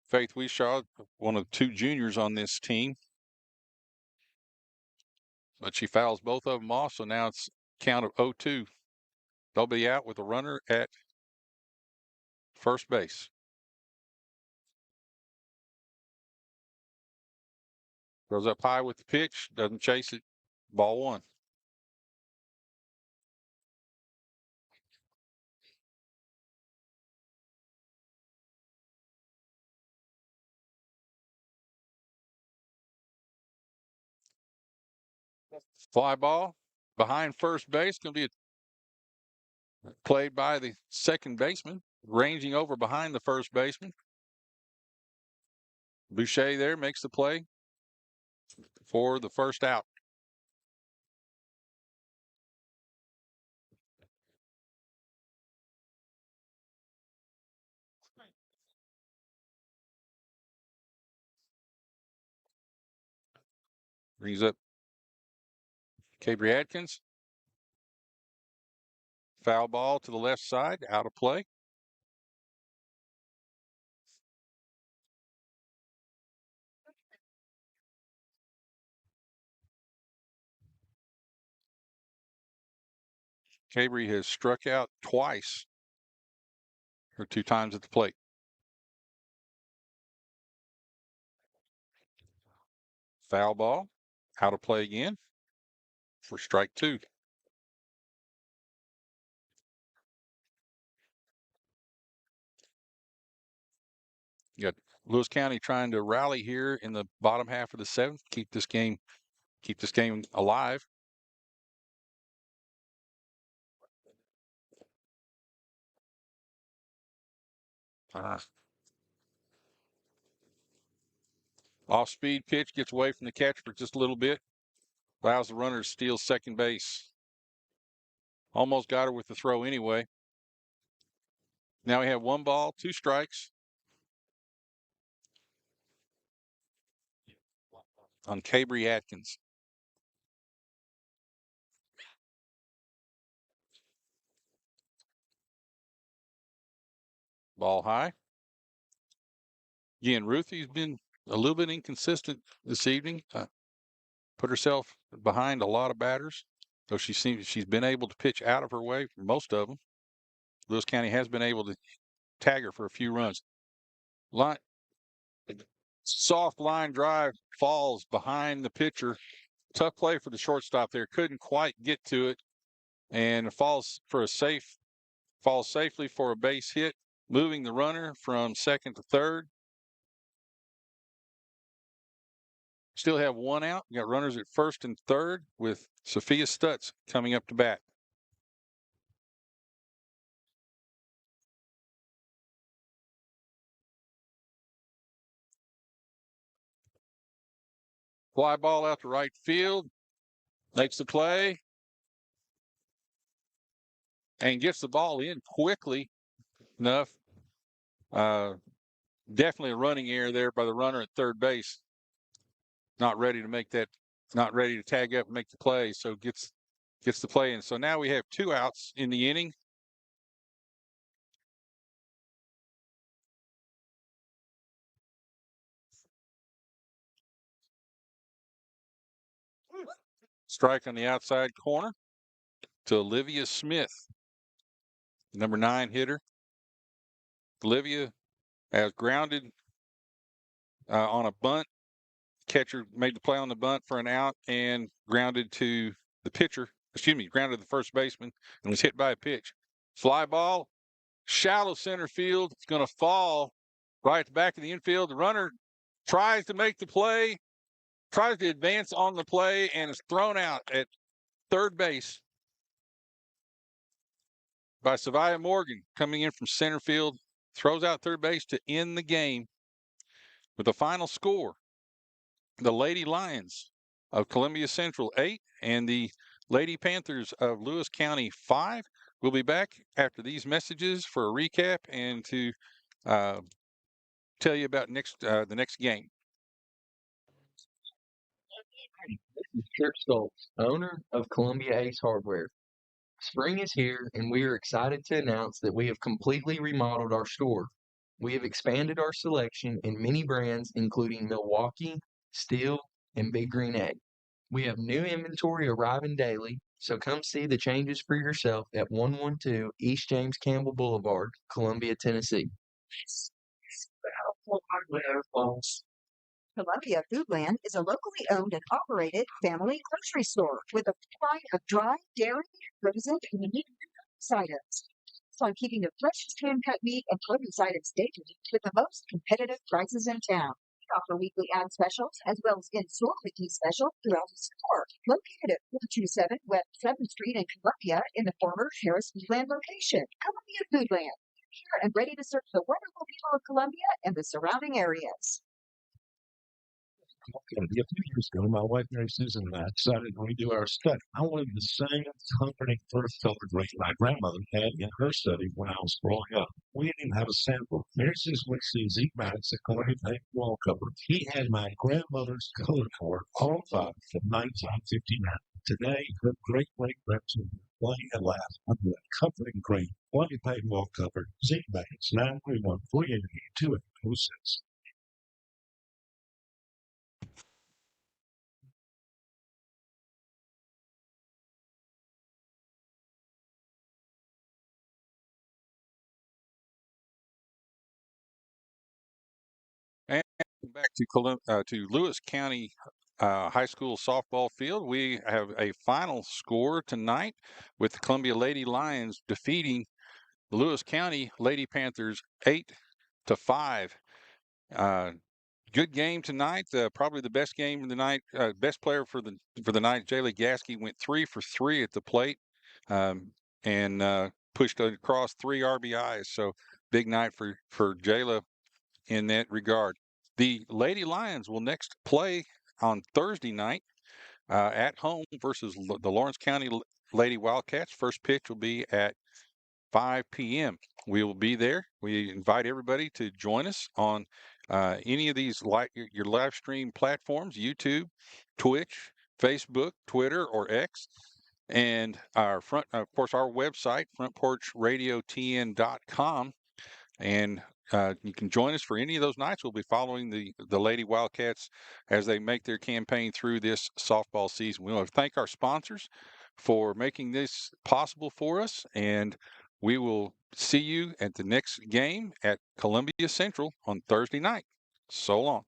Faith Wishaw, one of 2 juniors on this team. But she fouls both of them off, so now it's count of 0-2. They'll be out with a runner at first base. Goes up high with the pitch, doesn't chase it. Ball 1. Fly ball behind first base, going to be played by the second baseman, ranging over behind the first baseman. Boucher there makes the play for the first out. Brings up Cabry Atkins. Foul ball to the left side, out of play. Cabry has struck out twice, or 2 times at the plate. Foul ball, out of play again for strike 2. You got Lewis County trying to rally here in the bottom half of the 7th, keep this game alive. Off-speed pitch, gets away from the catcher for just a little bit. Allows the runner to steal second base Almost got her with the throw anyway. Now we have 1 ball, 2 strikes on Cabry Atkins. Ball high. Again, Ruthie's been a little bit inconsistent this evening. Put herself behind a lot of batters, though she's been able to pitch out of her way for most of them. Lewis County has been able to tag her for a few runs. Soft line drive falls behind the pitcher. Tough play for the shortstop there. Couldn't quite get to it, and falls safely for a base hit, moving the runner from second to third. Still have 1 out. We got runners at first and third with Sophia Stutz coming up to bat. Fly ball out to right field. Makes the play. And gets the ball in quickly enough. Definitely a running error there by the runner at third base. Not ready to tag up and make the play. So gets the play in. So now we have 2 outs in the inning. Strike on the outside corner to Olivia Smith, number 9 hitter. Olivia has grounded on a bunt. Catcher made the play on the bunt for an out and grounded to the pitcher. Grounded the first baseman and was hit by a pitch. Fly ball, shallow center field. It's going to fall right at the back of the infield. The runner tries to make the play, tries to advance on the play, and is thrown out at third base by Savia Morgan, coming in from center field. Throws out third base to end the game with the final score. The Lady Lions of Columbia Central 8 and the Lady Panthers of Lewis County 5. We'll be back after these messages for a recap and to tell you about the next game. This is Trip Stoltz, owner of Columbia Ace Hardware. Spring is here, and we are excited to announce that we have completely remodeled our store. We have expanded our selection in many brands, including Milwaukee, Steel, and Big Green Egg. We have new inventory arriving daily, so come see the changes for yourself at 112 East James Campbell Boulevard, Columbia, Tennessee. Columbia Foodland is a locally owned and operated family grocery store with a line of dry, dairy, frozen, and meat items. So on keeping the freshest hand-cut meat and produce items daily with the most competitive prices in town. We offer weekly ad specials as well as in-store weekly specials throughout the store. Located at 427 West 7th Street in Columbia in the former Harris Foodland location. Columbia Foodland, here and ready to serve the wonderful people of Columbia and the surrounding areas. A few years ago, my wife Mary Susan and I decided to redo our study. I wanted the same comforting fur-covered rug my grandmother had in her study when I was growing up. We didn't even have a sample. Mary Susan went to see Zeke Maddox at Columbia Paint Wall Cover. He had my grandmother's color card on file from 1959. Today, her great-great-grandchildren play and laugh under that comforting green. Columbia Paint Wall Cover, Zeke Maddox, 931-388-2806. And back to Lewis County High School softball field. We have a final score tonight with the Columbia Lady Lions defeating the Lewis County Lady Panthers 8-5. Good game tonight. Probably the best game of the night. Best player for the night, Jayla Gasky, went 3 for 3 at the plate and pushed across 3 RBIs. So big night for Jayla in that regard. The Lady Lions will next play on Thursday night at home versus the Lawrence County Lady Wildcats. First pitch will be at 5 p.m. We will be there. We invite everybody to join us on any of these your live stream platforms: YouTube, Twitch, Facebook, Twitter, or X. And of course, our website, frontporchradiotn.com. And you can join us for any of those nights. We'll be following the Lady Wildcats as they make their campaign through this softball season. We want to thank our sponsors for making this possible for us, and we will see you at the next game at Columbia Central on Thursday night. So long.